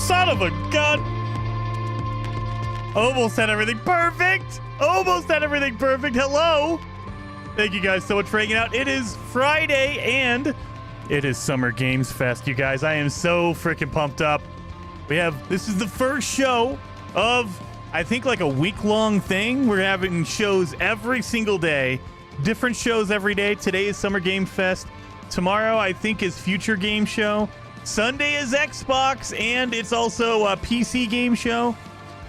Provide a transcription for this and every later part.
Son of a gun. Almost had everything perfect. Almost had everything perfect. Hello. Thank you guys so much for hanging out. It is Friday and it is Summer Games Fest, you guys. I am so freaking pumped up. This is the first show of, I think, like a week-long thing. We're having shows every single day, different shows every day. Today is Summer Game Fest. Tomorrow, I think, is Future Game Show. Sunday is Xbox, and it's also a PC Game Show.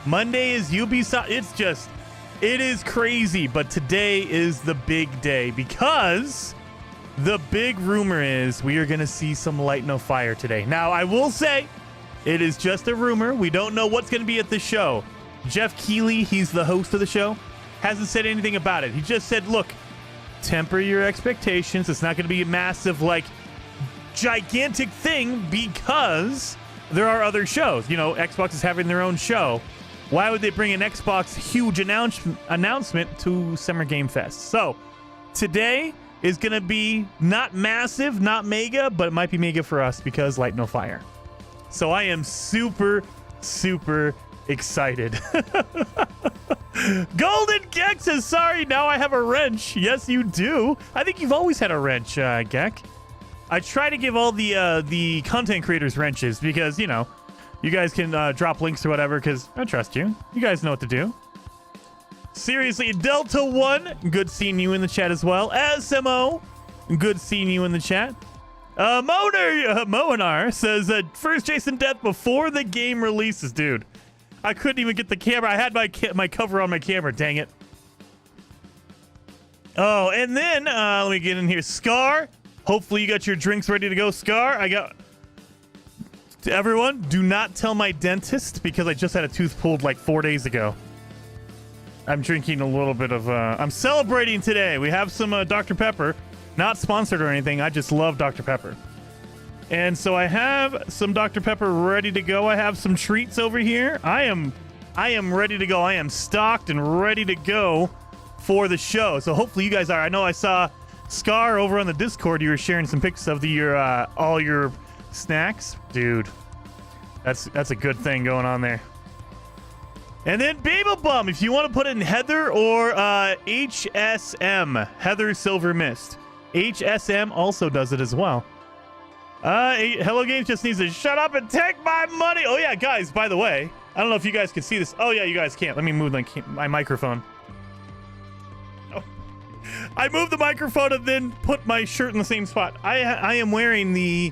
Monday is Ubisoft. It is crazy, but today is the big day because the big rumor is we are going to see some Light No Fire today. Now, I will say it is just a rumor. We don't know what's going to be at the show. Jeff Keighley, he's the host of the show, hasn't said anything about it. He just said, look, temper your expectations. It's not going to be a massive, like, gigantic thing because there are other shows. You know, Xbox is having their own show. Why would they bring an Xbox huge announcement to Summer Game Fest? So today is going to be not massive, not mega, but it might be mega for us because Light No Fire. So I am super, super excited. Golden Gek says, sorry, now I have a wrench. Yes, you do. I think you've always had a wrench, Gek. I try to give all the content creators wrenches because, you know, you guys can drop links or whatever because I trust you. You guys know what to do. Seriously, Delta 1, good seeing you in the chat as well. SMO, good seeing you in the chat. Moanar says, first Jason death before the game releases, dude. I couldn't even get the camera. I had my cover on my camera, dang it. Oh, and then, let me get in here. Scar, hopefully you got your drinks ready to go. Scar, to everyone, do not tell my dentist because I just had a tooth pulled like 4 days ago. I'm drinking a little bit of, I'm celebrating today. We have some Dr. Pepper. Not sponsored or anything. I just love Dr. Pepper. And so I have some Dr. Pepper ready to go. I have some treats over here. I am ready to go. I am stocked and ready to go for the show. So hopefully you guys are. I know I saw Scar over on the Discord. You were sharing some pics of all your snacks. Dude, that's a good thing going on there. And then Babybum, if you want to put in Heather or HSM, Heather Silver Mist. HSM also does it as well. Hello Games just needs to shut up and take my money. Oh yeah, guys, by the way, I don't know if you guys can see this. Oh yeah, you guys can't. Let me move my microphone. Oh. I moved the microphone and then put my shirt in the same spot. I am wearing the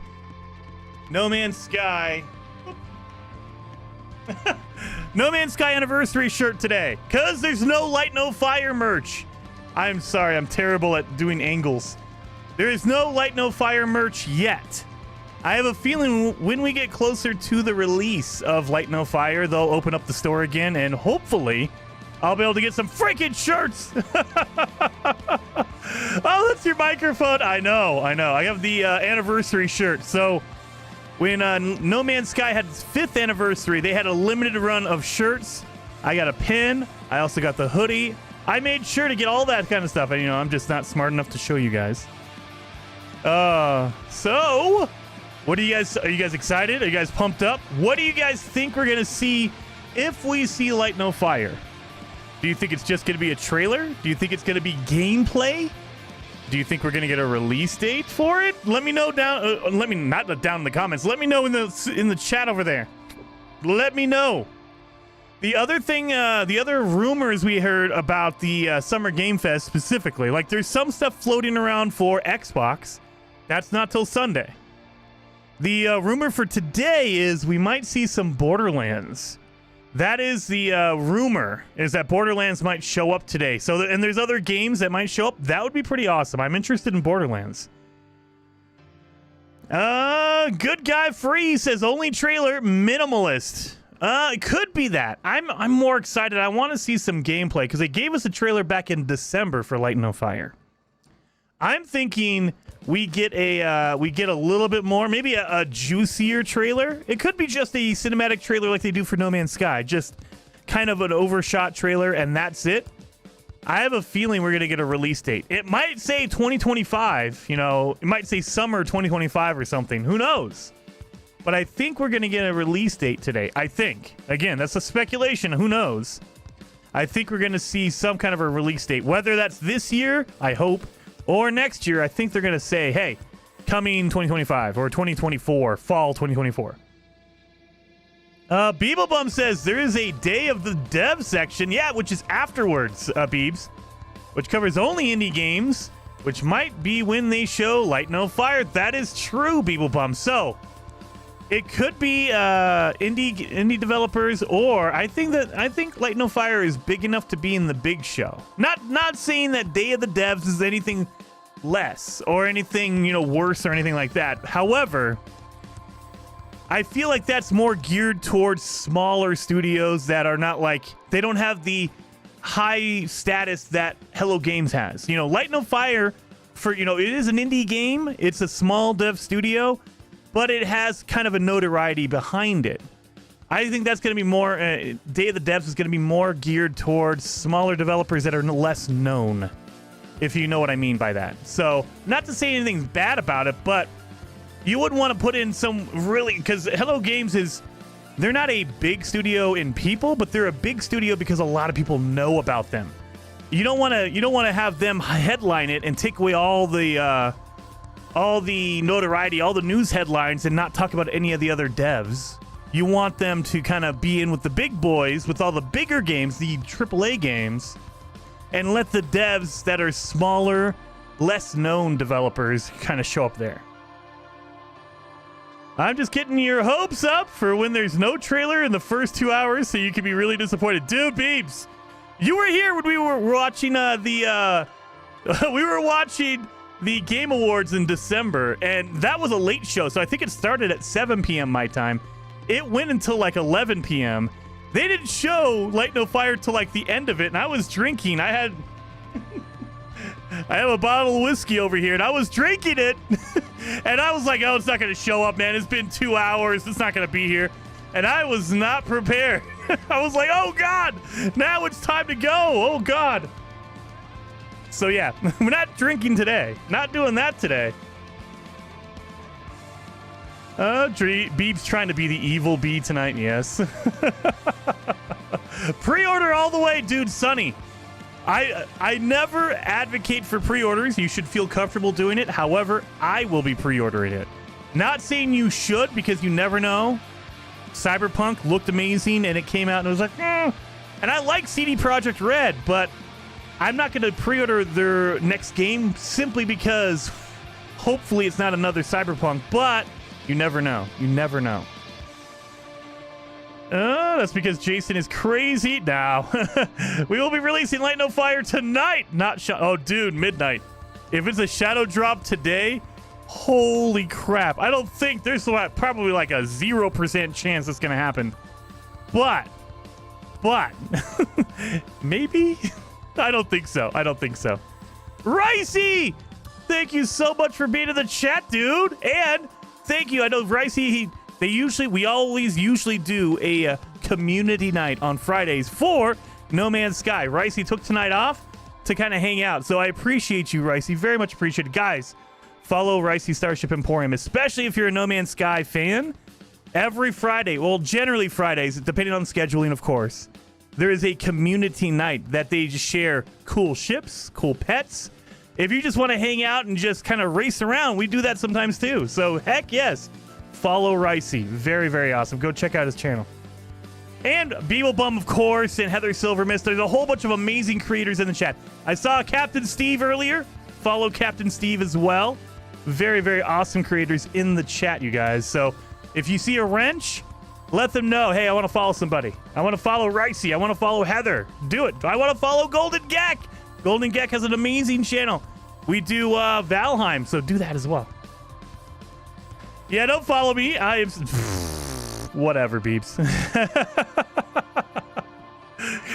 No Man's Sky No Man's Sky anniversary shirt today because there's no Light No Fire merch. I'm sorry, I'm terrible at doing angles. There is no Light No Fire merch yet. I have a feeling when we get closer to the release of Light No Fire, they'll open up the store again, and hopefully I'll be able to get some freaking shirts. Oh, that's your microphone. I know. I have the anniversary shirt. So when No Man's Sky had its 5th anniversary, they had a limited run of shirts. I got a pin. I also got the hoodie. I made sure to get all that kind of stuff. And, you know, I'm just not smart enough to show you guys. So what are you guys excited? Are you guys pumped up? What do you guys think we're going to see if we see Light No Fire? Do you think it's just going to be a trailer? Do you think it's going to be gameplay? Do you think we're going to get a release date for it? Let me know down not down in the comments. Let me know in the chat over there. Let me know. The other thing, the other rumors we heard about the Summer Game Fest specifically, like there's some stuff floating around for Xbox. That's not till Sunday. The rumor for today is we might see some Borderlands. That is the rumor, is that Borderlands might show up today. So, and there's other games that might show up. That would be pretty awesome. I'm interested in Borderlands. Good Guy Free says only trailer, minimalist. It could be that. I'm more excited. I want to see some gameplay because they gave us a trailer back in December for Light No Fire. I'm thinking we get a little bit more, maybe a juicier trailer. It could be just a cinematic trailer like they do for No Man's Sky, just kind of an overshot trailer, and that's it. I have a feeling we're gonna get a release date. It might say 2025. You know, it might say summer 2025 or something. Who knows? but I think we're going to get a release date today. I think. Again, that's a speculation. Who knows? I think we're going to see some kind of a release date. Whether that's this year, I hope, or next year, I think they're going to say, hey, coming 2025 or 2024, fall 2024. Beeblebum says there is a Day of the Dev section. Yeah, which is afterwards, Beebs, which covers only indie games, which might be when they show Light No Fire. That is true, Beeblebum. So it could be indie developers, or I think Light No Fire is big enough to be in the big show. Not saying that Day of the Devs is anything less or anything, you know, worse or anything like that. However, I feel like that's more geared towards smaller studios that are not like, they don't have the high status that Hello Games has. You know, Light No Fire, for, you know, it is an indie game. It's a small dev studio, but it has kind of a notoriety behind it. I think that's going to be more, Day of the Devs is going to be more geared towards smaller developers that are less known, if you know what I mean by that. So, not to say anything bad about it, but you wouldn't want to put in some really, because Hello Games is, they're not a big studio in people, but they're a big studio because a lot of people know about them. You don't want to have them headline it and take away all the notoriety, all the news headlines, and not talk about any of the other devs. You want them to kind of be in with the big boys, with all the bigger games, the AAA games, and let the devs that are smaller, less known developers kind of show up there. I'm just getting your hopes up for when there's no trailer in the first 2 hours, so you can be really disappointed. Dude, Beebs, you were here when we were watching we were watching the Game Awards in December, and that was a late show, so I think it started at 7 p.m. my time. It went until like 11 p.m. They didn't show Light No Fire till like the end of it, and I was drinking. I have a bottle of whiskey over here, and I was drinking it. And I was like, oh, it's not going to show up, man. It's been 2 hours. It's not going to be here. And I was not prepared. I was like, oh, God, now it's time to go. Oh, God. So, yeah, we're not drinking today. Not doing that today. Beeb's trying to be the evil bee tonight, yes. Pre-order all the way, dude, Sonny. I never advocate for pre-orders. You should feel comfortable doing it. However, I will be pre-ordering it. Not saying you should, because you never know. Cyberpunk looked amazing, and it came out, and it was like, eh. And I like CD Projekt Red, but I'm not going to pre-order their next game simply because hopefully it's not another Cyberpunk, but you never know. You never know. That's because Jason is crazy. Now, we will be releasing Light No Fire tonight. Oh, dude, midnight. If it's a shadow drop today, holy crap. I don't think there's probably like a 0% chance that's going to happen. But, maybe? I don't think so. I don't think so. Ricey, thank you so much for being in the chat, dude. And thank you. I know Ricey, we always usually do a community night on Fridays for No Man's Sky. Ricey took tonight off to kind of hang out. So I appreciate you, Ricey. Very much appreciated. Guys, follow Ricey Starship Emporium, especially if you're a No Man's Sky fan. Every Friday, well, generally Fridays, depending on scheduling, of course, there is a community night that they just share cool ships, cool pets. If you just want to hang out and just kind of race around, we do that sometimes too. So heck yes, follow Ricey. Very, very awesome. Go check out his channel. And Beeblebum, of course, and Heather Silvermist. There's a whole bunch of amazing creators in the chat. I saw Captain Steve earlier. Follow Captain Steve as well. Very, very awesome creators in the chat, you guys. So if you see a wrench, let them know, hey, I want to follow somebody. I want to follow Ricey. I want to follow Heather. Do it. I want to follow Golden Gek. Golden Gek has an amazing channel. We do Valheim, so do that as well. Yeah, don't follow me. I am... Whatever, Beeps.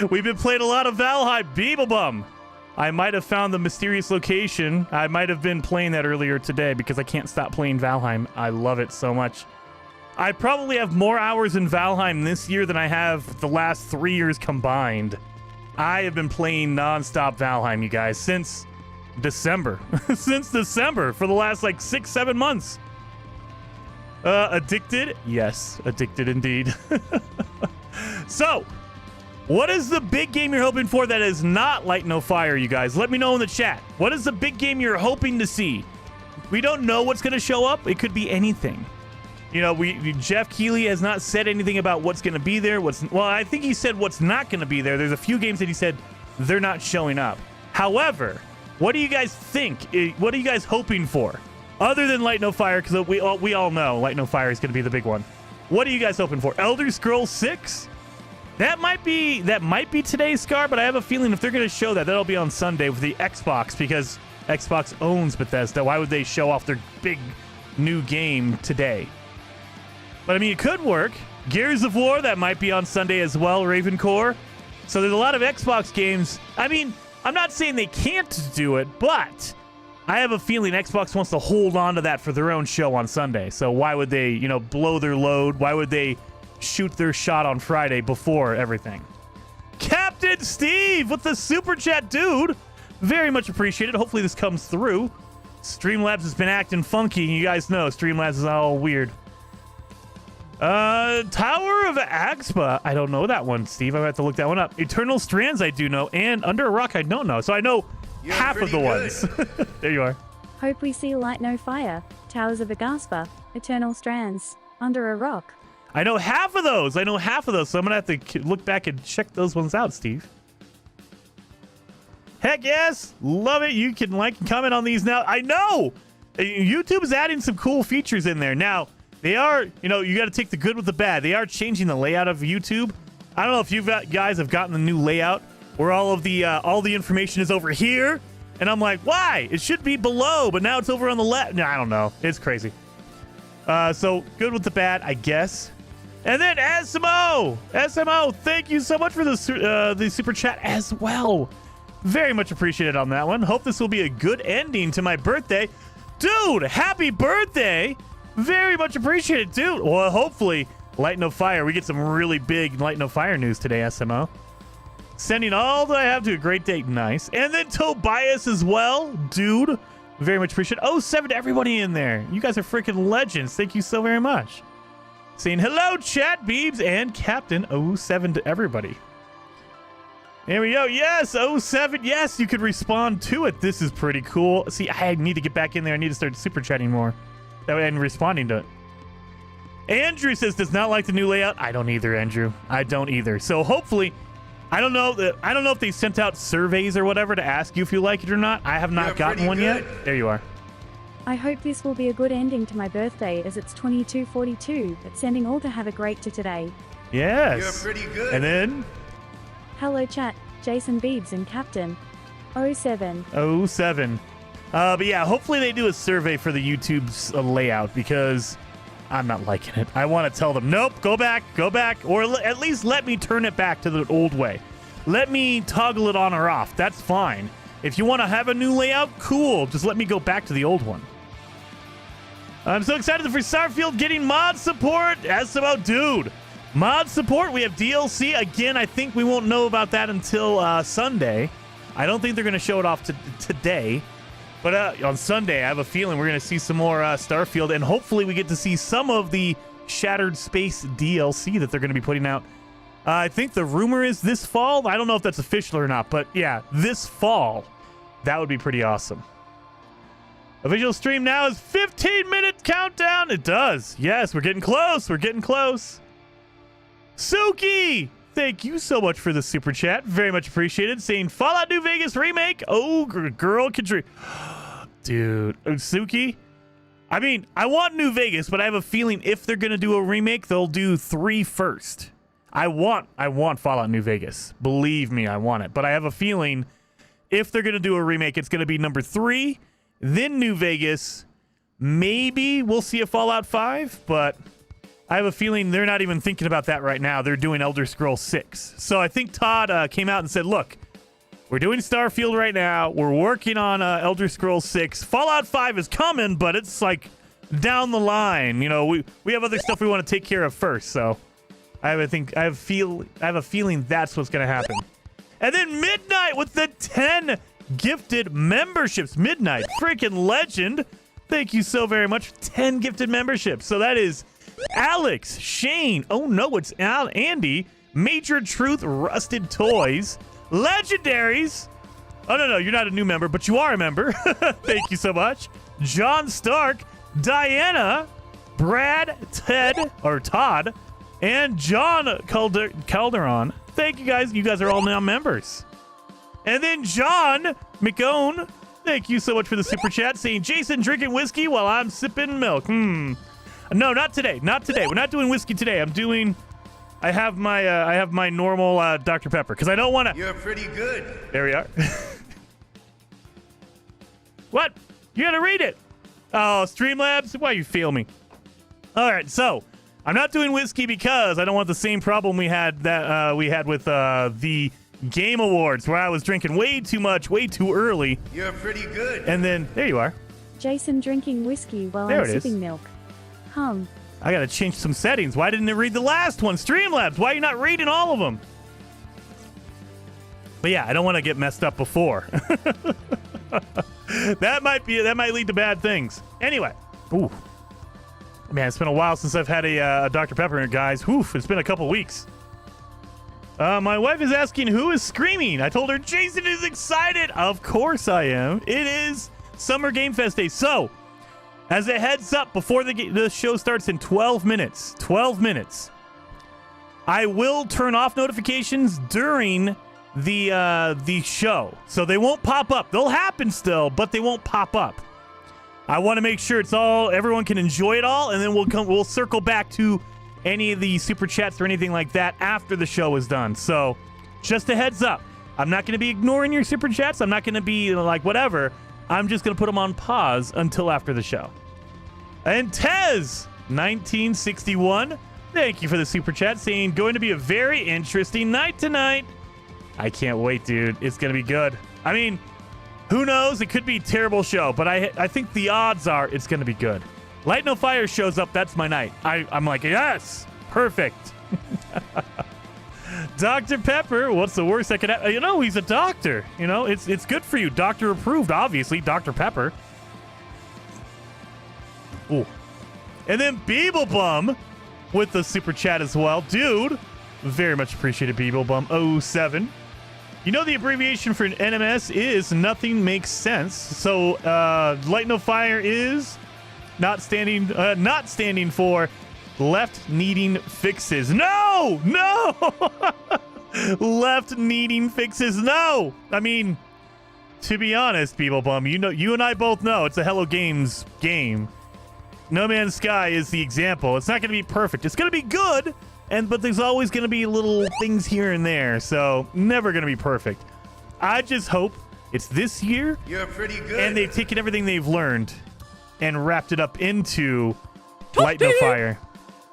We've been playing a lot of Valheim. Beeblebum. I might have found the mysterious location. I might have been playing that earlier today because I can't stop playing Valheim. I love it so much. I probably have more hours in Valheim this year than I have the last 3 years combined. I have been playing non-stop Valheim, you guys, since December. Since December, for the last like 6-7 months. Addicted? Yes, addicted indeed. So, what is the big game you're hoping for that is not Light No Fire, you guys? Let me know in the chat. What is the big game you're hoping to see? We don't know what's going to show up. It could be anything. You know, Jeff Keighley has not said anything about what's going to be there. Well, I think he said what's not going to be there. There's a few games that he said they're not showing up. However, what do you guys think? What are you guys hoping for? Other than Light No Fire, because we all know Light No Fire is going to be the big one. What are you guys hoping for? Elder Scrolls 6? That might be today, Scar, but I have a feeling if they're going to show that, that'll be on Sunday with the Xbox, because Xbox owns Bethesda. Why would they show off their big new game today? But, I mean, it could work. Gears of War, that might be on Sunday as well, Ravencore. So there's a lot of Xbox games. I mean, I'm not saying they can't do it, but I have a feeling Xbox wants to hold on to that for their own show on Sunday. So why would they, you know, blow their load? Why would they shoot their shot on Friday before everything? Captain Steve with the super chat, dude. Very much appreciated. Hopefully this comes through. Streamlabs has been acting funky. You guys know Streamlabs is all weird. Tower of Axpa. I don't know that one, Steve. I have to look that one up. Eternal Strands I do know, and Under a Rock I don't know. So I know half of the ones. There you are. Hope we see Light No Fire, Towers of Agaspa, Eternal Strands, Under a Rock. I know half of those. So I'm going to have to look back and check those ones out, Steve. Heck yes. Love it. You can like and comment on these now. I know. YouTube is adding some cool features in there. Now, they are, you know, you got to take the good with the bad. They are changing the layout of YouTube. I don't know if you guys have gotten the new layout where all the information is over here. And I'm like, why? It should be below, but now it's over on the left. No, I don't know. It's crazy. So good with the bad, I guess. And then SMO, thank you so much for the super chat as well. Very much appreciated on that one. Hope this will be a good ending to my birthday. Dude, happy birthday. Very much appreciated, dude. Well, hopefully, Light No Fire. We get some really big Light No Fire news today, SMO. Sending all that I have to a great date. Nice. And then Tobias as well. Dude, very much appreciated. 07 to everybody in there. You guys are freaking legends. Thank you so very much. Saying hello, chat, Beebs, and Captain 07 to everybody. There we go. Yes, 07. Yes, you could respond to it. This is pretty cool. See, I need to get back in there. I need to start super chatting more. That way I'm responding to it. Andrew says does not like the new layout. I don't either, Andrew. I don't either. So hopefully, I don't know if they sent out surveys or whatever to ask you if you like it or not. I have not gotten one yet. There you are. I hope this will be a good ending to my birthday as it's 22:42, but sending all to have a great day today. Yes. You're pretty good. And then? Hello chat, Jason Beebs and Captain 07. 07. But yeah, hopefully they do a survey for the YouTube's layout because I'm not liking it. I want to tell them, nope, go back, or at least let me turn it back to the old way. Let me toggle it on or off. That's fine. If you want to have a new layout, cool. Just let me go back to the old one. I'm so excited for Starfield getting mod support. SMO, dude. Mod support. We have DLC. Again, I think we won't know about that until Sunday. I don't think they're going to show it off today. But on Sunday, I have a feeling we're going to see some more Starfield, and hopefully we get to see some of the Shattered Space DLC that they're going to be putting out. I think the rumor is this fall. I don't know if that's official or not, but yeah, this fall. That would be pretty awesome. Official stream now is 15-minute countdown. It does. Yes, we're getting close. We're getting close. Suki! Thank you so much for the super chat. Very much appreciated. Saying Fallout New Vegas remake. Oh, girl can dream. Dude, Suki. I mean, I want New Vegas, but I have a feeling if they're going to do a remake, they'll do 3 first. I want Fallout New Vegas. Believe me, I want it. But I have a feeling if they're going to do a remake, it's going to be number 3, then New Vegas. Maybe we'll see a Fallout 5, but I have a feeling they're not even thinking about that right now. They're doing Elder Scrolls 6. So I think Todd came out and said, look, we're doing Starfield right now. We're working on Elder Scrolls 6. Fallout 5 is coming, but it's like down the line. You know, we have other stuff we want to take care of first. So I have a feeling that's what's going to happen. And then Midnight with the 10 gifted memberships. Midnight, freaking legend. Thank you so very much. 10 gifted memberships. So that is Alex, Shane. Oh no, it's Andy. Major Truth, Rusted Toys, Legendaries. Oh no, you're not a new member, but you are a member. Thank you so much. John Stark, Diana, Brad, Todd, and John Calderon. Thank you guys. You guys are all now members. And then John McOwen, thank you so much for the super chat, saying Jason drinking whiskey while I'm sipping milk. No, not today. Not today. We're not doing whiskey today. I have my normal Dr. Pepper because I don't want to. You're pretty good. There we are. What? You gotta read it. Oh, Streamlabs, why you fail me? All right, so I'm not doing whiskey because I don't want the same problem we had with the Game Awards where I was drinking way too much, way too early. You're pretty good. And then there you are. Jason drinking whiskey while There I'm it is. sipping milk. I gotta change some settings. Why didn't it read the last one? Streamlabs, why are you not reading all of them? But yeah, I don't want to get messed up before. that might lead to bad things. Anyway, ooh, man, it's been a while since I've had a Dr. Pepper, guys. Oof, it's been a couple weeks. My wife is asking who is screaming. I told her Jason is excited. Of course I am. It is Summer Game Fest Day. So, as a heads up, before the show starts in 12 minutes, I will turn off notifications during the show. So they won't pop up. They'll happen still, but they won't pop up. I want to make sure everyone can enjoy it all, and then we'll circle back to any of the super chats or anything like that after the show is done. So just a heads up. I'm not going to be ignoring your super chats. I'm not going to be like whatever. I'm just going to put them on pause until after the show. And Tez, 1961, thank you for the super chat, saying going to be a very interesting night tonight. I can't wait, dude. It's going to be good. I mean, who knows? It could be a terrible show, but I think the odds are it's going to be good. Light No Fire shows up. That's my night. I'm like, yes, perfect. Dr. Pepper, what's the worst that could happen? He's a doctor. It's good for you. Doctor approved, obviously. Dr. Pepper. Ooh. And then Beeblebum with the super chat as well. Dude, very much appreciated, Beeblebum07. The abbreviation for NMS is nothing makes sense. So Light No Fire is not standing for left needing fixes. No! Left needing fixes. No! I mean, to be honest, Beeblebum, you and I both know it's a Hello Games game. No Man's Sky is the example. It's not going to be perfect. It's going to be good, but there's always going to be little things here and there, so never going to be perfect. I just hope it's this year. You're pretty good. And they've taken everything they've learned and wrapped it up into Light No Fire.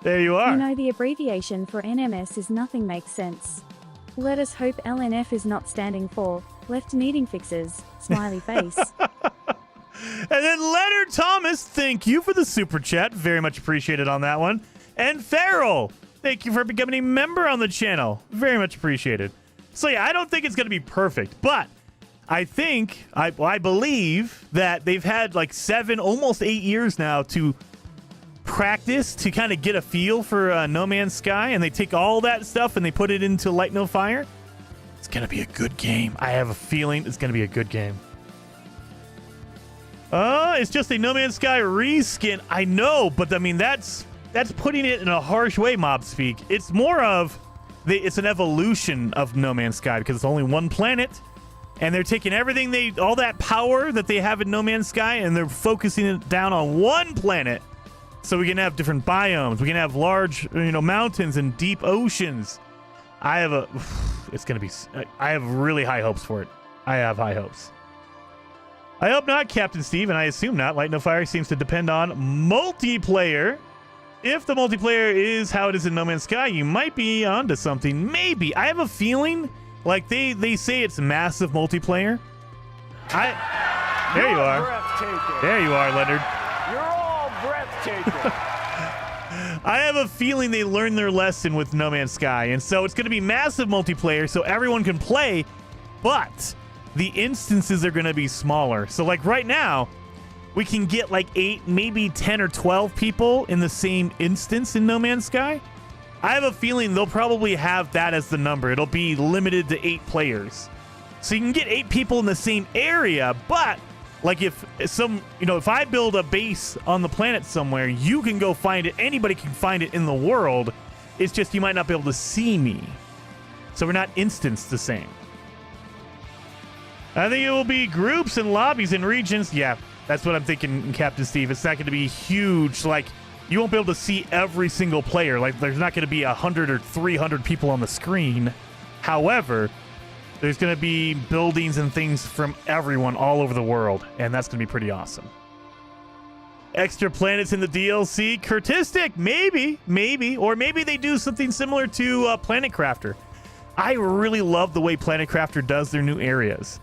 There you are. The abbreviation for NMS is nothing makes sense. Let us hope LNF is not standing for left needing fixes. Smiley face. And then Leonard Thomas, thank you for the super chat. Very much appreciated on that one. And Farrell, thank you for becoming a member on the channel. Very much appreciated. So yeah, I don't think it's going to be perfect, but I believe that they've had like 7, almost 8 years now to practice to kind of get a feel for No Man's Sky, and they take all that stuff and they put it into Light No Fire. It's going to be a good game. I have a feeling it's going to be a good game. It's just a No Man's Sky reskin. I know, but I mean, that's putting it in a harsh way, mob speak. It's more of, it's an evolution of No Man's Sky because it's only one planet, and they're taking everything, all that power that they have in No Man's Sky, and they're focusing it down on one planet. So we can have different biomes. We can have large, mountains and deep oceans. I have really high hopes for it. I have high hopes. I hope not, Captain Steve, and I assume not. Light No Fire seems to depend on multiplayer. If the multiplayer is how it is in No Man's Sky, you might be onto something. Maybe. I have a feeling like they say it's massive multiplayer. There you are. There you are, Leonard. You're all breathtaking. I have a feeling they learned their lesson with No Man's Sky, and so it's going to be massive multiplayer so everyone can play, but the instances are going to be smaller. So like right now, we can get like 8, maybe 10 or 12 people in the same instance in No Man's Sky. I have a feeling they'll probably have that as the number. It'll be limited to 8 players. So you can get 8 people in the same area, but like if I build a base on the planet somewhere, you can go find it. Anybody can find it in the world. It's just you might not be able to see me. So we're not instanced the same. I think it will be groups and lobbies and regions. Yeah, that's what I'm thinking, Captain Steve. It's not going to be huge. Like, you won't be able to see every single player. Like, there's not going to be 100 or 300 people on the screen. However, there's going to be buildings and things from everyone all over the world, and that's going to be pretty awesome. Extra planets in the DLC? Curtistic? Maybe. Or maybe they do something similar to Planet Crafter. I really love the way Planet Crafter does their new areas.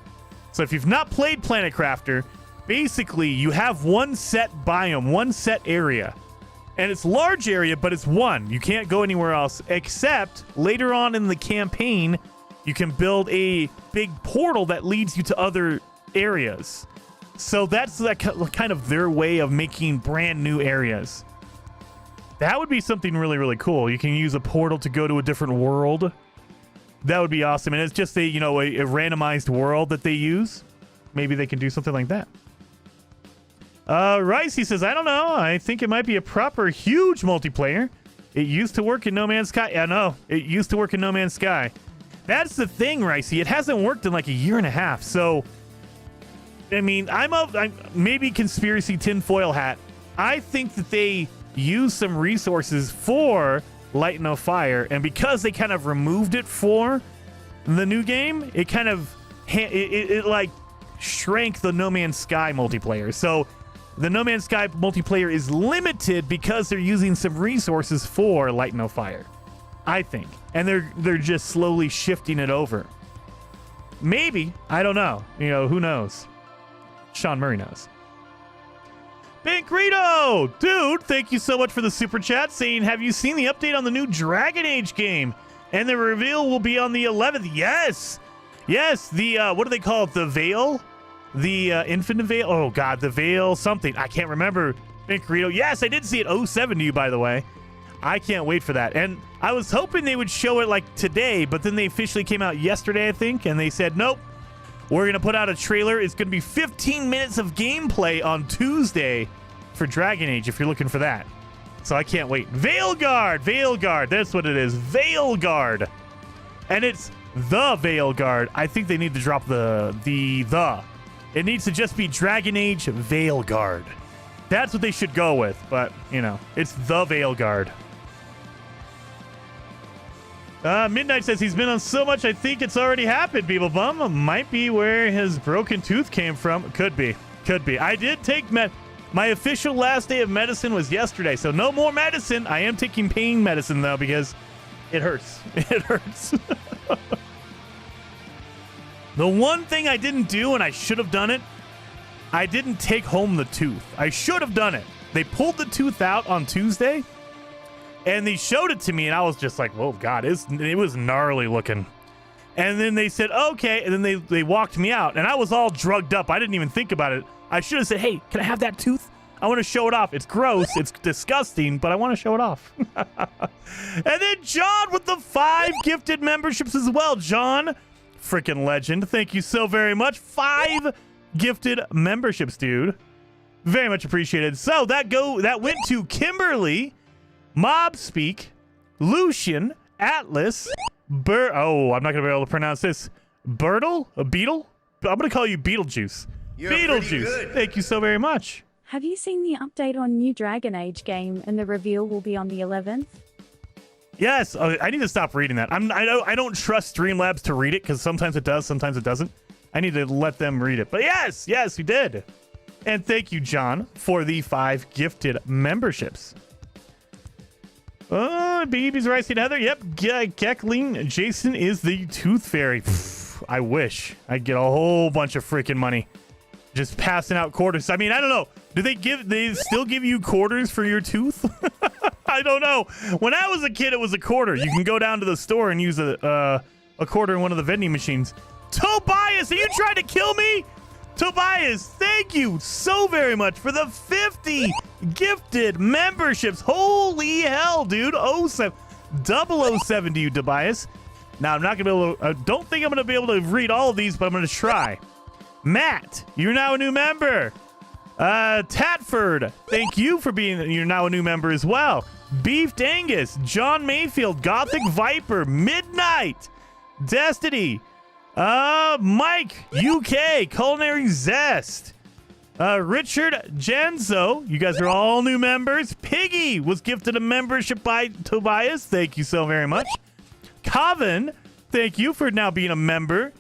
So if you've not played Planet Crafter, basically you have one set biome, one set area. And it's large area, but it's one. You can't go anywhere else, except later on in the campaign, you can build a big portal that leads you to other areas. So that's kind of their way of making brand new areas. That would be something really, really cool. You can use a portal to go to a different world. That would be awesome. And it's just a randomized world that they use. Maybe they can do something like that. Rice, he says, I don't know. I think it might be a proper huge multiplayer. It used to work in No Man's Sky. Yeah, no, it used to work in No Man's Sky. That's the thing, Ricey. It hasn't worked in like a year and a half. So, I mean, I'm maybe conspiracy tinfoil hat. I think that they use some resources for Light No Fire, and because they kind of removed it for the new game, it kind of it like shrank the No Man's Sky multiplayer. So the No Man's Sky multiplayer is limited because they're using some resources for Light No Fire, I think, and they're just slowly shifting it over. Maybe, I don't know. Who knows? Sean Murray knows. Bankrito! Dude, thank you so much for the super chat saying, have you seen the update on the new Dragon Age game? And the reveal will be on the 11th. Yes! Yes, the, what do they call it? The Veil? The Infinite Veil? Oh, God, the Veil something. I can't remember. Bankrito. Yes, I did see it 07 to you, by the way. I can't wait for that. And I was hoping they would show it, like, today, but then they officially came out yesterday, I think, and they said, nope. We're going to put out a trailer. It's going to be 15 minutes of gameplay on Tuesday for Dragon Age, if you're looking for that. So I can't wait. Veilguard. That's what it is. Veilguard. And it's the Veilguard. I think they need to drop the. It needs to just be Dragon Age Veilguard. That's what they should go with. But, it's the Veilguard. Midnight says he's been on so much, I think it's already happened, Beeble Bum. Might be where his broken tooth came from. Could be. I did take my official last day of medicine was yesterday, so no more medicine. I am taking pain medicine, though, because it hurts. It hurts. The one thing I didn't do, and I should have done it, I didn't take home the tooth. I should have done it. They pulled the tooth out on Tuesday, and they showed it to me, and I was just like, whoa, God, it was gnarly looking. And then they said, okay, and then they walked me out, and I was all drugged up. I didn't even think about it. I should have said, hey, can I have that tooth? I want to show it off. It's gross. It's disgusting, but I want to show it off. And then John with the 5 gifted memberships as well. John, freaking legend. Thank you so very much. 5 gifted memberships, dude. Very much appreciated. So that went to Kimberly, Mob Speak, Lucian, Atlas, I'm not going to be able to pronounce this. Beetle? I'm going to call you Beetlejuice. You're Beetlejuice. Thank you so very much. Have you seen the update on new Dragon Age game and the reveal will be on the 11th? Yes. I need to stop reading that. I don't trust Streamlabs to read it because sometimes it does, sometimes it doesn't. I need to let them read it. But yes, we did. And thank you, John, for the 5 gifted memberships. Oh, Baby's Ricey and Heather. Yep. Gekling Jason is the Tooth Fairy. I wish I'd get a whole bunch of freaking money. Just passing out quarters. I mean, I don't know. Do they still give you quarters for your tooth? I don't know. When I was a kid, it was a quarter. You can go down to the store and use a quarter in one of the vending machines. Tobias, are you trying to kill me? Tobias, thank you so very much for the 50 gifted memberships. Holy hell, dude. 007 to you, Tobias. Now, I'm not going to be able to, I don't think I'm going to be able to read all of these, but I'm going to try. Matt, you're now a new member. Tatford, thank you for you're now a new member as well. Beefed Angus, John Mayfield, Gothic Viper, Midnight, Destiny, Mike, UK, Culinary Zest, Richard Genzo, you guys are all new members. Piggy was gifted a membership by Tobias. Thank you so very much. Coven, thank you for now being a member.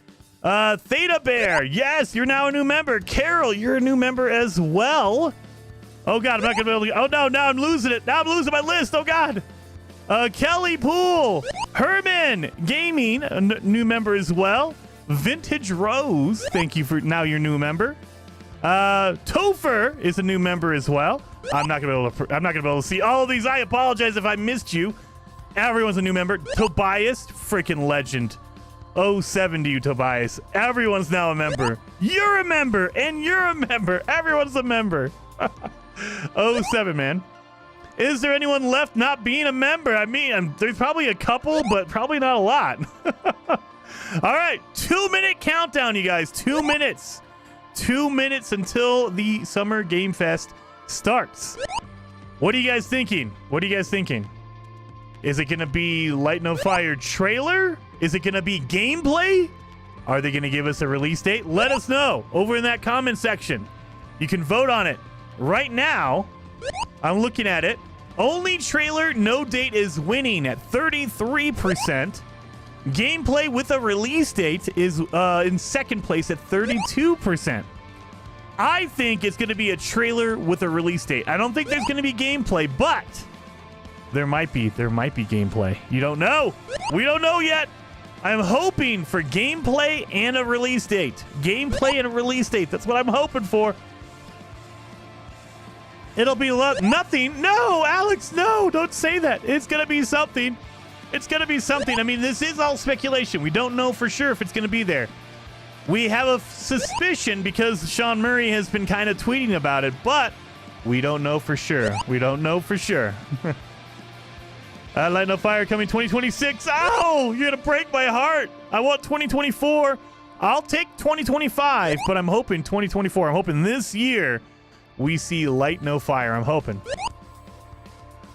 Theta Bear, yes, you're now a new member. Carol, you're a new member as well. Oh, God, I'm not going to be able to... Oh, no, now I'm losing it. Now I'm losing my list. Oh, God. Kelly Poole, Herman Gaming, a new member as well. Vintage Rose, thank you for now your new member. Topher is a new member as well. I'm not gonna be able to see all of these. I apologize if I missed you. Everyone's a new member. Tobias, freaking legend. 07 to you, Tobias. Everyone's now a member. You're a member, and you're a member. Everyone's a member. 07, man. Is there anyone left not being a member? I mean, there's probably a couple, but probably not a lot. All right, 2-minute countdown, you guys. 2 minutes. 2 minutes until the Summer Game Fest starts. What are you guys thinking? What are you guys thinking? Is it going to be Light No Fire trailer? Is it going to be gameplay? Are they going to give us a release date? Let us know over in that comment section. You can vote on it right now. I'm looking at it. Only trailer, no date is winning at 33%. Gameplay with a release date is in second place at 32%. I think it's going to be a trailer with a release date. I don't think there's going to be gameplay, but there might be gameplay. You don't know. We don't know yet. I'm hoping for gameplay and a release date. Gameplay and a release date. That's what I'm hoping for. It'll be nothing. No, Alex, no, don't say that. It's going to be something. It's going to be something. I mean, this is all speculation. We don't know for sure if it's going to be there. We have a suspicion because Sean Murray has been kind of tweeting about it, but we don't know for sure. We don't know for sure. Light No Fire coming 2026. Ow! You're going to break my heart. I want 2024. I'll take 2025, but I'm hoping 2024. I'm hoping this year we see Light No Fire. I'm hoping.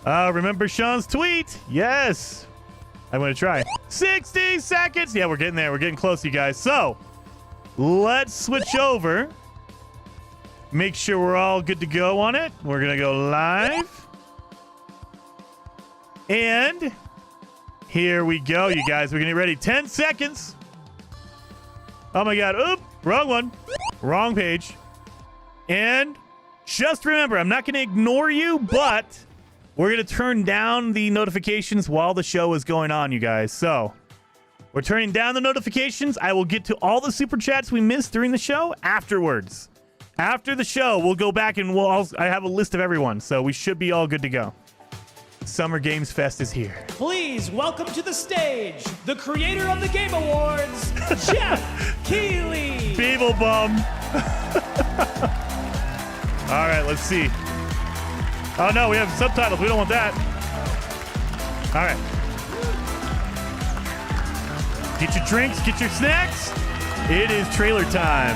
Remember Sean's tweet? Yes. I'm going to try. 60 seconds. Yeah, we're getting there. We're getting close, you guys. So, let's switch over. Make sure we're all good to go on it. We're going to go live. And here we go, you guys. We're going to get ready. 10 seconds. Oh, my God. Oop. Wrong one. Wrong page. And just remember, I'm not going to ignore you, but we're going to turn down the notifications while the show is going on, you guys. So we're turning down the notifications. I will get to all the super chats we missed during the show afterwards. After the show, we'll go back and I have a list of everyone, so we should be all good to go. Summer Games Fest is here. Please welcome to the stage the creator of the Game Awards, Jeff Keighley. Beeblebum. All right, let's see. Oh, no, we have subtitles. We don't want that. All right. Get your drinks, get your snacks. It is trailer time.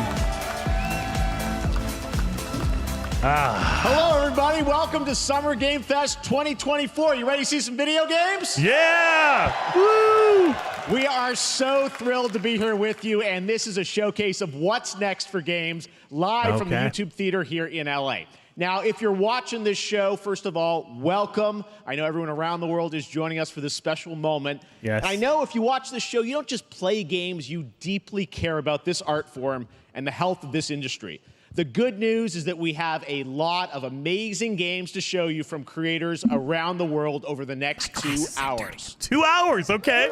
Hello, everybody. Welcome to Summer Game Fest 2024. You ready to see some video games? Yeah! Woo! We are so thrilled to be here with you, and this is a showcase of what's next for games live from the YouTube Theater here in LA. Now, if you're watching this show, first of all, welcome. I know everyone around the world is joining us for this special moment. Yes. And I know if you watch this show, you don't just play games, you deeply care about this art form and the health of this industry. The good news is that we have a lot of amazing games to show you from creators around the world over the next 2 hours. 2 hours, okay.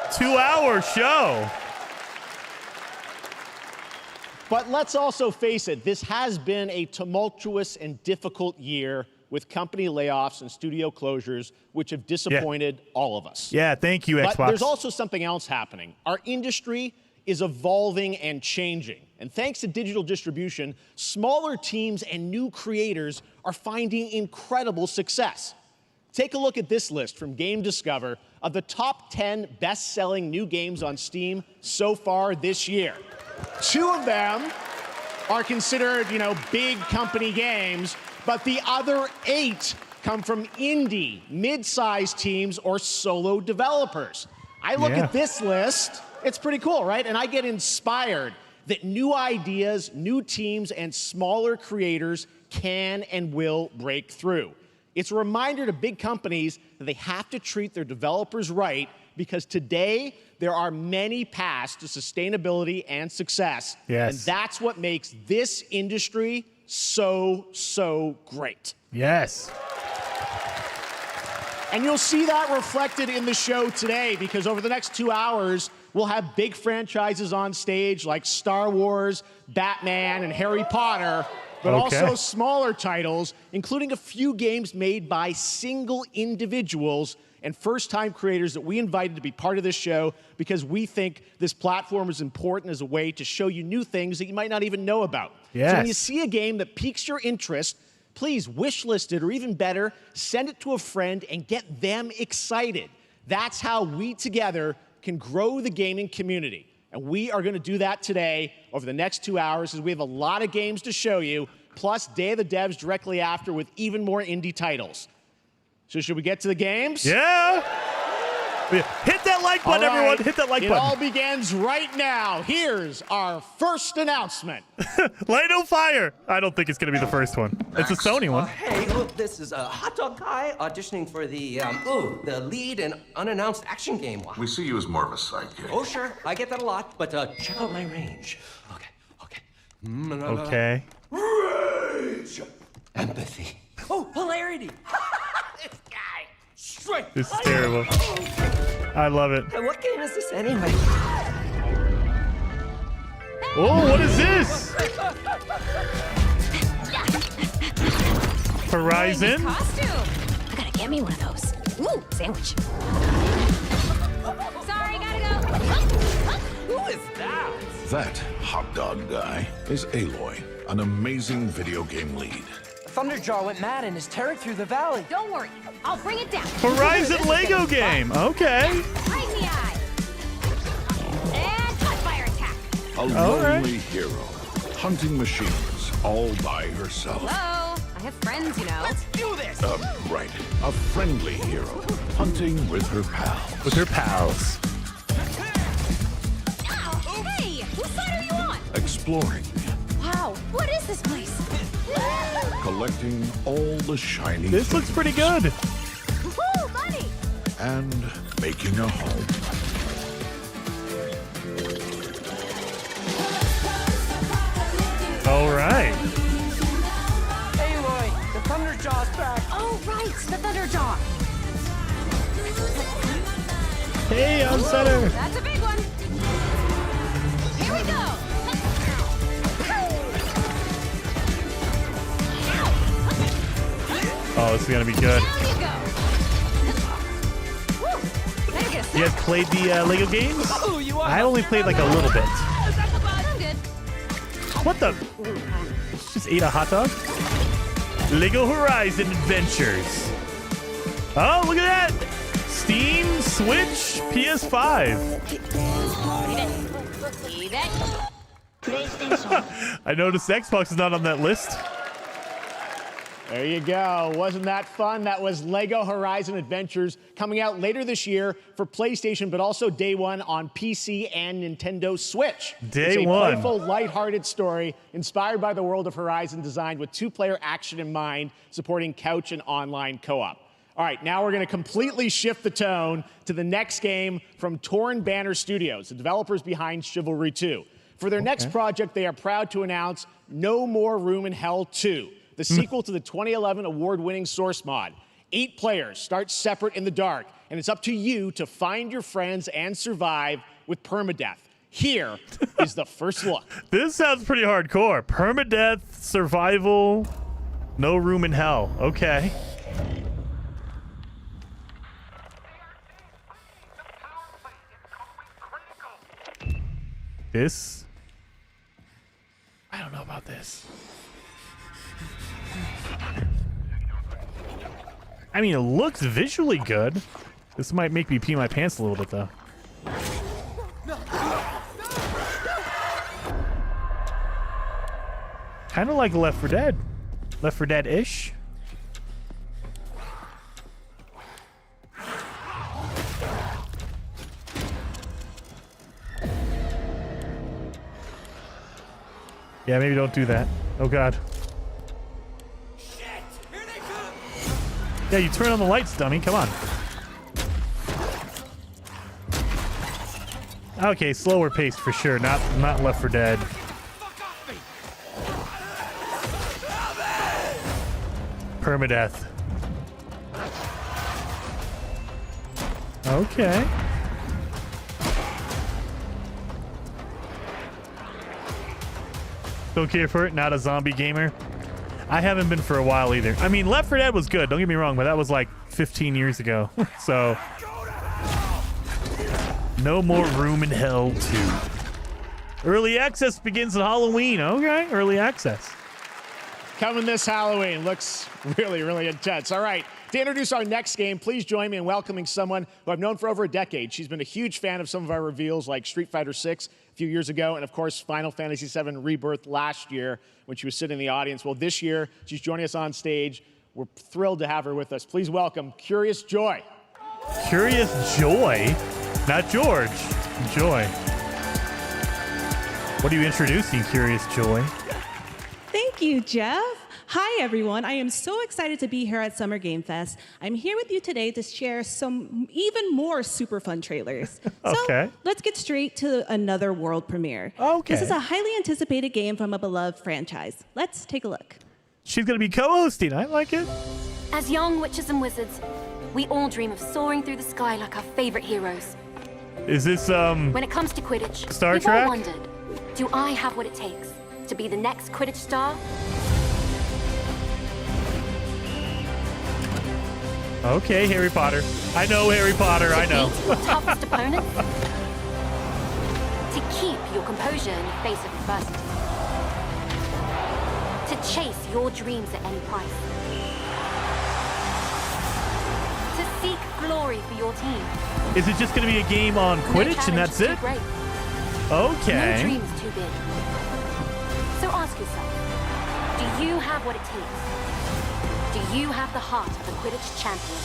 2-hour show. But let's also face it, this has been a tumultuous and difficult year with company layoffs and studio closures, which have disappointed all of us. Yeah, thank you, Xbox. But there's also something else happening. Our industry is evolving and changing. And thanks to digital distribution, smaller teams and new creators are finding incredible success. Take a look at this list from Game Discover of the top 10 best-selling new games on Steam so far this year. 2 of them are considered, big company games, but the other 8 come from indie, mid-sized teams, or solo developers. I look at this list, it's pretty cool, right? And I get inspired that new ideas, new teams, and smaller creators can and will break through. It's a reminder to big companies that they have to treat their developers right, because today there are many paths to sustainability and success. Yes. And that's what makes this industry so great. Yes. And you'll see that reflected in the show today, because over the next 2 hours, we'll have big franchises on stage like Star Wars, Batman, and Harry Potter, but also smaller titles, including a few games made by single individuals and first-time creators that we invited to be part of this show because we think this platform is important as a way to show you new things that you might not even know about. Yes. So when you see a game that piques your interest, please wishlist it, or even better, send it to a friend and get them excited. That's how we together can grow the gaming community. And we are going to do that today over the next 2 hours, as we have a lot of games to show you, plus Day of the Devs directly after with even more indie titles. So should we get to the games? Yeah. Hit that like button, everyone. Hit that like button. It all begins right now. Here's our first announcement. Light on Fire. I don't think it's going to be the first one. It's a Sony one. Hey, look, this is a hot dog guy auditioning for the lead and unannounced action game. We see you as more of a sidekick. Oh, sure, I get that a lot, but check out my range. Okay. Okay. Rage. Empathy. Oh, hilarity. This guy. Straight. This is terrible. I love it. And what game is this anyway? Oh, what is this? Horizon? Costume. I gotta get me one of those. Ooh, sandwich. Sorry, gotta go. Who is that? That hot dog guy is Aloy, an amazing video game lead. Thunderjaw went mad and is tearing through the valley. Don't worry, I'll bring it down. Horizon Lego game. Okay. Right in the eye. And cut fire attack. A lonely hero, hunting machines all by herself. Hello, I have friends, Let's do this. Right. A friendly hero, hunting with her pals. With her pals. Hey, whose side are you on? Exploring, Wow, what is this place? collecting all the shiny This looks pretty good. Woo, buddy. and making a home. All right. Aloy, the Thunderjaw's back. Oh, right, the Thunderjaw. Hey, on center. That's a big one. Here we go. Oh, this is going to be good. Down you go. Woo, better get a You guys played the Lego games? I only played like a little bit. I'm good. What the? Just ate a hot dog? Lego Horizon Adventures. Oh, look at that. Steam, Switch, PS5. Eat it. I noticed Xbox is not on that list. There you go. Wasn't that fun? That was Lego Horizon Adventures, coming out later this year for PlayStation, but also day one on PC and Nintendo Switch. Day it's a one. playful, lighthearted story inspired by the world of Horizon, designed with 2-player action in mind, supporting couch and online co-op. All right, now we're going to completely shift the tone to the next game from Torn Banner Studios, the developers behind Chivalry 2. For their next project, they are proud to announce No More Room in Hell 2, the sequel to the 2011 award-winning Source mod. 8 players start separate in the dark, and it's up to you to find your friends and survive with permadeath. Here is the first look. This sounds pretty hardcore. Permadeath, survival, no room in hell. Okay. This? I don't know about this. I mean, it looks visually good. This might make me pee my pants a little bit, though. Kind of like Left 4 Dead. Left 4 Dead-ish. Yeah, maybe don't do that. Oh, God. Shit! Here they come! Yeah, you turn on the lights, dummy. Come on. Okay, slower pace for sure. Not Left 4 Dead. Permadeath. Okay. Don't care for it. Not a zombie gamer. I haven't been for a while either. I mean, Left 4 Dead was good. Don't get me wrong, but that was like 15 years ago. So, no more room in hell 2. Early access begins on Halloween. Okay, early access. Coming this Halloween. Looks really, really intense. All right. To introduce our next game, please join me in welcoming someone who I've known for over a decade. She's been a huge fan of some of our reveals like Street Fighter 6 a few years ago, and of course, Final Fantasy 7 Rebirth last year when she was sitting in the audience. Well, this year, she's joining us on stage. We're thrilled to have her with us. Please welcome Curious Joy. Curious Joy? Not George. Joy. What are you introducing, Curious Joy? Thank you, Jeff. Hi, everyone. I am so excited to be here at Summer Game Fest. I'm here with you today to share some even more super fun trailers. Okay. So let's get straight to another world premiere. Okay. This is a highly anticipated game from a beloved franchise. Let's take a look. She's going to be co-hosting. I like it. As young witches and wizards, we all dream of soaring through the sky like our favorite heroes. Is this, When it comes to Quidditch, Star we've Trek? all wondered, do I have what it takes to be the next Quidditch star? Okay, Harry Potter. I know Harry Potter. I know. To beat your toughest opponents? To keep your composure in the face of adversity? To chase your dreams at any price? To seek glory for your team? Is it just going to be a game on Quidditch and that's it? Great. Okay. No dream is too big. So ask yourself, do you have what it takes? Do you have the heart of a Quidditch champion?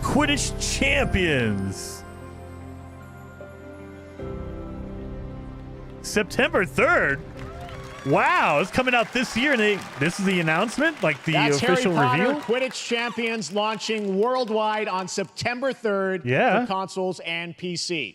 Quidditch champions. September 3rd. Wow, it's coming out this year, and this is the announcement, like the That's official Harry Potter, reveal. Quidditch Champions launching worldwide on September 3rd for consoles and PC.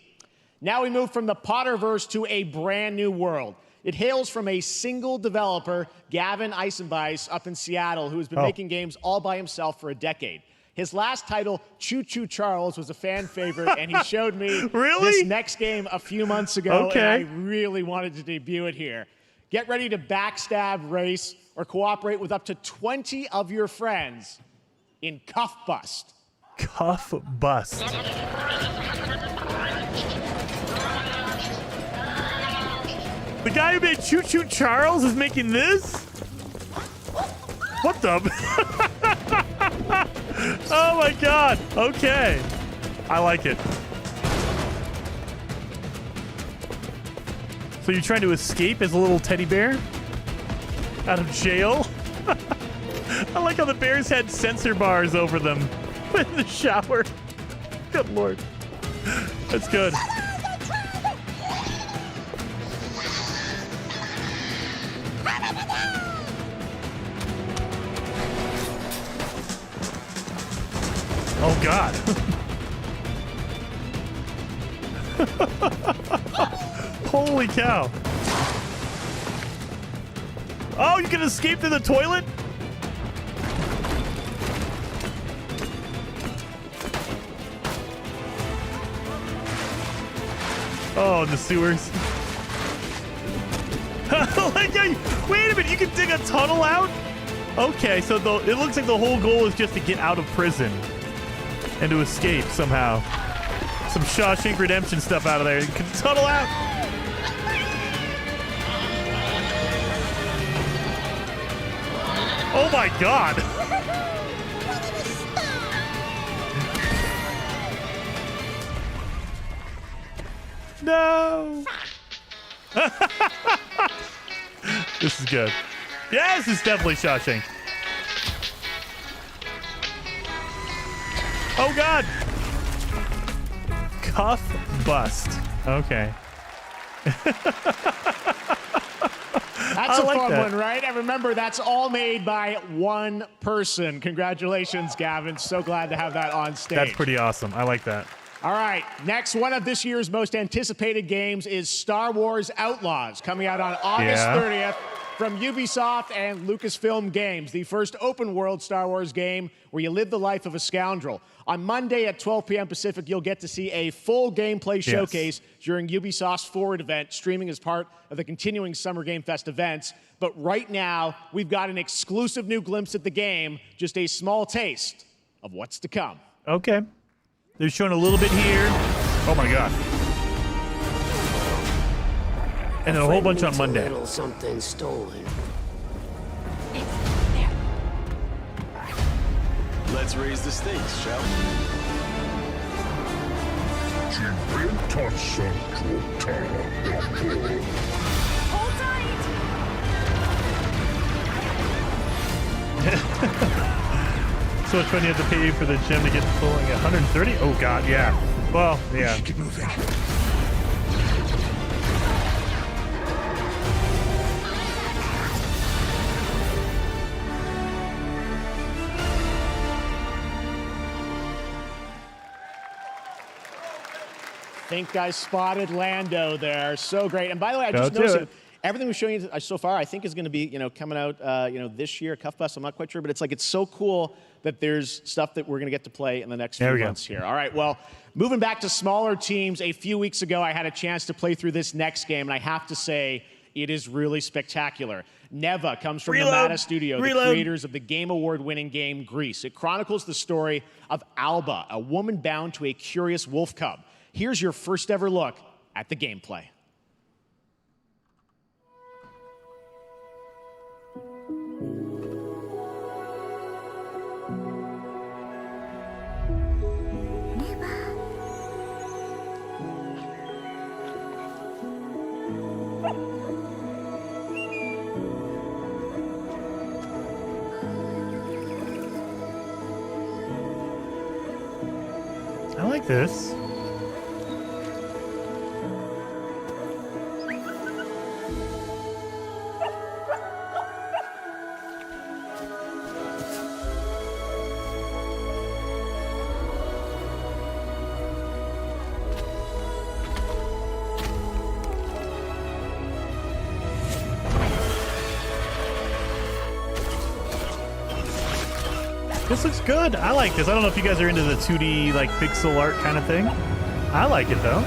Now we move from the Potterverse to a brand new world. It hails from a single developer, Gavin Eisenbeis, up in Seattle, who has been making games all by himself for a decade. His last title, Choo Choo Charles, was a fan favorite, and he showed me this next game a few months ago, and I really wanted to debut it here. Get ready to backstab, race, or cooperate with up to 20 of your friends in Cuff Bust. Cuff Bust. The guy who made Choo Choo Charles is making this? What the? Oh my god. Okay. I like it. So you're trying to escape as a little teddy bear? Out of jail? I like how the bears had sensor bars over them in the shower. Good lord. That's good. Oh god. Holy cow. Oh, you can escape through the toilet? Oh, in the sewers. Like, wait a minute, you can dig a tunnel out? Okay, so it looks like the whole goal is just to get out of prison and to escape somehow. Some Shawshank Redemption stuff out of there. You can tunnel out. Oh my God. No. This is good. Yeah, this is definitely Shawshank. Oh God. Cuff bust. Okay. That's a fun one, right? And remember, that's all made by one person. Congratulations, Gavin. So glad to have that on stage. That's pretty awesome. I like that. All right, next one of this year's most anticipated games is Star Wars Outlaws, coming out on August 30th from Ubisoft and Lucasfilm Games, the first open-world Star Wars game where you live the life of a scoundrel. On Monday at 12 p.m. Pacific, you'll get to see a full gameplay showcase during Ubisoft's Forward event, streaming as part of the continuing Summer Game Fest events. But right now, we've got an exclusive new glimpse at the game, just a small taste of what's to come. Okay. They're showing a little bit here. Oh my God. And then a whole bunch on Monday. Something stolen. Let's raise the stakes, shall we? Hold tight! So much fun you have to pay for the gem to get to full, like 130? Oh God, yeah. Well, yeah. Keep moving. I think I spotted Lando there. So great. And by the way, I just noticed everything we're showing you so far, I think is going to be, coming out, this year, Cuff Bus. I'm not quite sure, but it's so cool that there's stuff that we're going to get to play in the next few months here. All right, well, moving back to smaller teams, a few weeks ago, I had a chance to play through this next game, and I have to say, it is really spectacular. Neva comes from Nomada Studio, the creators of the Game Award-winning game Grease. It chronicles the story of Alba, a woman bound to a curious wolf cub. Here's your first ever look at the gameplay. I like this. This looks good. I like this. I don't know if you guys are into the 2D, like, pixel art kind of thing. I like it, though.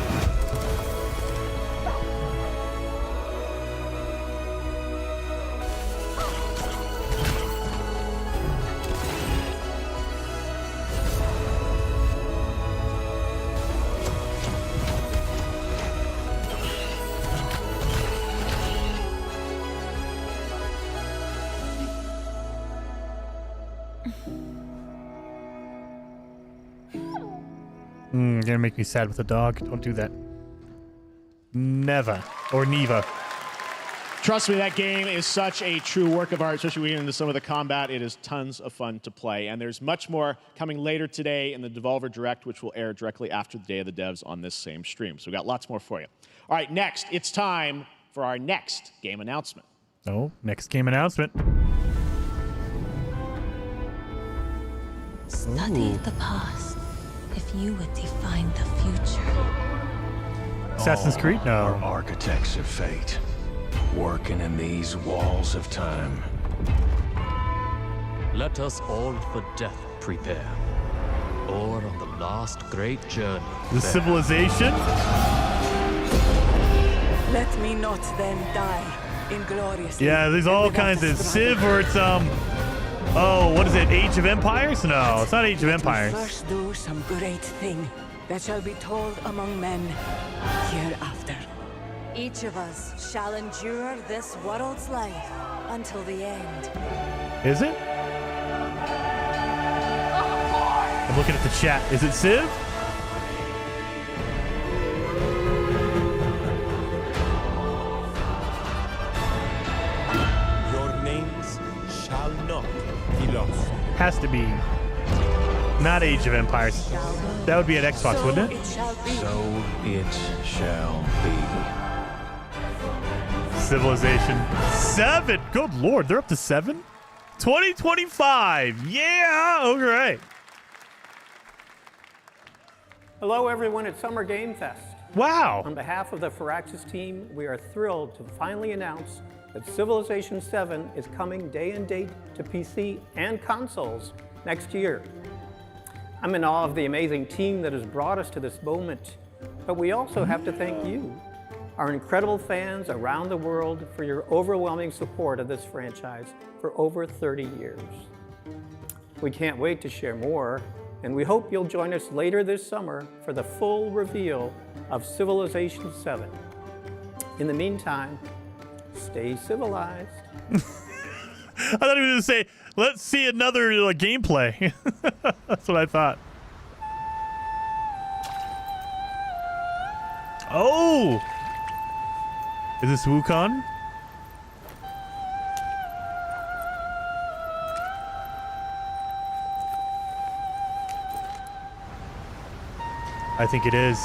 Gonna make me sad with a dog. Don't do that. Never. Or Neva. Trust me, that game is such a true work of art, especially when you get into some of the combat. It is tons of fun to play. And there's much more coming later today in the Devolver Direct, which will air directly after the Day of the Devs on this same stream. So we've got lots more for you. All right, next, it's time for our next game announcement. Oh, next game announcement. Study the past if you would define the future. Assassin's Creed? No. Are architects of fate, working in these walls of time. Let us all for death prepare, or on the last great journey. The civilization? Let me not then die. ingloriously. Yeah, there's all kinds of Civ, or it's oh, what is it? Age of Empires? No, it's not Age of Empires. First do some great thing that shall be told among men hereafter. Each of us shall endure this world's life until the end. Is it? I'm looking at the chat. Is it Civ? Your names shall not be lost. Has to be. Not Age of Empires. That would be at Xbox, wouldn't it? So it shall be. Civilization 7. Good lord, they're up to 7? 2025. Yeah, all right. Hello, everyone at Summer Game Fest. Wow. On behalf of the Firaxis team, we are thrilled to finally announce that Civilization 7 is coming day and date to PC and consoles next year. I'm in awe of the amazing team that has brought us to this moment, but we also have to thank you, our incredible fans around the world, for your overwhelming support of this franchise for over 30 years. We can't wait to share more, and we hope you'll join us later this summer for the full reveal of Civilization 7. In the meantime, stay civilized. I thought he was going to say, let's see another gameplay. That's what I thought. Oh! Is this Wukong? I think it is.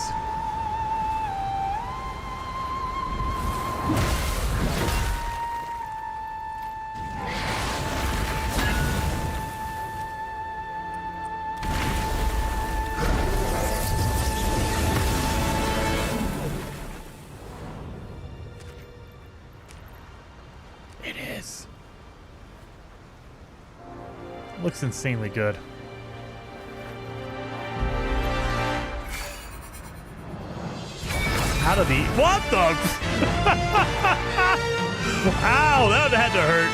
It is. Looks insanely good. Out of the what the? Ow! That had to hurt.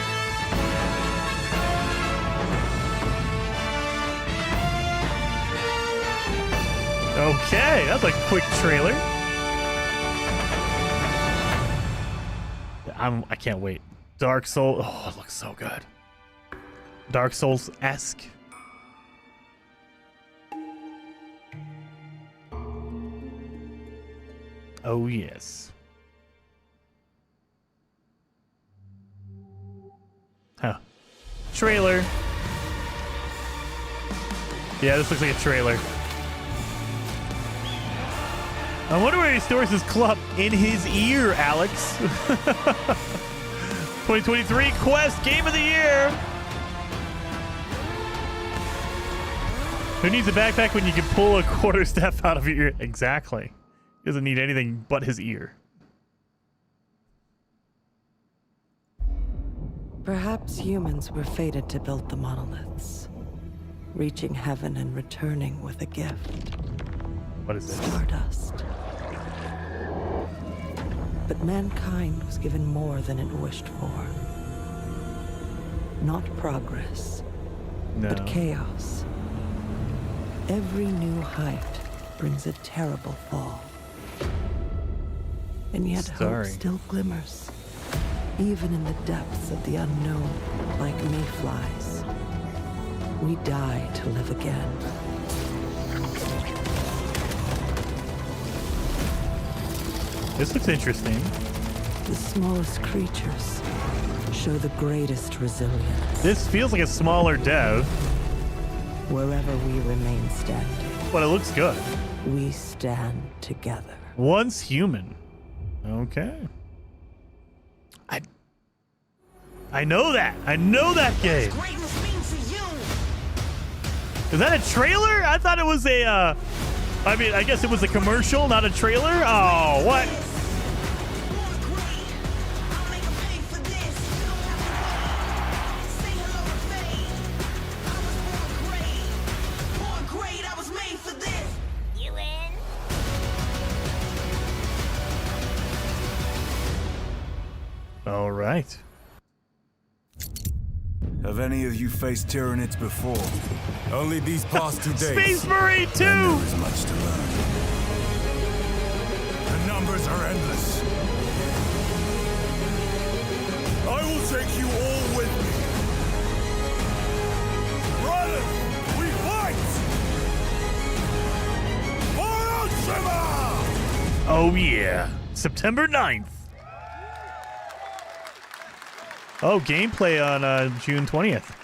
Okay, that's a quick trailer. I can't wait. Dark Souls. Oh, it looks so good. Dark Souls-esque. Oh, yes. Huh. Trailer. Yeah, this looks like a trailer. I wonder where he stores his club. In his ear, Alex. 2023 Quest Game of the Year. Who needs a backpack when you can pull a quarterstaff out of your ear? Exactly. He doesn't need anything but his ear. Perhaps humans were fated to build the monoliths, reaching heaven and returning with a gift. What is this? Stardust. But mankind was given more than it wished for. Not progress, but chaos. Every new height brings a terrible fall. And yet hope still glimmers, even in the depths of the unknown, like mayflies. We die to live again. This looks interesting. The smallest creatures show the greatest resilience. This feels like a smaller dev. Wherever we remain standing. But it looks good. We stand together. Once human. Okay. I know that. I know that game. Is that a trailer? I thought it was a, I mean, I guess it was a commercial, not a trailer. Oh, what? All right. Have any of you faced Tyranids before? Only these past 2 days. Space Marine 2! There is much to learn. The numbers are endless. I will take you all with me. Brothers, we fight! For Ultima! Oh yeah, September 9th. Oh, gameplay on June 20th.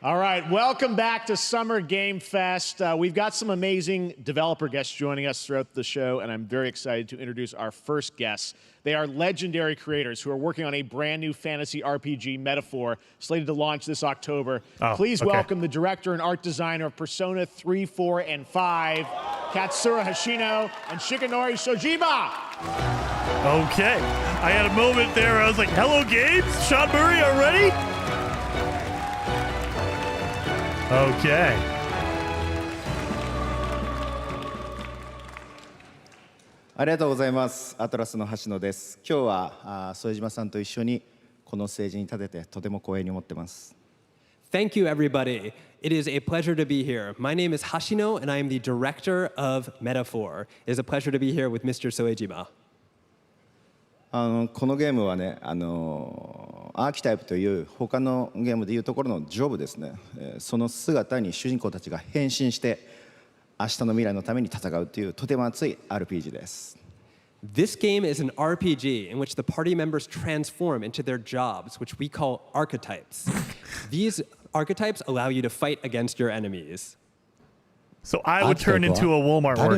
All right, welcome back to Summer Game Fest. We've got some amazing developer guests joining us throughout the show, and I'm very excited to introduce our first guests. They are legendary creators who are working on a brand new fantasy RPG, Metaphor, slated to launch this October. Please welcome the director and art designer of Persona 3, 4, and 5, Katsura Hashino and Shikanori Shojima. Okay, I had a moment there where I was like, hello games? Sean Murray already? Okay. ありがとうございます。アトラスの橋野です。今日は副島さんと一緒にこのステージに立ててとても光栄に思ってます。Thank you, everybody. It is a pleasure to be here. My name is Hashino, and I am the director of Metaphor. It is a pleasure to be here with Mr. Soejima. このゲームはね、アーキタイプという他のゲームでいうところのジョブですね。その姿に主人公たちが変身して明日の未来のために戦うというとても熱い RPG です。This game is an RPG in which the party members transform into their jobs, which we call archetypes. These archetypes allow you to fight against your enemies. So I would turn into a Walmart worker.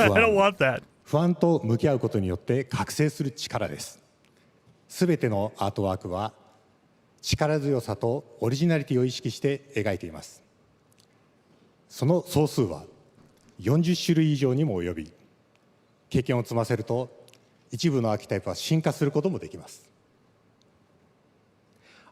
I don't want that. 不安と向き合うことによって覚醒する力です。すべてのアートワークは力強さとオリジナリティを意識して描いています。その総数は40種類以上にも及び、経験を積ませると一部のアーキタイプは進化することもできます。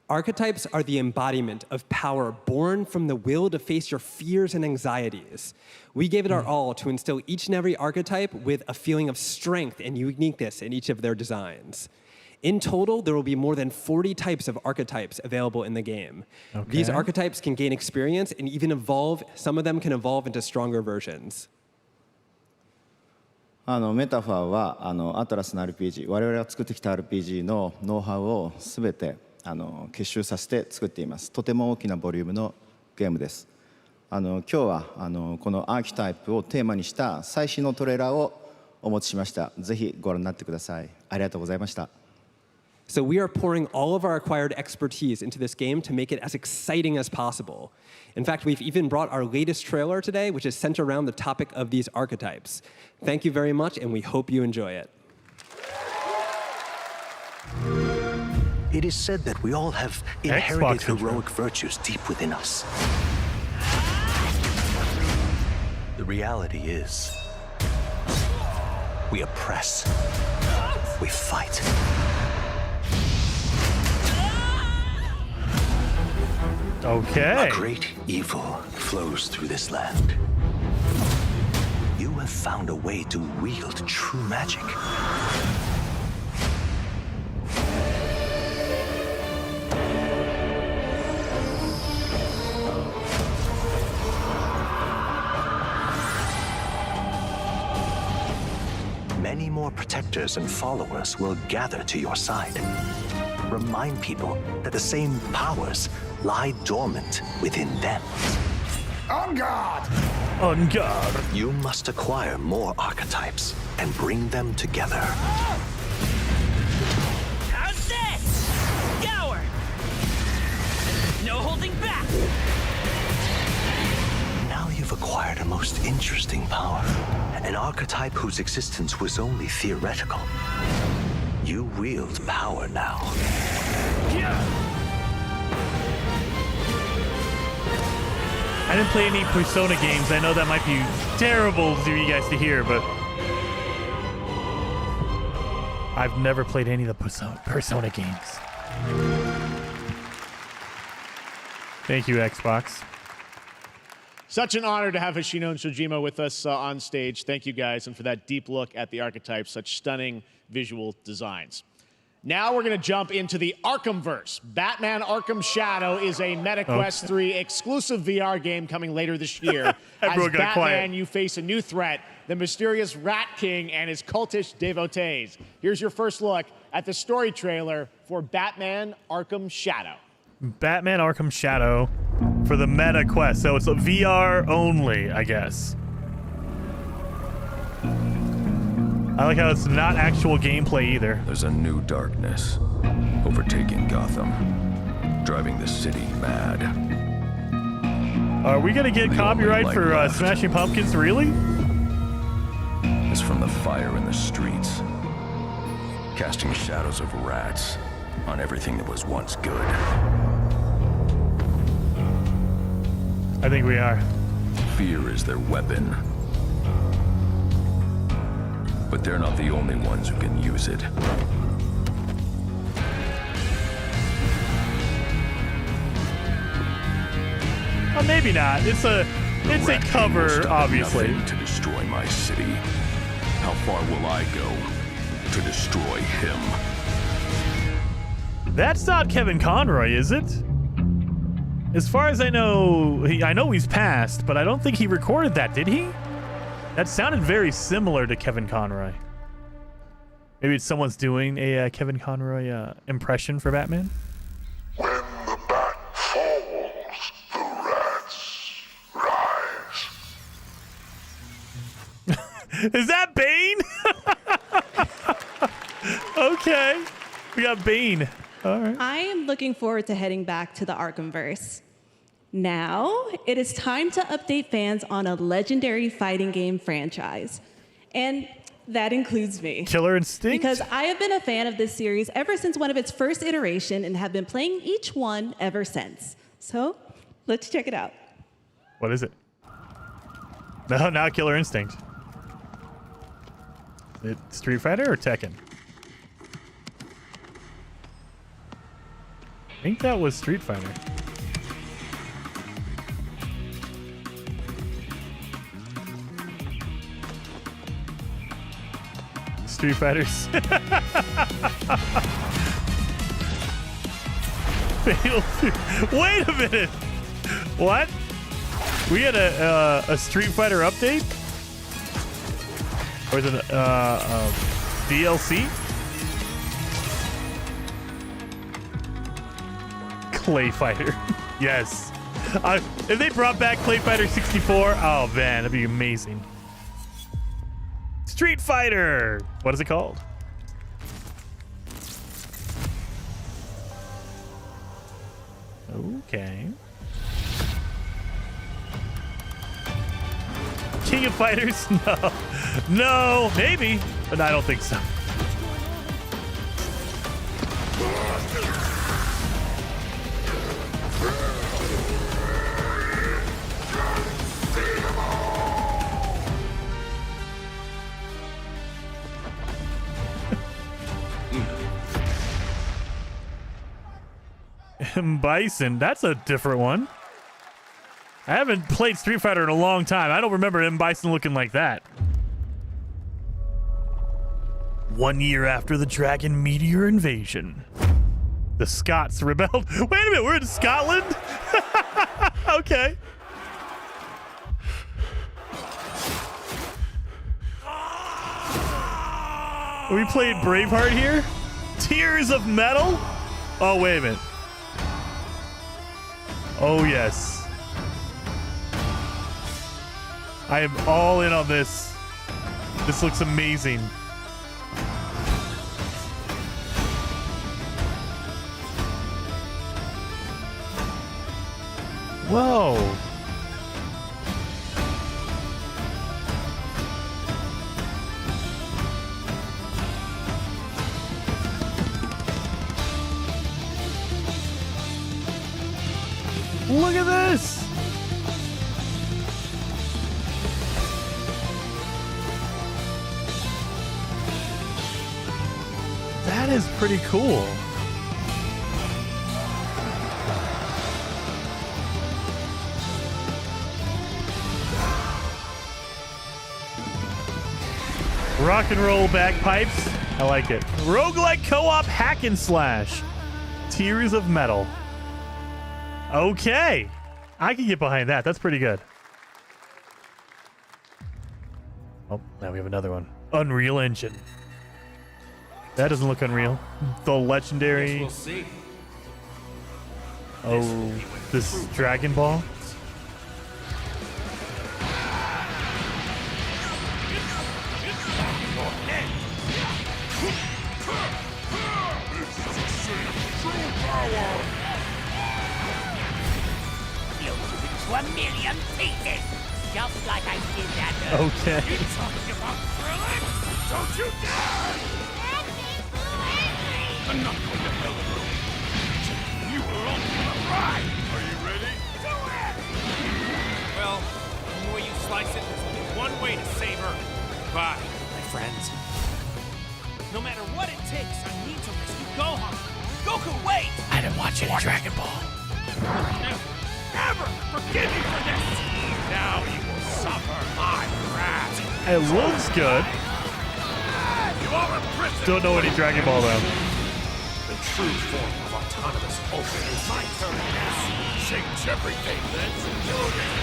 Archetypes are the embodiment of power born from the will to face your fears and anxieties. We gave it our all to instill each and every archetype with a feeling of strength and uniqueness in each of their designs. In total, there will be more than 40 types of archetypes available in the game. These archetypes can gain experience and even evolve. Some of them can evolve into stronger versions. メタファーはアトラスの RPG、我々が作ってきた RPG のノウハウをすべて結集させて作っています。とても大きなボリュームのゲームです。今日はこのアーキタイプをテーマにした最新のトレーラーをお持ちしました。ぜひご覧になってください。ありがとうございました。So we are pouring all of our acquired expertise into this game to make it as exciting as possible. In fact, we've even brought our latest trailer today, which is centered around the topic of these archetypes. Thank you very much, and we hope you enjoy it. It is said that we all have inherited heroic virtues deep within us. The reality is, we oppress, we fight. Okay. A great evil flows through this land. You have found a way to wield true magic. Many more protectors and followers will gather to your side. Remind people that the same powers lie dormant within them. On guard! On guard. You must acquire more archetypes and bring them together. How's this? Scour! No holding back! Now you've acquired a most interesting power. An archetype whose existence was only theoretical. You wield power now. I didn't play any Persona games. I know that might be terrible for you guys to hear, but I've never played any of the Persona games. Thank you, Xbox. Such an honor to have Hashino and Shojima with us on stage. Thank you guys, and for that deep look at the archetypes, such stunning visual designs. Now we're going to jump into the Arkhamverse. Batman Arkham Shadow is a MetaQuest 3 exclusive VR game coming later this year. As Batman, quiet. You face a new threat, the mysterious Rat King and his cultish devotees. Here's your first look at the story trailer for Batman Arkham Shadow. Batman Arkham Shadow for the MetaQuest. So it's a VR only, I guess. I like how it's not actual gameplay either. There's a new darkness overtaking Gotham, driving the city mad. Are we gonna get copyright for Smashing Pumpkins, really? It's from the fire in the streets, casting shadows of rats on everything that was once good. I think we are. Fear is their weapon. But they're not the only ones who can use it. Well, maybe not. It's a cover, obviously. To destroy my city. How far will I go to destroy him? That's not Kevin Conroy, is it? As far as I know, I know he's passed, but I don't think he recorded that, did he? That sounded very similar to Kevin Conroy. Maybe it's someone's doing a Kevin Conroy impression for Batman. When the bat falls, the rats rise. Is that Bane? Okay. We got Bane. All right. I am looking forward to heading back to the Arkhamverse. Now, it is time to update fans on a legendary fighting game franchise. And that includes me. Killer Instinct? Because I have been a fan of this series ever since one of its first iteration and have been playing each one ever since. So, let's check it out. What is it? No, now Killer Instinct. Is it Street Fighter or Tekken? I think that was Street Fighter. Street Fighters. Wait a minute. What? We had a Street Fighter update? Or is it DLC? Clay Fighter. Yes. If they brought back Clay Fighter 64, oh man, that'd be amazing. Street Fighter. What is it called? Okay. King of Fighters? No. No, maybe, but I don't think so. Bison, that's a different one. I haven't played Street Fighter in a long time. I don't remember M. Bison looking like that. 1 year after the Dragon Meteor invasion, the Scots rebelled. Wait a minute, we're in Scotland? Okay. We played Braveheart here? Tears of Metal? Oh, wait a minute. Oh, yes. I am all in on this. This looks amazing. Whoa. Look at this. That is pretty cool. Rock and roll bagpipes. I like it. Roguelike co-op hack and slash. Tears of Metal. Okay. I can get behind that. That's pretty good. Oh, now we have another one. Unreal Engine. That doesn't look unreal. The legendary. We'll see. Oh, this Dragon Ball. To a million pieces, just like I did that. Okay. You talking about thrilling? Don't you dare! I'm not going to hell in room. You were on for the ride. Are you ready? Do it! Well, the more you slice it, there's only one way to save Earth. Goodbye, my friends. No matter what it takes, I need to rescue Gohan. Goku, wait! I didn't watch any Dragon Ball. Never forgive you for this! Now you will suffer my wrath. It looks good. You are a prisoner. Don't know any Dragon Ball though. The true form of autonomous ultimate is my turn now. Change everything. Let's do this.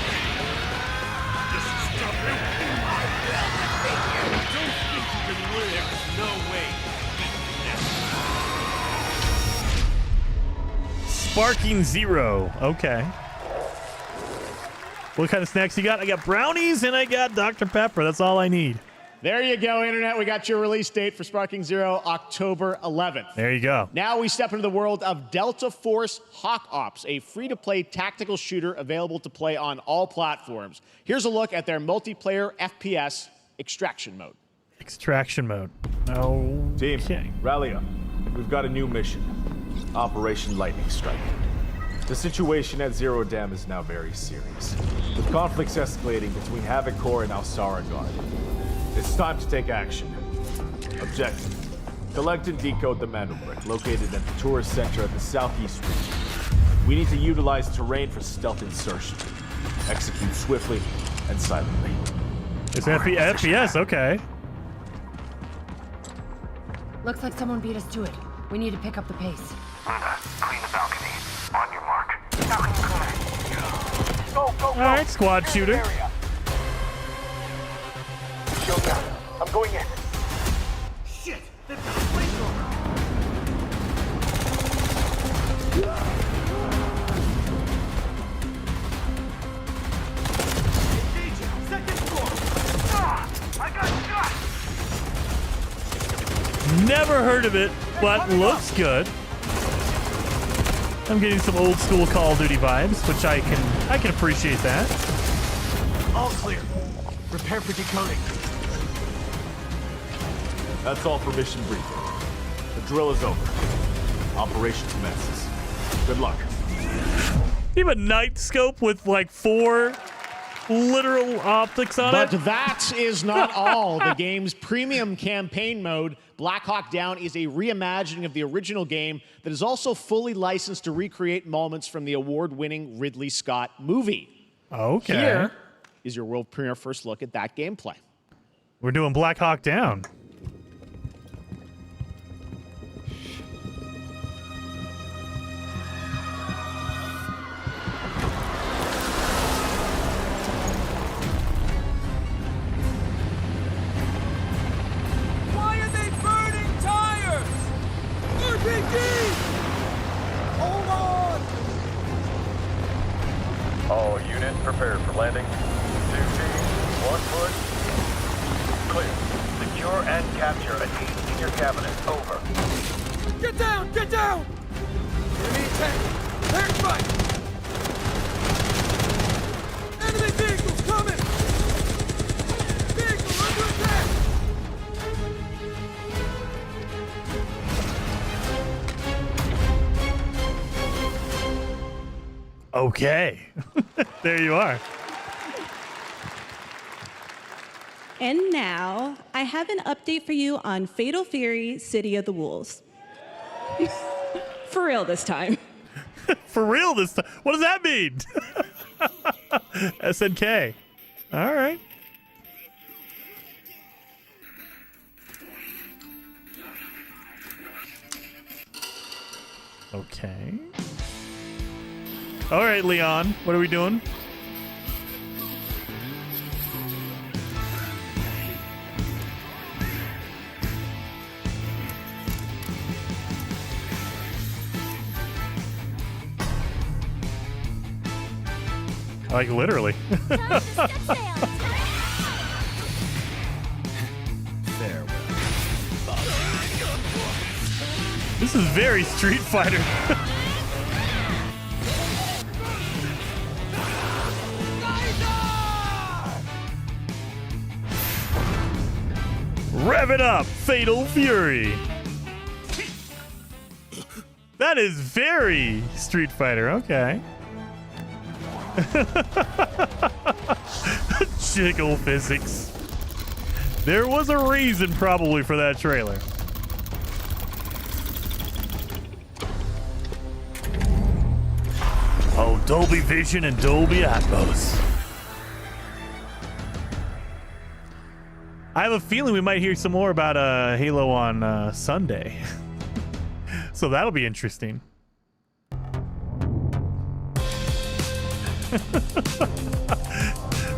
This is stubborn. I will defeat you. Don't think you can win. There is no way. Sparking Zero. Okay. What kind of snacks you got? I got brownies and I got Dr. Pepper. That's all I need. There you go, Internet. We got your release date for Sparking Zero, October 11th. There you go. Now we step into the world of Delta Force Hawk Ops, a free-to-play tactical shooter available to play on all platforms. Here's a look at their multiplayer FPS extraction mode. Extraction mode. Oh. Team, rally up. We've got a new mission. Operation Lightning Strike. The situation at Zero Dam is now very serious, with conflicts escalating between Havoc Corps and Alsara Guard. It's time to take action. Objective: collect and decode the Manobrick located at the tourist center of the southeast region. We need to utilize terrain for stealth insertion. Execute swiftly and silently. It's FPS, okay. Looks like someone beat us to it. We need to pick up the pace. Clean the balcony. On your mark. Balcony clear. Go, go, All right, squad shooter. Shield down. I'm going in. Shit! They've got a flamethrower. Engaging. Second floor. I got shot. Never heard of it, but looks good. I'm getting some old school Call of Duty vibes, which I can appreciate that. All clear. Prepare for decoding. That's all for mission briefing. The drill is over. Operation commences. Good luck. You have a night scope with like 4 literal optics on it. But that is not all. The game's premium campaign mode, Black Hawk Down, is a reimagining of the original game that is also fully licensed to recreate moments from the award-winning Ridley Scott movie. Okay. Here is your world premiere first look at that gameplay. We're doing Black Hawk Down. Why are they burning tires? RPG! Hold on! All units prepared for landing. 2 teams, 1 foot. Clear. Secure and capture a team in your cabinet. Over. Get down! Get down! Enemy attack! Air strike! Enemy vehicles coming! Vehicle under attack! Okay. There you are. And now, I have an update for you on Fatal Fury City of the Wolves. For real this time. For real this time? What does that mean? SNK. All right. Okay. All right, Leon. What are we doing? Like, literally. This is very Street Fighter. Rev it up, Fatal Fury. That is very Street Fighter. Okay. Jiggle physics. There was a reason probably for that trailer. Oh, Dolby Vision and Dolby Atmos. I have a feeling we might hear some more about Halo on Sunday. So that'll be interesting.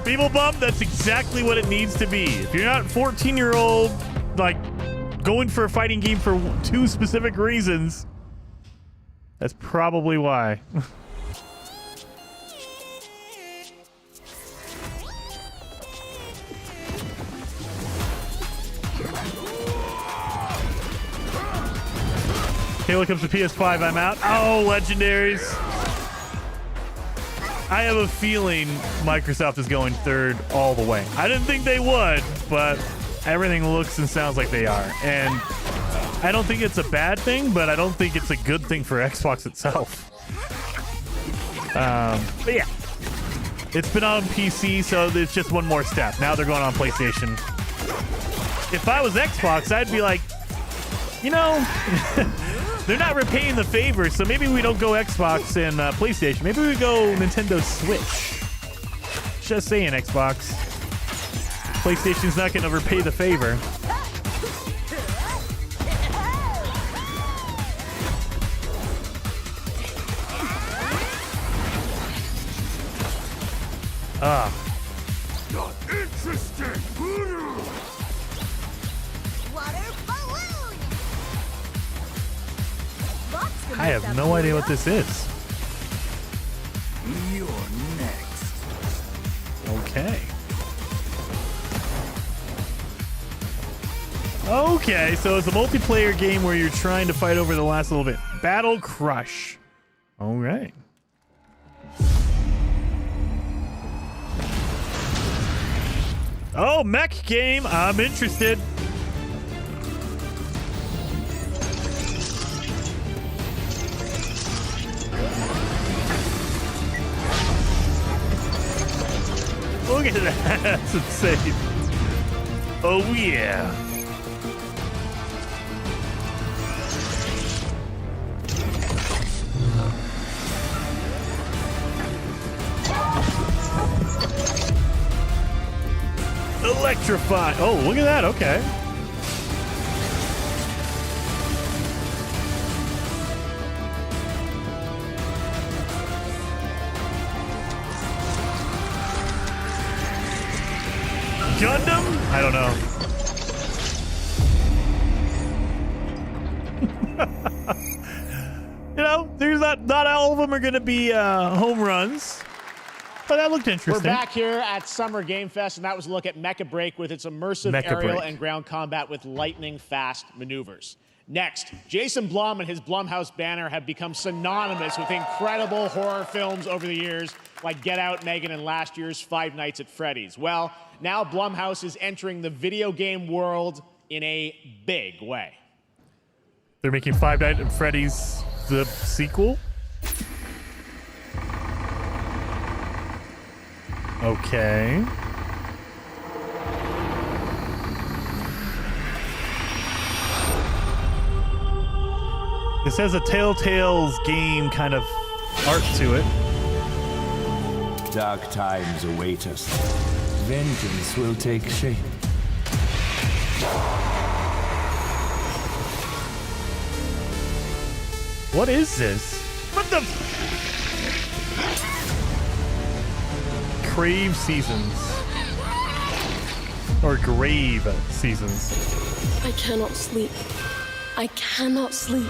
People bump, that's exactly what it needs to be. If you're not 14-year-old, like, going for a fighting game for 2 specific reasons, that's probably why. Halo comes to PS5, I'm out. Oh, legendaries. I have a feeling Microsoft is going third all the way. I didn't think they would, but everything looks and sounds like they are. And I don't think it's a bad thing, but I don't think it's a good thing for Xbox itself. But yeah, it's been on PC, so it's just one more step. Now they're going on PlayStation. If I was Xbox, I'd be like, you know, they're not repaying the favor, so maybe we don't go Xbox and PlayStation. Maybe we go Nintendo Switch. Just saying, Xbox. PlayStation's not going to repay the favor. Not interested. I have no idea what this is. You're next. Okay. Okay, so it's a multiplayer game where you're trying to fight over the last little bit. Battle Crush. All right. Oh, mech game. I'm interested. Look at that. That's insane. Oh, yeah. Electrify. Oh, look at that. Okay. Gundam? I don't know. You know, there's not all of them are going to be home runs. But that looked interesting. We're back here at Summer Game Fest, and that was a look at Mecha Break with its immersive aerial and ground combat with lightning-fast maneuvers. Next, Jason Blum and his Blumhouse banner have become synonymous with incredible horror films over the years, like Get Out, Megan, and last year's Five Nights at Freddy's. Well, now Blumhouse is entering the video game world in a big way. They're making Five Nights at Freddy's the sequel? Okay. This has a Telltale's game kind of art to it. Dark times await us. Vengeance will take shape. What is this? What the? Crave Seasons. Or Grave Seasons. I cannot sleep. I cannot sleep.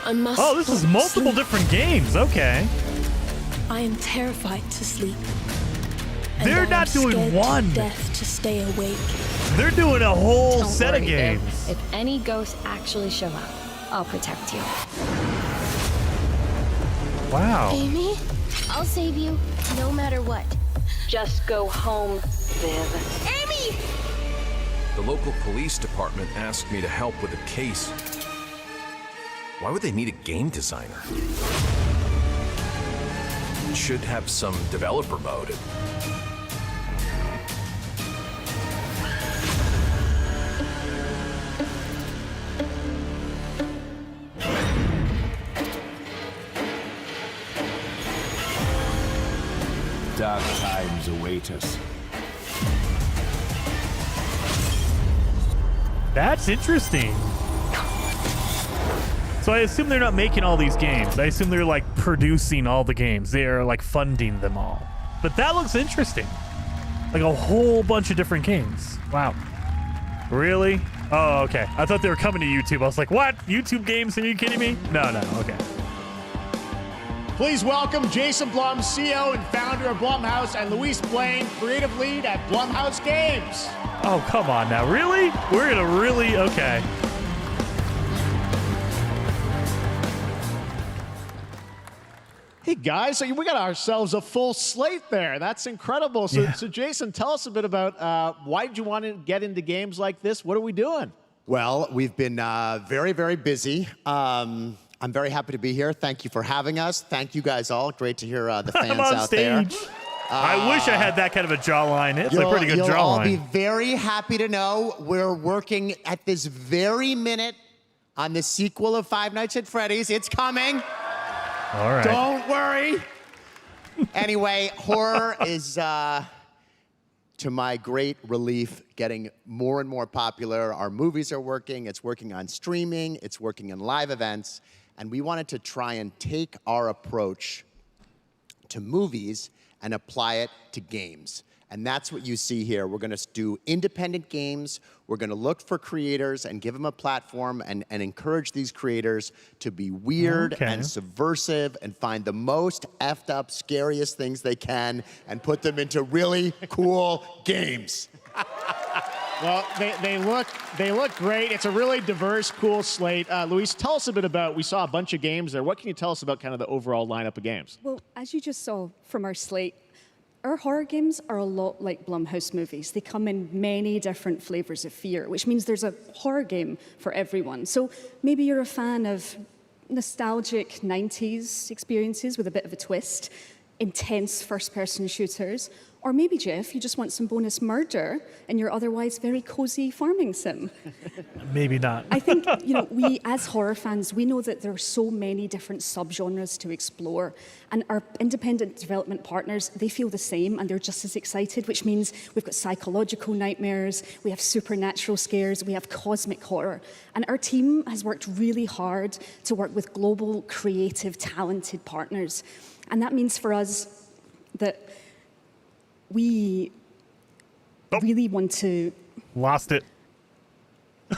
I must. Oh, this is multiple different games. Okay. I am terrified to sleep. They're not doing one. Death to stay awake. They're doing a whole Don't set of worry, Viv. games. If any ghosts actually show up, I'll protect you. Wow. Amy, I'll save you, no matter what. Just go home, Viv. Amy! The local police department asked me to help with a case. Why would they need a game designer? Should have some developer mode. Dark times await us. That's interesting. So I assume they're not making all these games. I assume they're like producing all the games. They are like funding them all. But that looks interesting. Like a whole bunch of different games. Wow. Really? Oh, okay. I thought they were coming to YouTube. I was like, what? YouTube games? Are you kidding me? No, okay. Please welcome Jason Blum, CEO and founder of Blumhouse, and Luis Blaine, creative lead at Blumhouse Games. Oh, come on now. Really? We're gonna really? Okay. Hey guys, so we got ourselves a full slate there. That's incredible. So, so Jason, tell us a bit about why did you want to get into games like this? What are we doing? Well, we've been very, very busy. I'm very happy to be here. Thank you for having us. Thank you guys all. Great to hear the fans I'm on out stage. there. I wish I had that kind of a jawline. It's a pretty good You'll all be jawline. very happy to know we're working at this very minute on the sequel of Five Nights at Freddy's. It's coming. All right. Don't worry. Anyway, horror is, to my great relief, getting more and more popular. Our movies are working. It's working on streaming. It's working in live events. And we wanted to try and take our approach to movies and apply it to games. And that's what you see here. We're going to do independent games. We're going to look for creators and give them a platform and encourage these creators to be weird and subversive and find the most effed up, scariest things they can and put them into really cool games. Well, they look great. It's a really diverse, cool slate. Luis, tell us a bit about, we saw a bunch of games there. What can you tell us about kind of the overall lineup of games? Well, as you just saw from our slate, our horror games are a lot like Blumhouse movies. They come in many different flavors of fear, which means there's a horror game for everyone. So maybe you're a fan of nostalgic 90s experiences with a bit of a twist, intense first-person shooters, or maybe, Jeff, you just want some bonus murder in your otherwise very cozy farming sim. Maybe not. I think, we as horror fans, we know that there are so many different subgenres to explore. And our independent development partners, they feel the same and they're just as excited, which means we've got psychological nightmares, we have supernatural scares, we have cosmic horror. And our team has worked really hard to work with global, creative, talented partners. And that means for us that we really want to... Lost it.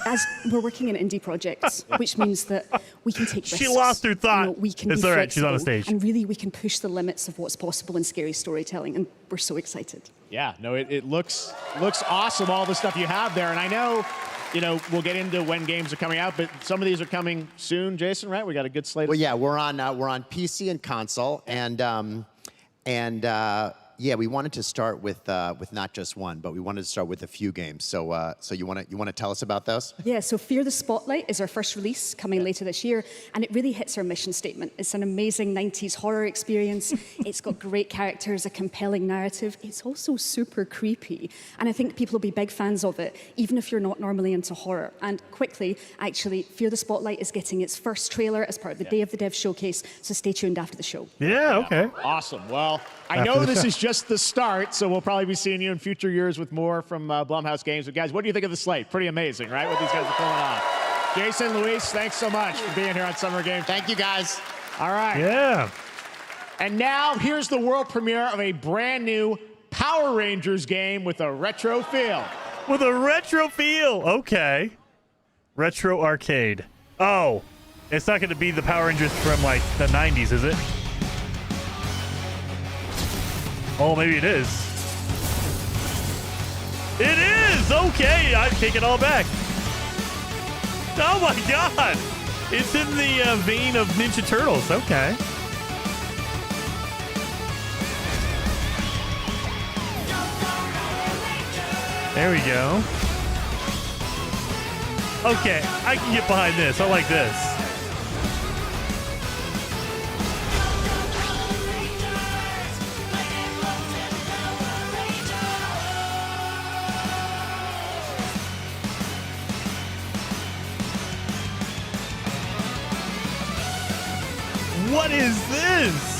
As we're working in indie projects, which means that we can take risks. She lost her thought. We can It's be all right. She's on the flexible, stage. and really we can push the limits of what's possible in scary storytelling, and we're so excited. Yeah, no, it looks awesome, all the stuff you have there. And I know, we'll get into when games are coming out, but some of these are coming soon, Jason, right? We got a good slate. Well, yeah, we're on PC and console, yeah, we wanted to start with not just one, but we wanted to start with a few games. So, so you want to tell us about those? Yeah, so Fear the Spotlight is our first release coming later this year, and it really hits our mission statement. It's an amazing 90s horror experience. It's got great characters, a compelling narrative. It's also super creepy, and I think people will be big fans of it, even if you're not normally into horror. And quickly, actually, Fear the Spotlight is getting its first trailer as part of the Day of the Dev showcase, so stay tuned after the show. Yeah, okay. Awesome. Well, I know this is just the start, so we'll probably be seeing you in future years with more from Blumhouse Games. But guys, what do you think of the slate? Pretty amazing, right? What these guys are pulling on. Jason, Luis, thanks so much for being here on Summer Games. Thank you, guys. All right. Yeah. And now here's the world premiere of a brand new Power Rangers game with a retro feel. With a retro feel. Okay. Retro arcade. Oh, it's not going to be the Power Rangers from like the 90s, is it? Oh, maybe it is. It is! Okay, I take it all back. Oh my god! It's in the vein of Ninja Turtles. Okay. There we go. Okay, I can get behind this. I like this. What is this?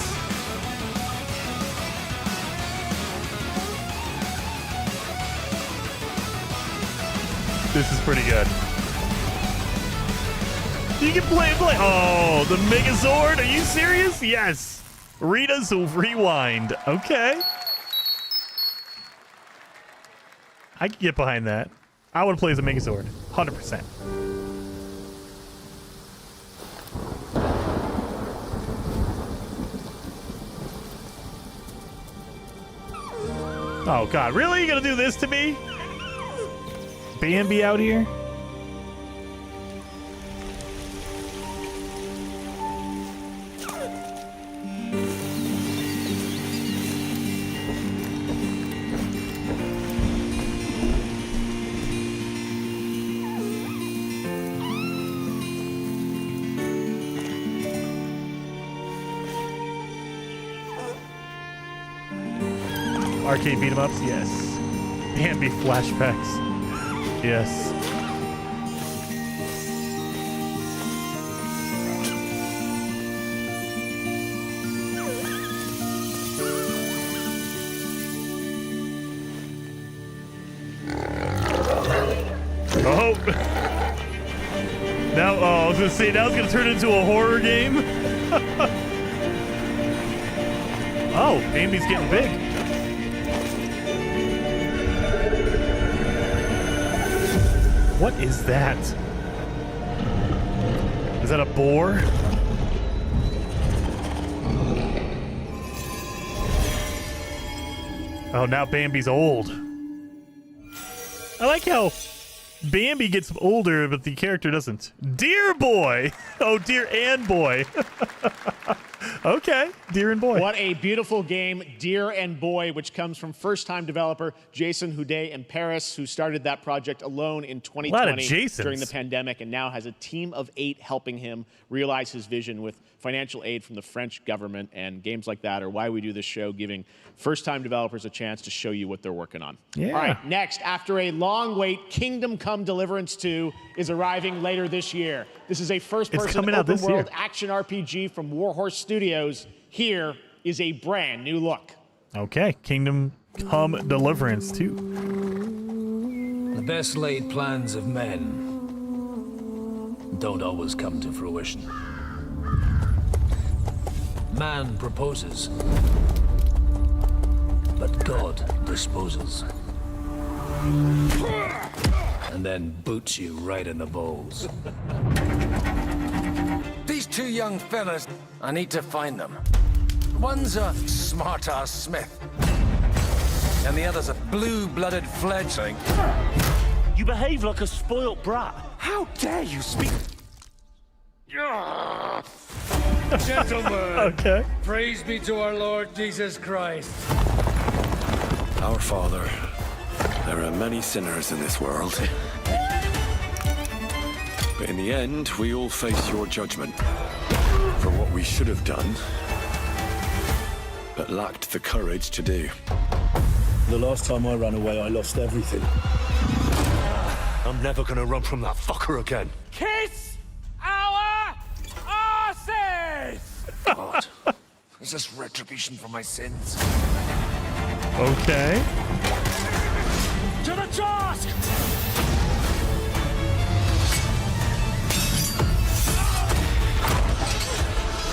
This is pretty good. You can play. Oh, the Megazord. Are you serious? Yes. Rita's Rewind. Okay. I can get behind that. I want to play as a Megazord. 100%. Oh, God. Really? You gonna do this to me? Bambi out here? Arcade beat 'em ups, yes. Bambi flashbacks, yes. Oh. Now, I was gonna say, now it's gonna turn into a horror game. Oh, Bambi's getting big. What is that? Is that a boar? Oh, now Bambi's old. I like how Bambi gets older, but the character doesn't. Deer boy! Oh, deer and boy. Okay, Deer and Boy. What a beautiful game, Deer and Boy, which comes from first-time developer Jason Houdet in Paris, who started that project alone in 2020 during the pandemic and now has a team of 8 helping him realize his vision with financial aid from the French government. And games like that are why we do this show, giving first-time developers a chance to show you what they're working on. Yeah. All right, next, after a long wait, Kingdom Come Deliverance 2 is arriving later this year. This is a first-person open-world action RPG from Warhorse Studios. Here is a brand new look. Okay, Kingdom Come Deliverance 2. The best laid plans of men don't always come to fruition. Man proposes, but God disposes. And then boots you right in the balls. These 2 young fellas, I need to find them. One's a smart-ass smith, and the other's a blue-blooded fledgling. You behave like a spoilt brat. How dare you speak? Gentlemen, okay. Praise be to our Lord Jesus Christ. Our Father, there are many sinners in this world. But in the end, we all face your judgment for what we should have done, but lacked the courage to do. The last time I ran away, I lost everything. I'm never gonna run from that fucker again. Kiss our asses! God, is this retribution for my sins? Okay. To the task!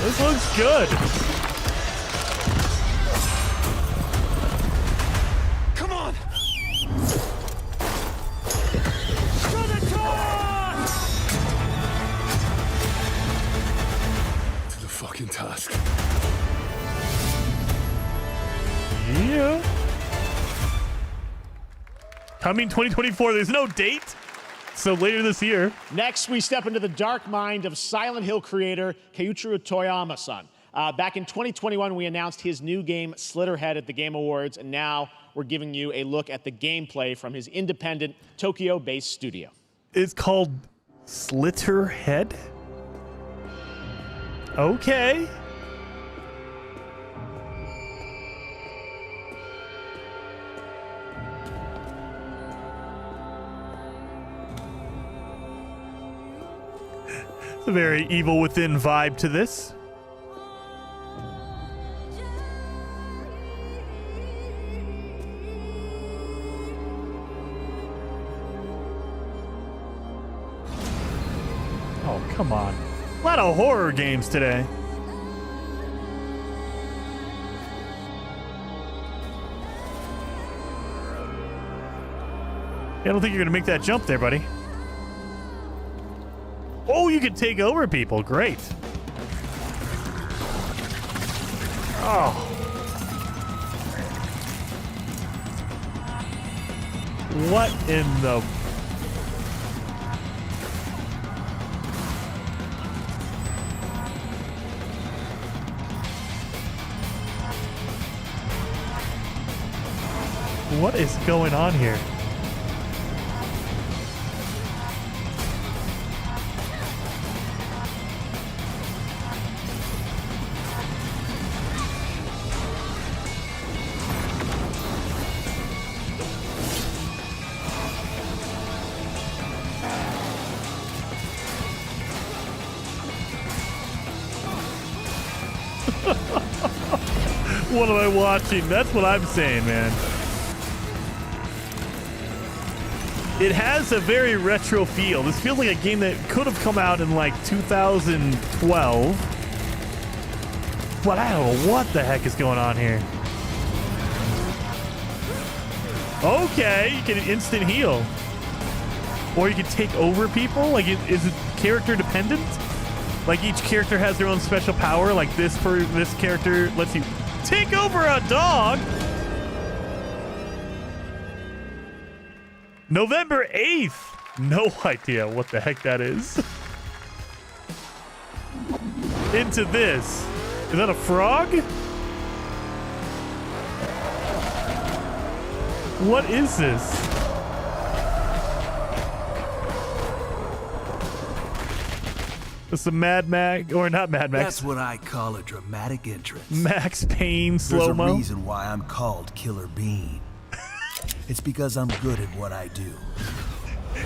This looks good. Come on! To the fucking task. Yeah. Coming 2024. There's no date. So later this year. Next, we step into the dark mind of Silent Hill creator Keiichiro Toyama-san. Back in 2021, we announced his new game, Slitterhead, at the Game Awards, and now we're giving you a look at the gameplay from his independent, Tokyo-based studio. It's called Slitterhead? Okay. A very Evil Within vibe to this. Oh, come on. A lot of horror games today. I don't think you're going to make that jump there, buddy. Oh, you can take over people. Great. Oh. What in the... What is going on here? What am I watching? That's what I'm saying, man. It has a very retro feel. This feels like a game that could have come out in like 2012. But I don't know what the heck is going on here. Okay, you can instant heal. Or you can take over people? Like, is it character dependent? Like each character has their own special power? Like this character lets you take over a dog? November 8th. No idea what the heck that is. Into this. Is that a frog? What is this? It's a Mad Max, or not Mad Max. That's what I call a dramatic entrance. Max Payne slow-mo. There's a reason why I'm called Killer Bean. It's because I'm good at what I do.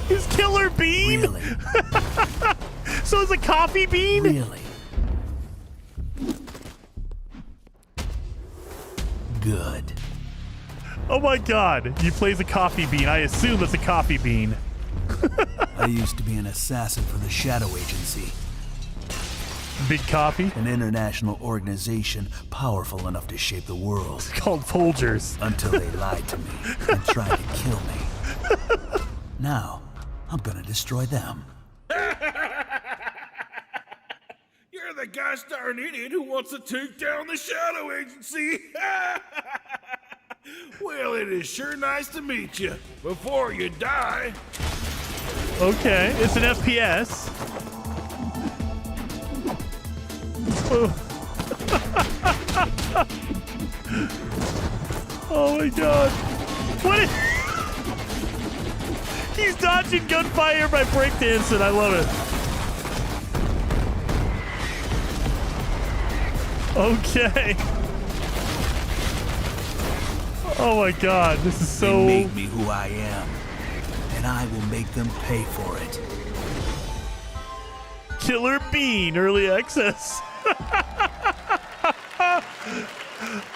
Is Killer Bean? Really? So is a coffee bean? Really? Good. Oh my god, you play as a coffee bean. I assume that's a coffee bean. I used to be an assassin for the Shadow Agency. Big coffee? An international organization powerful enough to shape the world. It's called Folgers. Until they lied to me and tried to kill me. Now, I'm gonna destroy them. You're the gosh darn idiot who wants to take down the Shadow Agency. Well, it is sure nice to meet you. Before you die. Okay, it's an FPS. Oh my god. What is... He's dodging gunfire by breakdancing. I love it. Okay. Oh my god, this is so... They made me who I am, and I will make them pay for it. Killer Bean Early Access.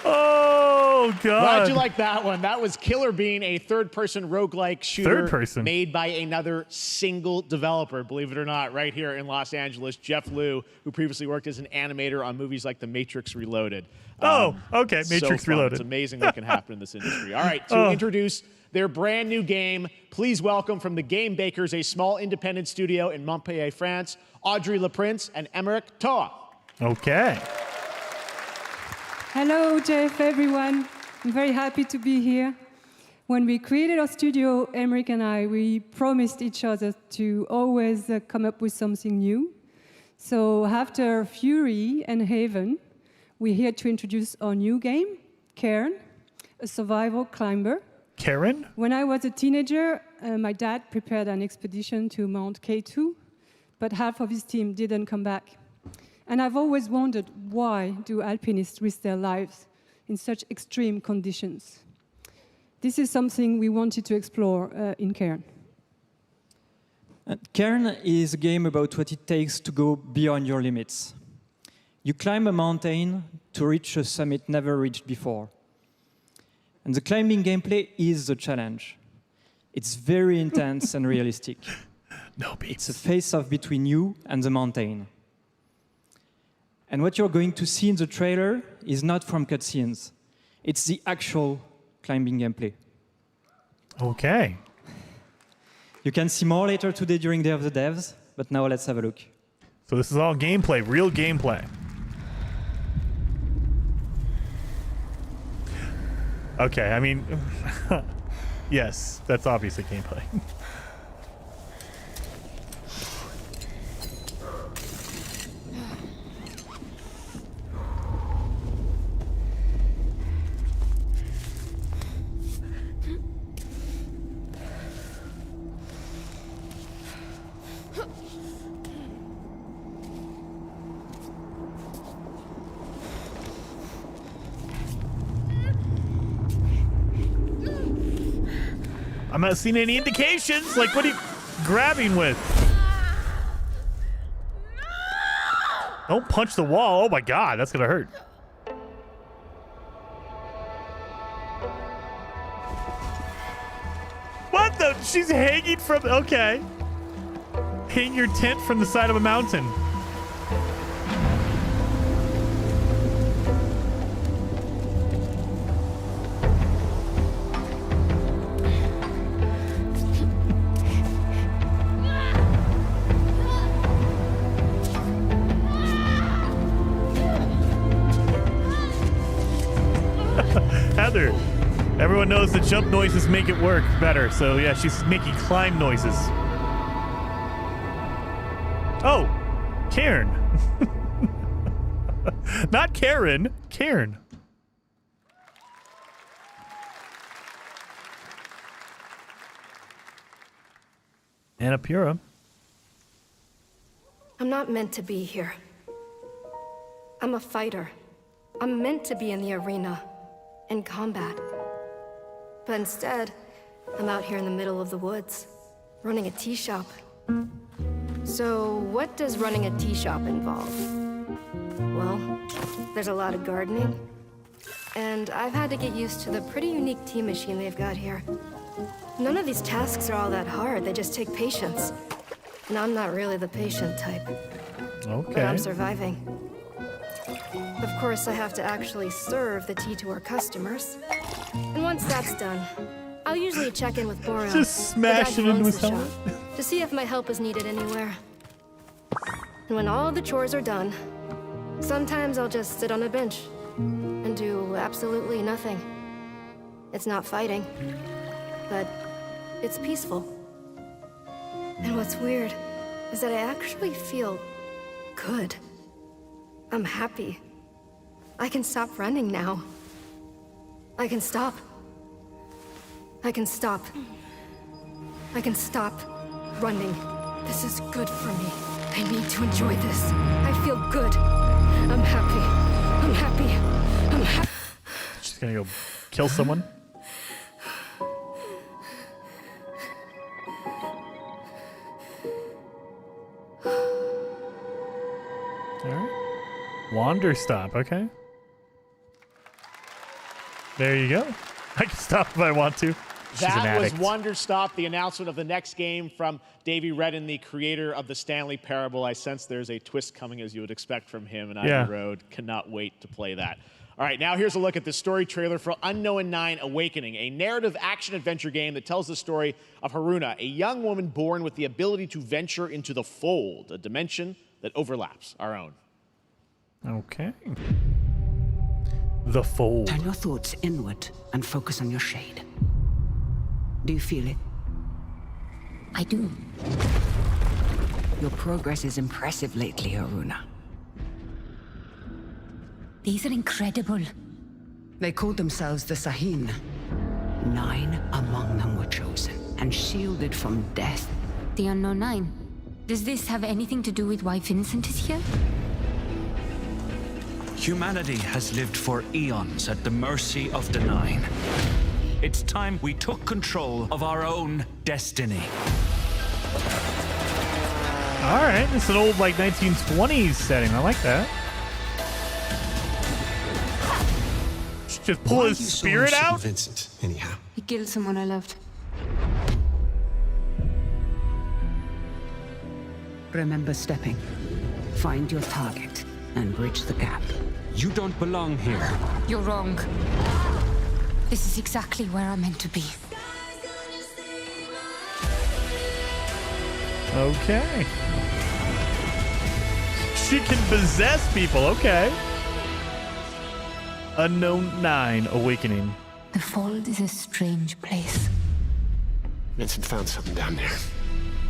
Oh Oh, God. Glad you like that one. That was Killer Bean, a third-person roguelike shooter made by another single developer, believe it or not, right here in Los Angeles, Jeff Liu, who previously worked as an animator on movies like The Matrix Reloaded. Okay, Matrix Reloaded. It's amazing what can happen in this industry. All right, to introduce their brand new game, please welcome from the Game Bakers, a small independent studio in Montpellier, France, Audrey Laprince and Emmerich Toa. Okay. Hello, Jeff, everyone. I'm very happy to be here. When we created our studio, Emmerich and I, we promised each other to always come up with something new. So after Fury and Haven, we're here to introduce our new game, Cairn, a survival climber. Karen? When I was a teenager, my dad prepared an expedition to Mount K2, but half of his team didn't come back. And I've always wondered, why do alpinists risk their lives in such extreme conditions? This is something we wanted to explore in Cairn. Cairn is a game about what it takes to go beyond your limits. You climb a mountain to reach a summit never reached before. And the climbing gameplay is the challenge. It's very intense and realistic. It's a face-off between you and the mountain. And what you're going to see in the trailer is not from cutscenes. It's the actual climbing gameplay. Okay. You can see more later today during Day of the Devs, but now let's have a look. So this is all gameplay, real gameplay. Okay, I mean, yes, that's obviously gameplay. I'm not seeing any indications. Like, what are you grabbing with? Don't punch the wall. Oh my God, that's gonna hurt. What the? She's hanging from, okay. Hang your tent from the side of a mountain. Heather, everyone knows that jump noises make it work better. So yeah, she's making climb noises. Oh, Cairn. Not Karen, Cairn. Annapurna. I'm not meant to be here. I'm a fighter. I'm meant to be in the arena, in combat. But instead, I'm out here in the middle of the woods, running a tea shop. So, what does running a tea shop involve? Well, there's a lot of gardening, and I've had to get used to the pretty unique tea machine they've got here. None of these tasks are all that hard, they just take patience. And I'm not really the patient type. Okay. But I'm surviving. Of course, I have to actually serve the tea to our customers. And once that's done, I'll usually check in with Boron, Just smash it into his shop, helmet. to see if my help is needed anywhere. And when all the chores are done, sometimes I'll just sit on a bench and do absolutely nothing. It's not fighting, but it's peaceful. And what's weird is that I actually feel good. I'm happy. I can stop running now. I can stop. I can stop. I can stop running. This is good for me. I need to enjoy this. I feel good. I'm happy. I'm happy. I'm happy. She's gonna go kill someone. All right. Wander stop. Okay. There you go. I can stop if I want to. That was Wonder Stop, the announcement of the next game from Davey Redden, the creator of the Stanley Parable. I sense there's a twist coming, as you would expect from him, and Ivy Road cannot wait to play that. All right, now here's a look at the story trailer for Unknown 9 Awakening, a narrative action-adventure game that tells the story of Haruna, a young woman born with the ability to venture into the fold, a dimension that overlaps our own. Okay. The fold. Turn your thoughts inward and focus on your shade. Do you feel it? I do. Your progress is impressive lately, Haruna. These are incredible. They called themselves the Sahin. 9 among them were chosen and shielded from death. The Unknown 9. Does this have anything to do with why Vincent is here? Humanity has lived for eons at the mercy of the 9. It's time we took control of our own destiny. All right, it's an old, like, 1920s setting. I like that. Just pull his spirit out? Vincent, anyhow. He killed someone I loved. Remember stepping. Find your target and bridge the gap. You don't belong here. You're wrong. This is exactly where I'm meant to be. Okay. She can possess people. Okay. Unknown 9 Awakening. The Fold is a strange place. Vincent found something down there.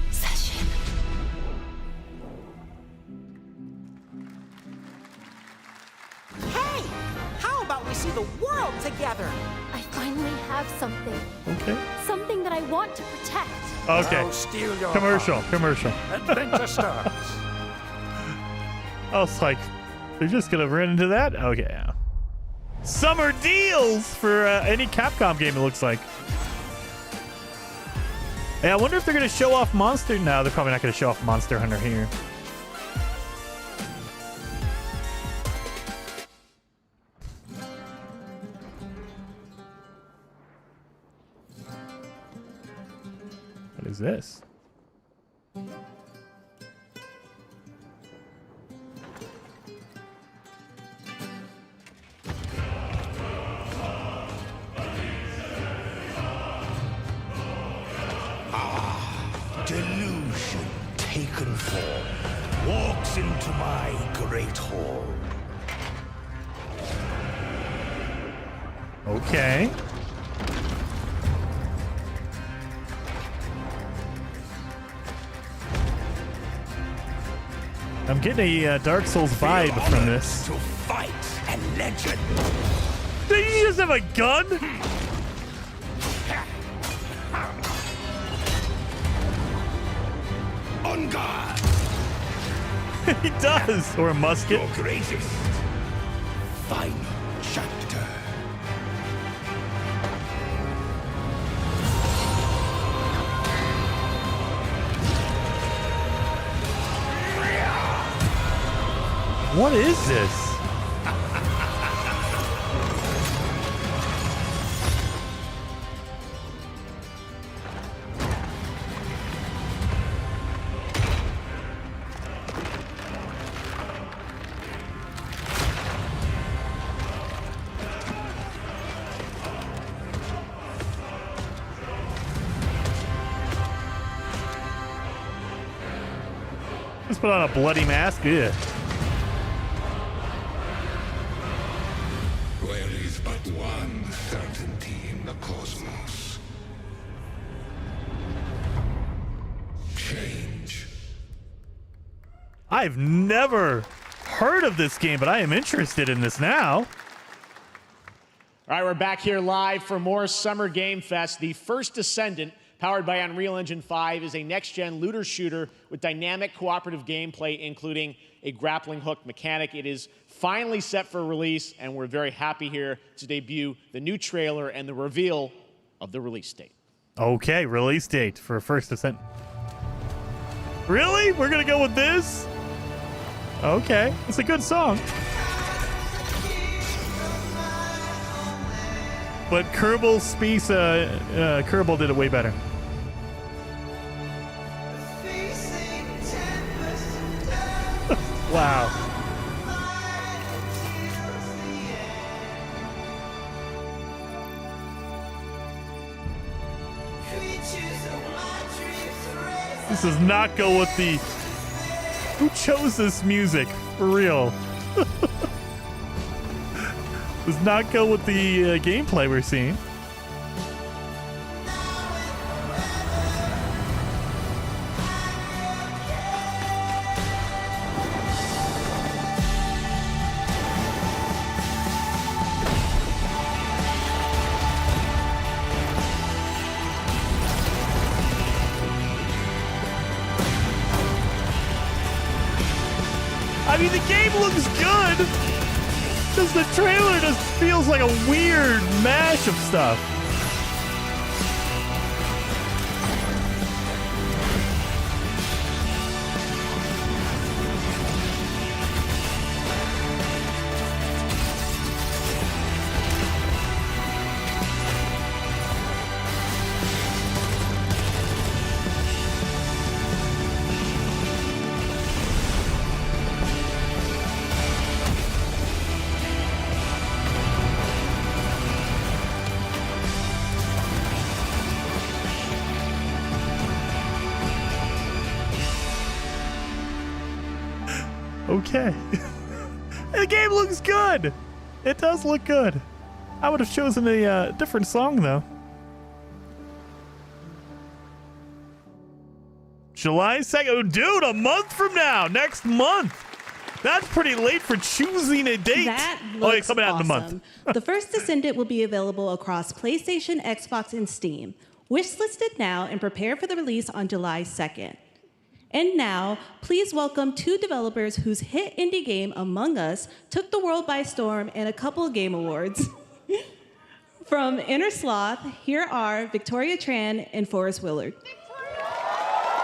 Session. Hey! How about we see the world together? I finally have something. Okay. Something that I want to protect. Okay. I'll steal your Commercial. heart. Commercial. Adventure starts. I was like, they're just gonna run into that? Okay. Yeah. Summer deals for any Capcom game, it looks like. Hey, I wonder if they're gonna show off Monster. No, they're probably not gonna show off Monster Hunter here. What is this? Delusion taken form walks into my great hall. Okay. I'm getting a Dark Souls vibe from this. To fight and legend. Did you just have a gun? On guard. He does. Or a musket. Your greatest final chapter. What is this? Let's put on a bloody mask. Yeah. There is but one certainty in the cosmos. Change. I've never heard of this game, but I am interested in this now. All right, we're back here live for more Summer Game Fest. The First Descendant, powered by Unreal Engine 5, is a next-gen looter shooter with dynamic cooperative gameplay, including a grappling hook mechanic. It is finally set for release, and we're very happy here to debut the new trailer and the reveal of the release date. Okay, release date for First Descent. Really? We're gonna go with this? Okay, it's a good song. but Kerbal Space, Kerbal did it way better. Wow. This does not go with the... Who chose this music? For real. Does not go with the gameplay we're seeing. I mean, the game looks good. Just the trailer just feels like a weird mash of stuff. Okay. The game looks good. It does look good. I would have chosen a different song, though. July 2nd. Dude, a month from now. Next month. That's pretty late for choosing a date. That looks it's coming out in a month. The first Descendant will be available across PlayStation, Xbox, and Steam. Wishlisted now and prepare for the release on July 2nd. And now, please welcome two developers whose hit indie game, Among Us, took the world by storm in a couple of game awards. From Inner Sloth, here are Victoria Tran and Forrest Willard.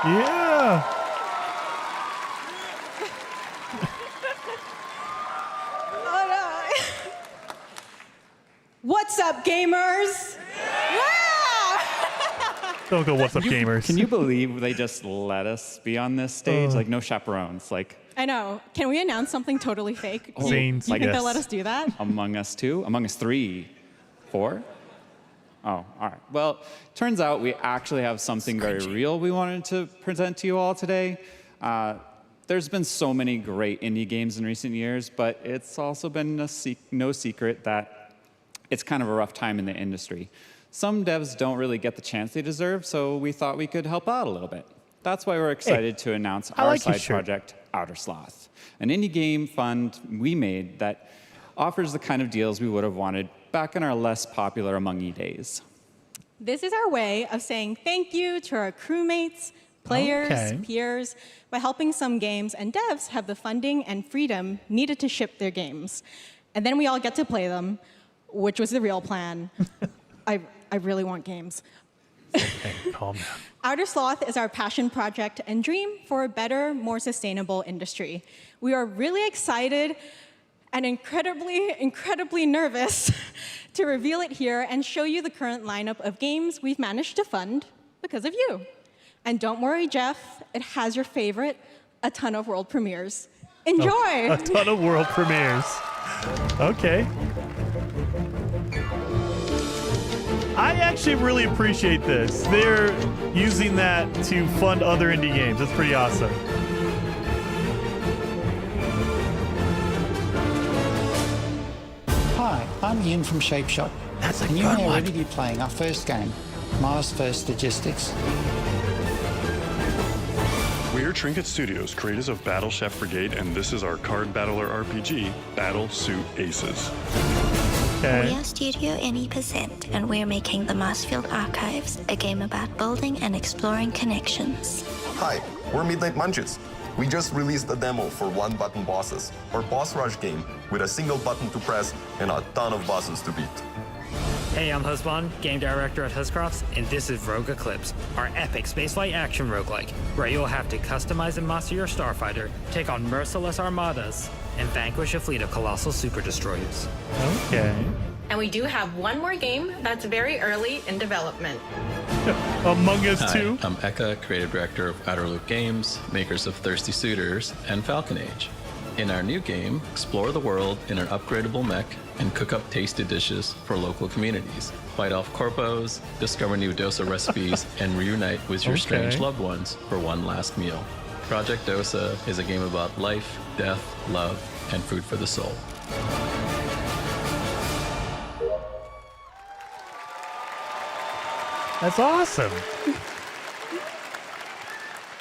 Yeah. Oh, no. What's up, gamers? Don't go, what's up, gamers? Can you believe they just let us be on this stage? Like, no chaperones. Like, I know. Can we announce something totally fake? Oh, Do you I think guess. they'll let us do that? Among Us 2? Among Us 3? 4? Oh, all right. Well, turns out we actually have something very real we wanted to present to you all today. There's been so many great indie games in recent years, but it's also been no secret that it's kind of a rough time in the industry. Some devs don't really get the chance they deserve, so we thought we could help out a little bit. That's why we're excited to announce our side project, Outer Sloth, an indie game fund we made that offers the kind of deals we would have wanted back in our less popular Among Ye days. This is our way of saying thank you to our crewmates, players, peers, by helping some games and devs have the funding and freedom needed to ship their games. And then we all get to play them, which was the real plan. I really want games. Hey, calm down. Outer Sloth is our passion project and dream for a better, more sustainable industry. We are really excited and incredibly nervous to reveal it here and show you the current lineup of games we've managed to fund because of you. And don't worry, Jeff, it has your favorite, a ton of world premieres. Enjoy! A ton of world premieres. Okay. I actually really appreciate this. They're using that to fund other indie games. That's pretty awesome. Hi, I'm Ian from Shape Shop. That's a and you good may one. already be playing our first game, Mars First Logistics. We're Trinket Studios, creators of Battle Chef Brigade, and this is our card battler RPG, Battle Suit Aces. We are Studio Any%, and we're making the Marsfield Archives, a game about building and exploring connections. Hi, we're Midnight Munches. We just released a demo for one-button bosses, or boss rush game, with a single button to press and a ton of bosses to beat. Hey, I'm Husband, game director at Huscrofts, and this is Rogue Eclipse, our epic spaceflight action roguelike, where you'll have to customize and master your starfighter, take on merciless armadas, and vanquish a fleet of colossal super destroyers. Okay. And we do have one more game that's very early in development. Among Us 2. I'm Eka, creative director of Outer Loop Games, makers of Thirsty Suitors and Falcon Age. In our new game, explore the world in an upgradable mech and cook up tasty dishes for local communities. Fight off corpos, discover new dosa recipes, and reunite with your strange loved ones for one last meal. Project Dosa is a game about life, death, love, and food for the soul. That's awesome.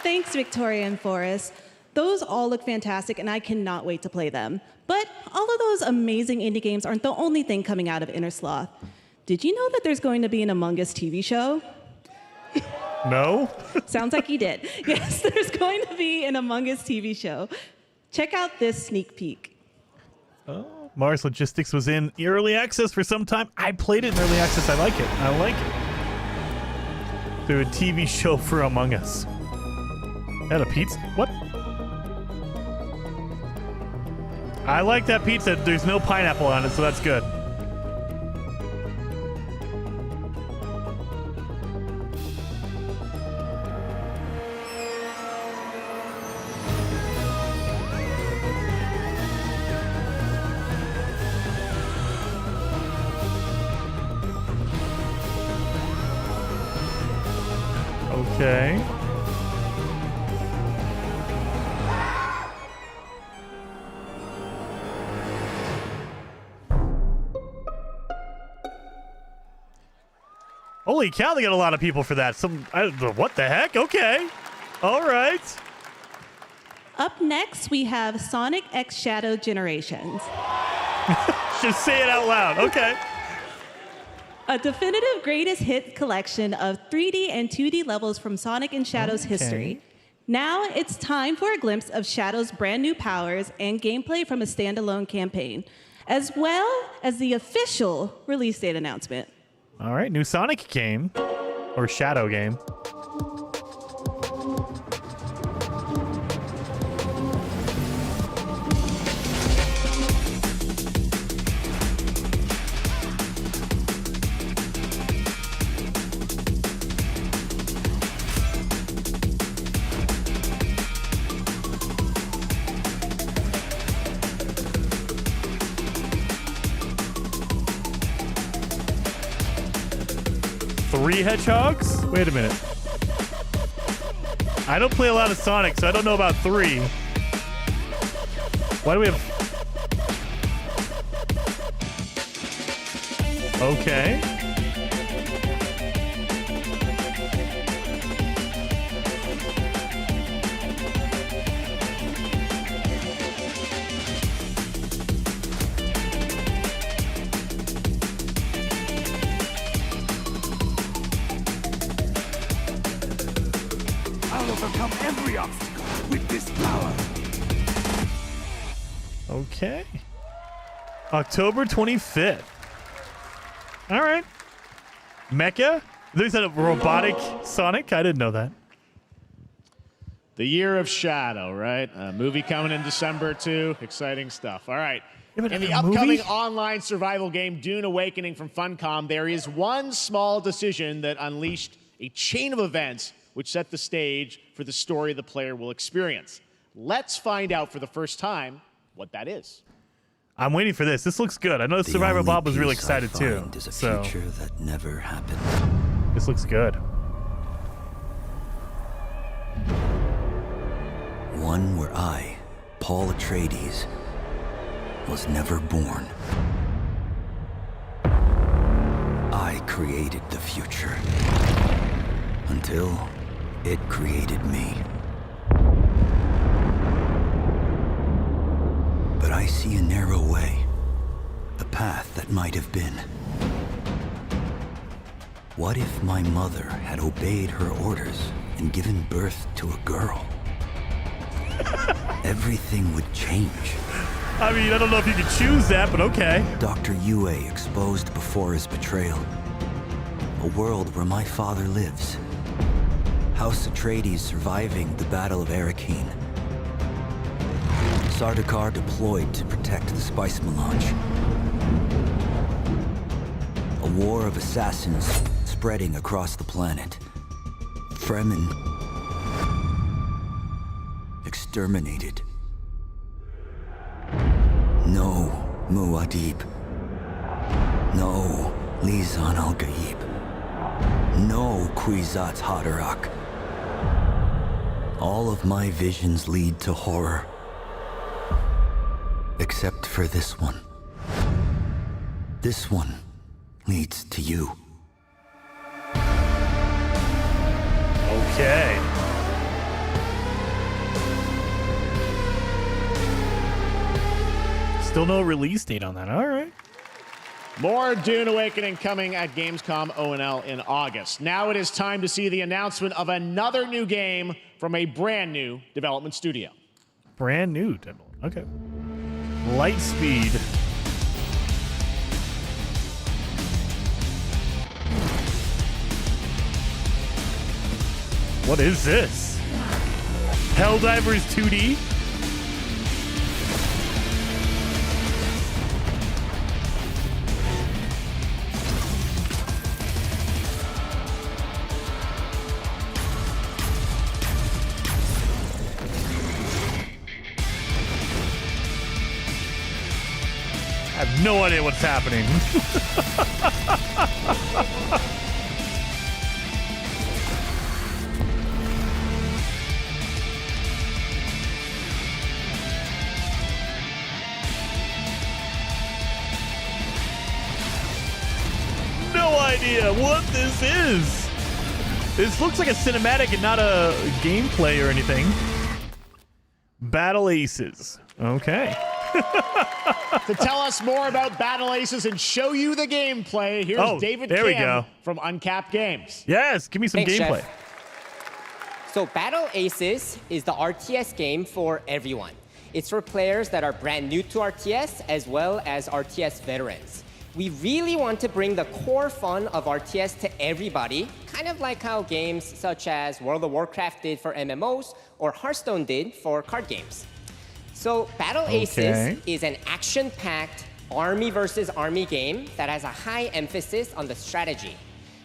Thanks, Victoria and Forrest. Those all look fantastic, and I cannot wait to play them. But all of those amazing indie games aren't the only thing coming out of Inner Sloth. Did you know that there's going to be an Among Us TV show? No? Sounds like you did. Yes, there's going to be an Among Us TV show. Check out this sneak peek. Oh, Mars Logistics was in early access for some time. I played it in early access. I like it. I like it. Do a TV show for Among Us. Had a pizza? What? I like that pizza. There's no pineapple on it, so that's good. Okay. Holy cow, they got a lot of people for that. What the heck? Okay. All right. Up next, we have Sonic X Shadow Generations. Just say it out loud. Okay. A definitive greatest hit collection of 3D and 2D levels from Sonic and Shadow's history. Now it's time for a glimpse of Shadow's brand new powers and gameplay from a standalone campaign, as well as the official release date announcement. All right, new Sonic game, or Shadow game. Three hedgehogs? Wait a minute. I don't play a lot of Sonic, so I don't know about three. Why do we have... Okay. Overcome every obstacle with this power. Okay. October 25th. All right. Mecha? There's a robotic Sonic? I didn't know that. The Year of Shadow, right? A movie coming in December, too. Exciting stuff. All right. Yeah, in the upcoming online survival game, Dune Awakening from Funcom, there is one small decision that unleashed a chain of events which set the stage for the story the player will experience. Let's find out for the first time what that is. I'm waiting for this. This looks good. I know Survivor Bob was really excited too. Is a so future that never happened. This looks good. One where I, Paul Atreides, was never born. I created the future until it created me. But I see a narrow way, a path that might have been. What if my mother had obeyed her orders and given birth to a girl? Everything would change. I mean, I don't know if you could choose that, but okay. Dr. Yue exposed before his betrayal. A world where my father lives. House Atreides surviving the Battle of Arrakeen. Sardaukar deployed to protect the spice melange. war of assassins spreading across the planet. Fremen exterminated. No Muad'Dib. No Lisan al-Gaib. No Kwisatz Haderach. All of my visions lead to horror. Except for this one. This one leads to you. Okay. Still no release date on that. All right. More Dune Awakening coming at Gamescom ONL in August. Now it is time to see the announcement of another new game from a brand new development studio. Brand new demo. Okay. Lightspeed. What is this? Helldivers 2D? I have no idea what's happening. No idea what this is. This looks like a cinematic and not a gameplay or anything. Battle Aces. Okay. To tell us more about Battle Aces and show you the gameplay, here's David Kim from Uncapped Games. Yes, give me some gameplay. Chef. So Battle Aces is the RTS game for everyone. It's for players that are brand new to RTS as well as RTS veterans. We really want to bring the core fun of RTS to everybody, kind of like how games such as World of Warcraft did for MMOs or Hearthstone did for card games. So Battle Aces is an action-packed army versus army game that has a high emphasis on the strategy.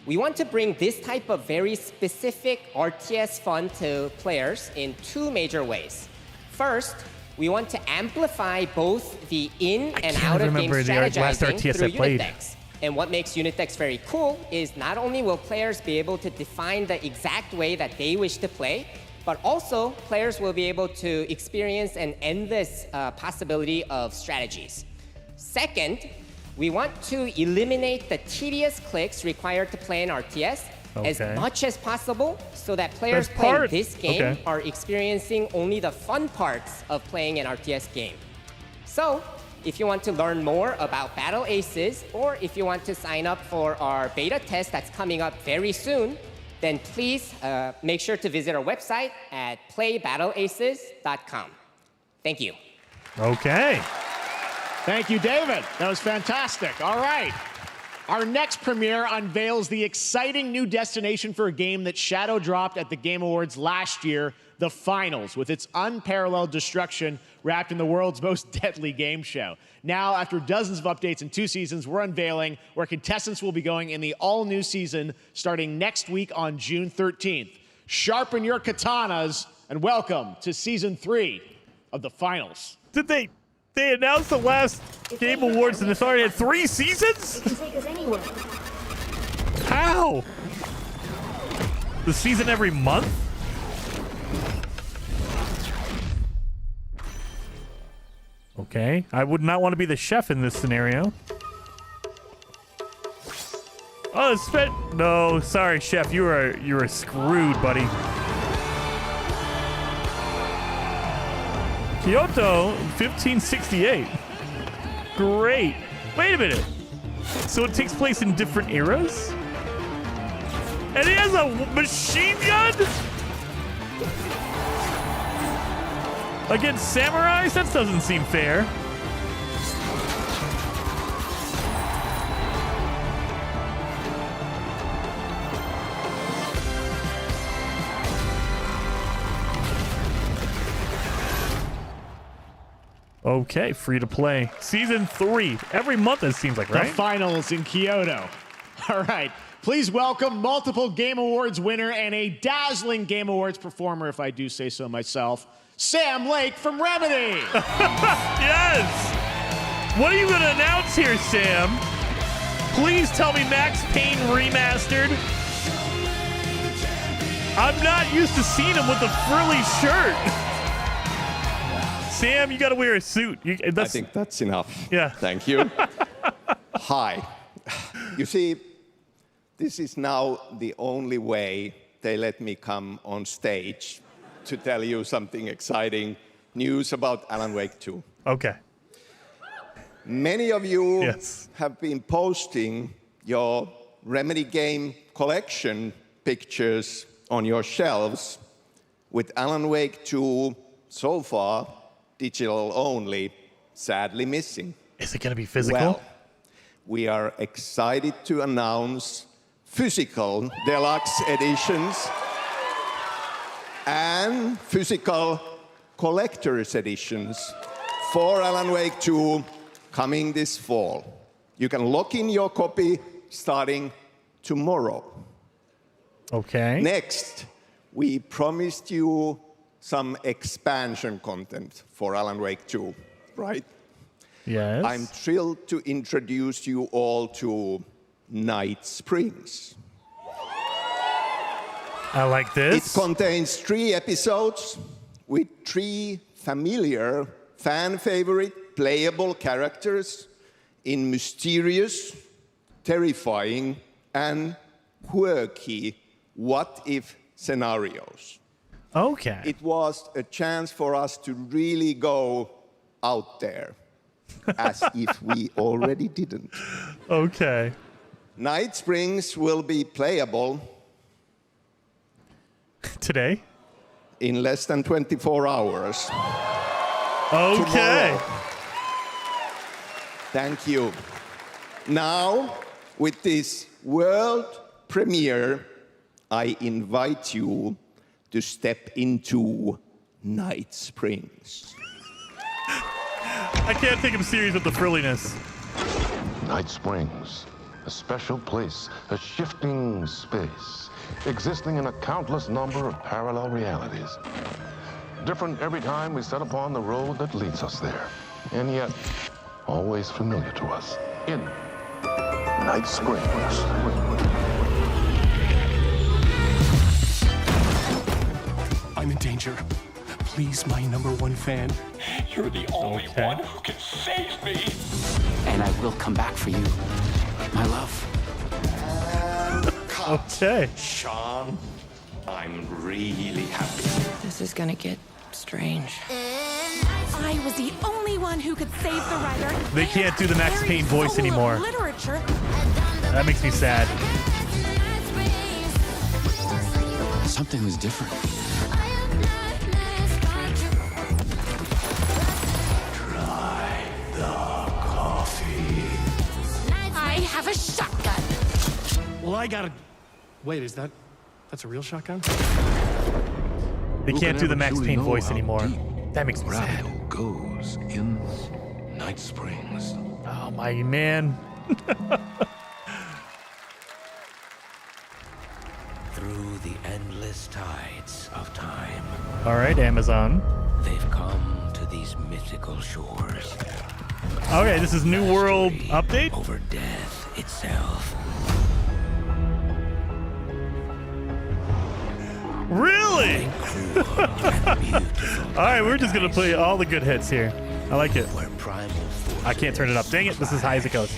We want to bring this type of very specific RTS fun to players in two major ways. First, we want to amplify both the in and out of game strategizing through unit decks. And what makes unit decks very cool is not only will players be able to define the exact way that they wish to play, but also players will be able to experience an endless possibility of strategies. Second, we want to eliminate the tedious clicks required to play an RTS as much as possible so that players playing this game are experiencing only the fun parts of playing an RTS game. So, if you want to learn more about Battle Aces, or if you want to sign up for our beta test that's coming up very soon, then please make sure to visit our website at playbattleaces.com. Thank you. Okay. Thank you, David. That was fantastic. All right. Our next premiere unveils the exciting new destination for a game that shadow dropped at the Game Awards last year, the Finals, with its unparalleled destruction wrapped in the world's most deadly game show. Now, after dozens of updates in 2 seasons, we're unveiling where contestants will be going in the all-new season starting next week on June 13th. Sharpen your katanas and welcome to Season 3 of the Finals. Did they announced the last Game Awards and it's already had 3 seasons? It can take us anywhere. How? The season every month? Okay, I would not want to be the chef in this scenario. Oh, it's no, sorry, chef, you are screwed, buddy. Kyoto, 1568. Great. Wait a minute. So it takes place in different eras? And he has a machine gun? Against samurais? That doesn't seem fair. Okay, free to play. Season 3. Every month it seems like, right? The Finals in Kyoto. All right. Please welcome multiple Game Awards winner and a dazzling Game Awards performer, if I do say so myself, Sam Lake from Remedy. Yes! What are you going to announce here, Sam? Please tell me Max Payne Remastered. I'm not used to seeing him with a frilly shirt. Sam, you got to wear a suit. I think that's enough. Yeah. Thank you. Hi. You see, this is now the only way they let me come on stage to tell you something exciting news about Alan Wake 2. Okay. Many of you have been posting your Remedy game collection pictures on your shelves with Alan Wake 2 so far digital only, sadly missing. Is it going to be physical? Well, we are excited to announce physical deluxe editions and physical collector's editions for Alan Wake 2 coming this fall. You can lock in your copy starting tomorrow. Okay. Next, we promised you some expansion content for Alan Wake 2, right? Yes. I'm thrilled to introduce you all to Night Springs. I like this. It contains 3 episodes with 3 familiar, fan-favorite, playable characters in mysterious, terrifying, and quirky what-if scenarios. Okay. It was a chance for us to really go out there, as if we already didn't. Okay. Night Springs will be playable today in less than 24 hours. Okay. Tomorrow. Thank you. Now, with this world premiere, I invite you to step into Night Springs. I can't take him serious with the frilliness. Night Springs, a special place, a shifting space, existing in a countless number of parallel realities. Different every time we set upon the road that leads us there, and yet always familiar to us in Night Springs. I'm in danger. Please, my #1 fan. You're the only one who can save me. And I will come back for you, my love. Okay. Sean, I'm really happy. This is gonna get strange. I was the only one who could save the writer. They can't do the Max Payne voice anymore. Literature. That makes me sad. Something was different. I have a shotgun. Well, I gotta... Wait, that's a real shotgun? They can't do the Max Payne voice anymore. That makes me sad. Radeon goes in Night Springs. Oh, my man. Through the endless tides of time. All right, Amazon. They've come to these mythical shores. Okay, this is New World update? Over death itself. Really? All right, we're just going to play all the good hits here. I like it. I can't turn it up. Dang it, this is high as it goes.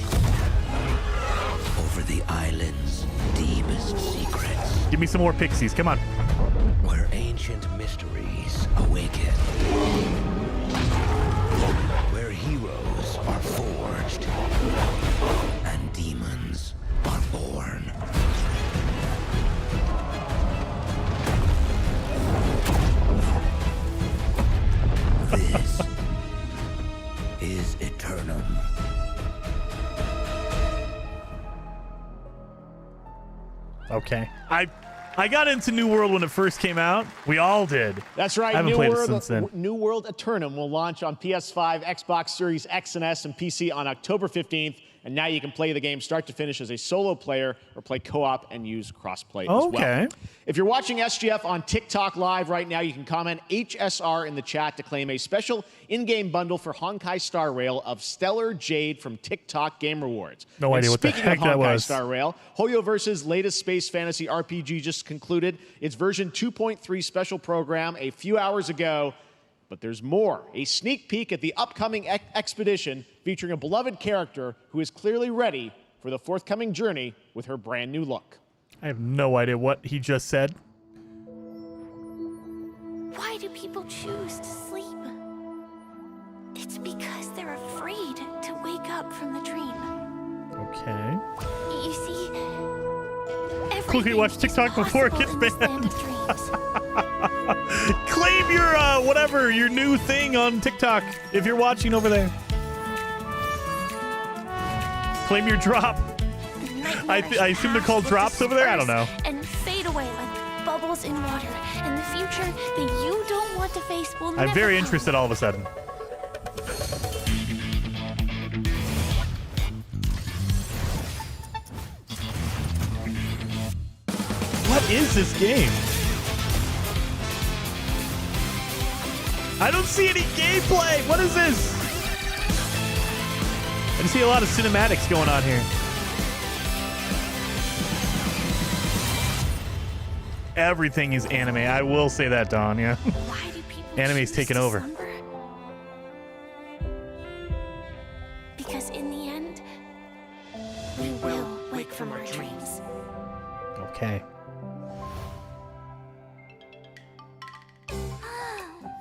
Over the island's deepest secrets. Give me some more pixies. Come on. Where ancient mysteries awaken. Where heroes are forged. And demons are born. This is Eternum. Okay. I got into New World when it first came out. We all did. That's right. I haven't played it since then. New World Eternum will launch on PS5, Xbox Series X and S, and PC on October 15th. And now you can play the game start to finish as a solo player or play co-op and use crossplay as well. If you're watching SGF on TikTok Live right now, you can comment HSR in the chat to claim a special in-game bundle for Honkai Star Rail of Stellar Jade from TikTok Game Rewards. No idea what the heck that was. Star Rail, Hoyoverse's latest space fantasy RPG just concluded its version 2.3 special program a few hours ago. But there's more. A sneak peek at the upcoming expedition featuring a beloved character who is clearly ready for the forthcoming journey with her brand new look. I have no idea what he just said. Why do people choose to sleep? It's because they're afraid to wake up from the dream. Okay. You see, Quickly watch TikTok before it gets banned. Claim your whatever, your new thing on TikTok if you're watching over there. Claim your drop. I assume they're called drops over there. I don't know. And fade away like bubbles in water. And the future that you don't want to face will never I'm very come. interested all of a sudden. What is this game? I don't see any gameplay. What is this? I just see a lot of cinematics going on here. Everything is anime. I will say that, Dawn. Yeah. Why do people Anime's choose taken to over. slumber? Because in the end, we will wake from our dreams. Okay.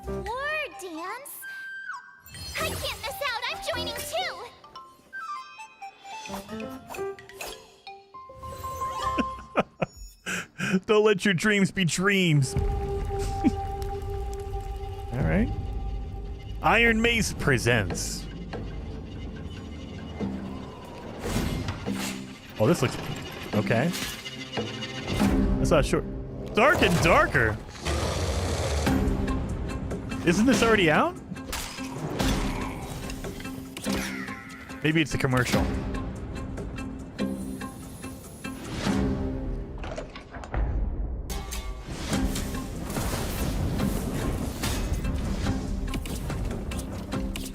War dance? I can't miss out. I'm joining too. Don't let your dreams be dreams. All right. Iron Mace presents. Oh, this looks okay. That's not short. Dark and darker. Isn't this already out? Maybe it's a commercial.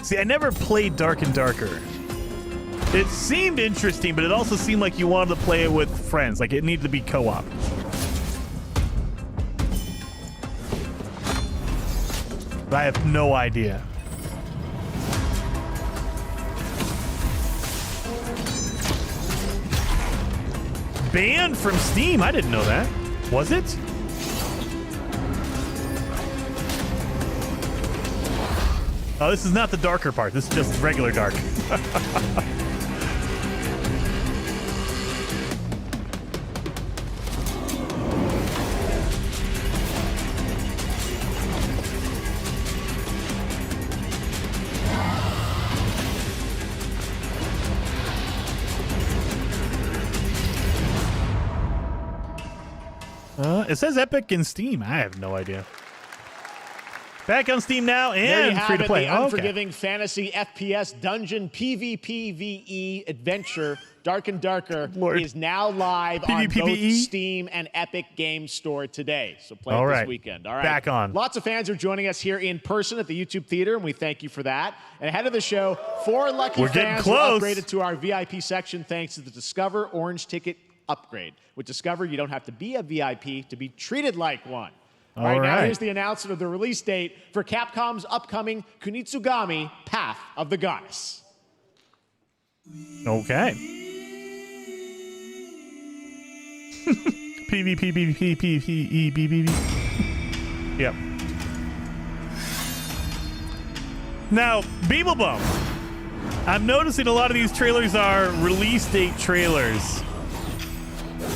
See, I never played Dark and Darker. It seemed interesting, but it also seemed like you wanted to play it with friends. Like it needed to be co-op. But I have no idea. Banned from Steam? I didn't know that. Was it? Oh, this is not the darker part. This is just regular dark. It says Epic and Steam. I have no idea. Back on Steam now and free to play. The unforgiving fantasy FPS dungeon PvPvE adventure Dark and Darker is now live on both Steam and Epic Game Store today. So play it this weekend. All right. Back on. Lots of fans are joining us here in person at the YouTube Theater, and we thank you for that. And ahead of the show, 4 lucky fans were upgraded to our VIP section thanks to the Discover Orange Ticket upgrade. With Discover, you don't have to be a VIP to be treated like one. All right, now here's the announcement of the release date for Capcom's upcoming Kunitsugami Path of the Goddess. Okay. PvPvPvPvE. Yep. Now, Beeblebum. I'm noticing a lot of these trailers are release date trailers.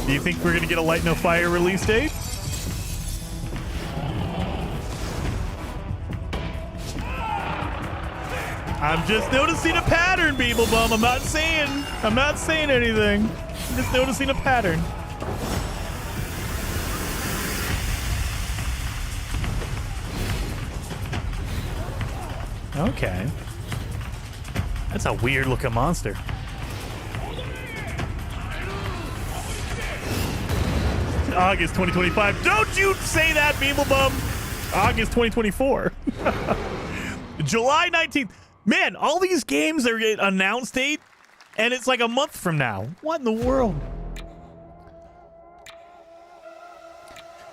Do you think we're going to get a Light No Fire release date? I'm just noticing a pattern, Beeblebum. I'm not saying anything. I'm just noticing a pattern. Okay. That's a weird looking monster. August 2025. Don't you say that, Beeblebum. August 2024. July 19th. Man, all these games are announced date, and it's like a month from now. What in the world?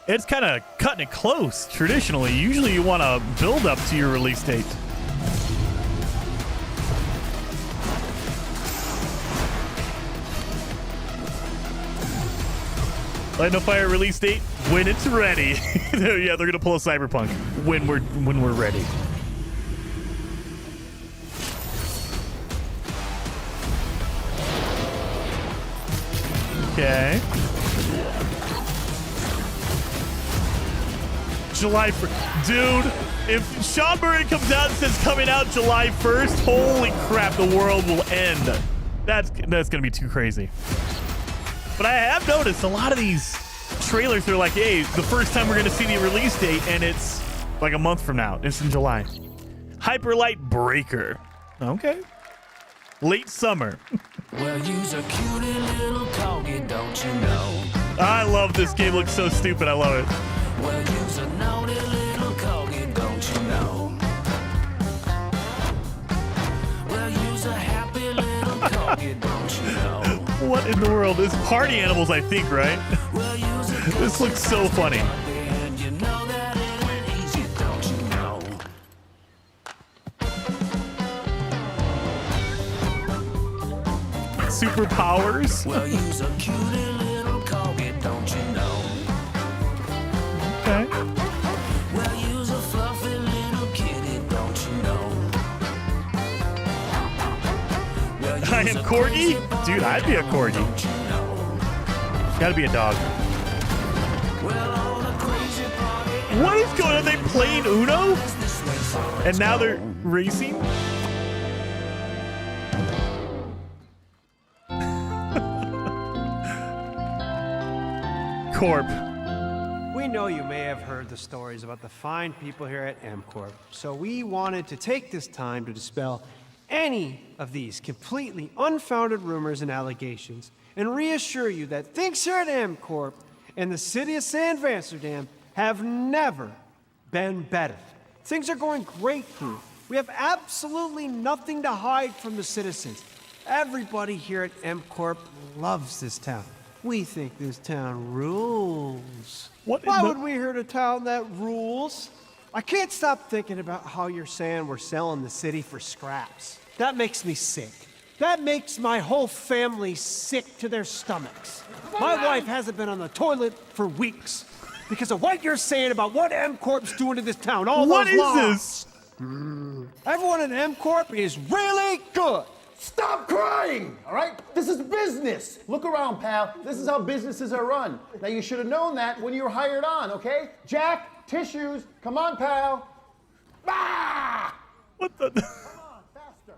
It's kind of cutting it close, traditionally. Usually you want to build up to your release date. Light No Fire release date when it's ready. Yeah, they're gonna pull a Cyberpunk when we're ready. Okay. July 1st. Dude, if Sean Murray comes out and says coming out July 1st, holy crap, the world will end. That's gonna be too crazy. But I have noticed a lot of these trailers are like, hey, the first time we're going to see the release date, and it's like a month from now. It's in July. Hyperlight Breaker. Okay. Late summer. Well, you's a cutie little corgi, don't you know? I love this game. It looks so stupid. I love it. Well, you's a naughty little corgi, don't you know? Well, you's a happy little corgi, don't you know? What in the world? It's Party Animals, I think, right? This looks so funny. Superpowers? Well, you's a cutie little corgi, don't you know? Okay. Well, you's a fluffy little kitty, don't you know? I am Corgi? Dude, I'd be a Corgi. Gotta be a dog. What is going on? They playing Uno? And now they're racing? Corp. We know you may have heard the stories about the fine people here at MCorp, so we wanted to take this time to dispel any of these completely unfounded rumors and allegations and reassure you that things here at MCorp and the city of San Vansterdam have never been better. Things are going great here. We have absolutely nothing to hide from the citizens. Everybody here at MCorp loves this town. We think this town rules. Why would we hurt a town that rules? I can't stop thinking about how you're saying we're selling the city for scraps. That makes me sick. That makes my whole family sick to their stomachs. My wife hasn't been on the toilet for weeks because of what you're saying about what MCorp's doing to this town. All what those is laws. this? Everyone at MCorp is really good. Stop crying, all right? This is business. Look around, pal. This is how businesses are run. Now, you should have known that when you were hired on, okay? Jack, tissues. Come on, pal. Ah! What the? Come on, faster.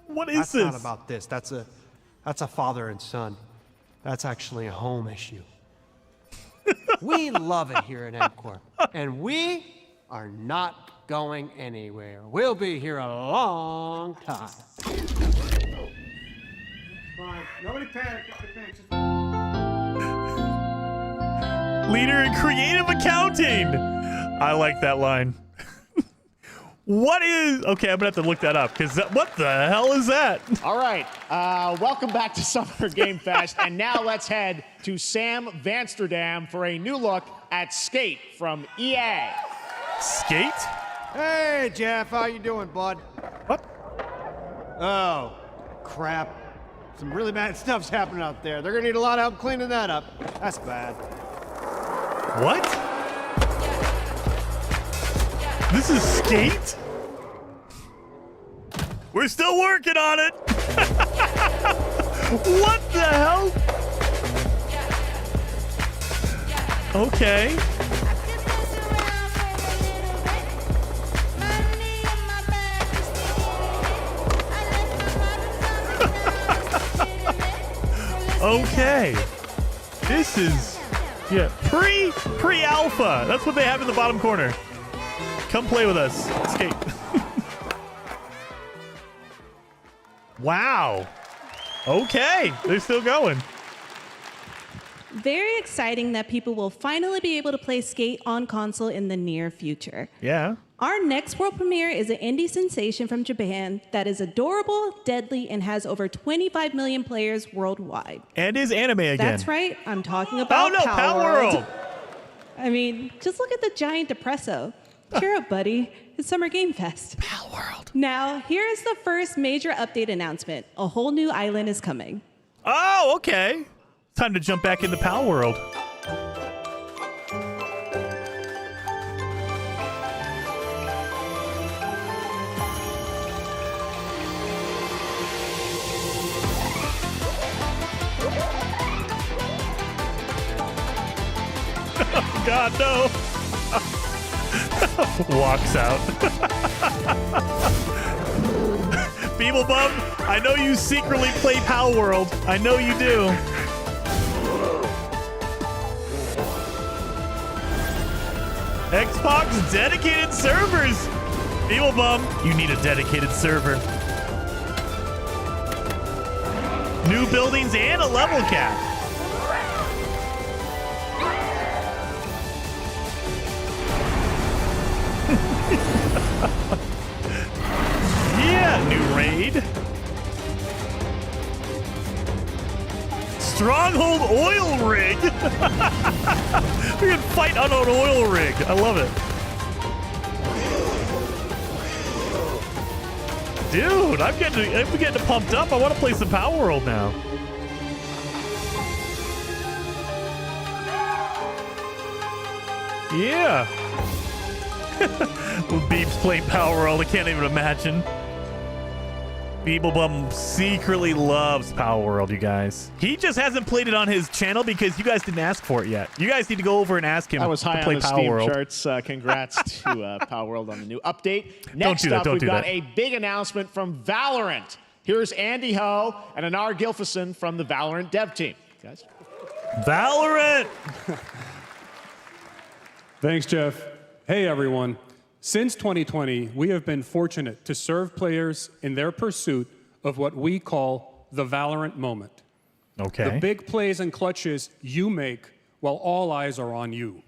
What is That's this? not about this. That's a father and son. That's actually a home issue. We love it here at MCorp, and we are not going anywhere. We'll be here a long time. Fine. Nobody panic. Leader in creative accounting. I like that line. What is... Okay, I'm going to have to look that up, because what the hell is that? All right. Welcome back to Summer Game Fest. And now let's head to Sam Vansterdam for a new look at Skate from EA. Skate? Hey, Jeff. How you doing, bud? What? Oh, crap. Some really bad stuff's happening out there. They're going to need a lot of help cleaning that up. That's bad. What? This is Skate? We're still working on it. What the hell? Okay. Okay. This is, yeah, pre-alpha. That's what they have in the bottom corner. Come play with us. Skate. Wow. Okay. They're still going. Very exciting that people will finally be able to play Skate on console in the near future. Yeah. Our next world premiere is an indie sensation from Japan that is adorable, deadly, and has over 25 million players worldwide. And is anime again. That's right. I'm talking about Power World. I mean, just look at the giant depresso. Cheer up, buddy. It's Summer Game Fest. Power World. Now, here is the first major update announcement. A whole new island is coming. Oh, okay. Time to jump back into Power World. Oh, God, no. Walks out. Beeblebum, I know you secretly play Power World. I know you do. Xbox dedicated servers. Beeblebum, you need a dedicated server. New buildings and a level cap. Yeah, new raid. Stronghold oil rig. We can fight on an oil rig. I love it. Dude, I'm getting pumped up. I want to play some Power World now. Yeah. Well, Beeb's playing Power World. I can't even imagine. Beeblebum secretly loves Power World, you guys. He just hasn't played it on his channel because you guys didn't ask for it yet. You guys need to go over and ask him I was to high play on the Power Steam World. charts. Congrats to Power World on the new update. Next do that, up, don't we've do got that. a big announcement from Valorant. Here's Andy Ho and Anar Gilfison from the Valorant dev team. Guys. Valorant! Thanks, Jeff. Hey, everyone. Since 2020, we have been fortunate to serve players in their pursuit of what we call the Valorant moment. Okay. The big plays and clutches you make while all eyes are on you.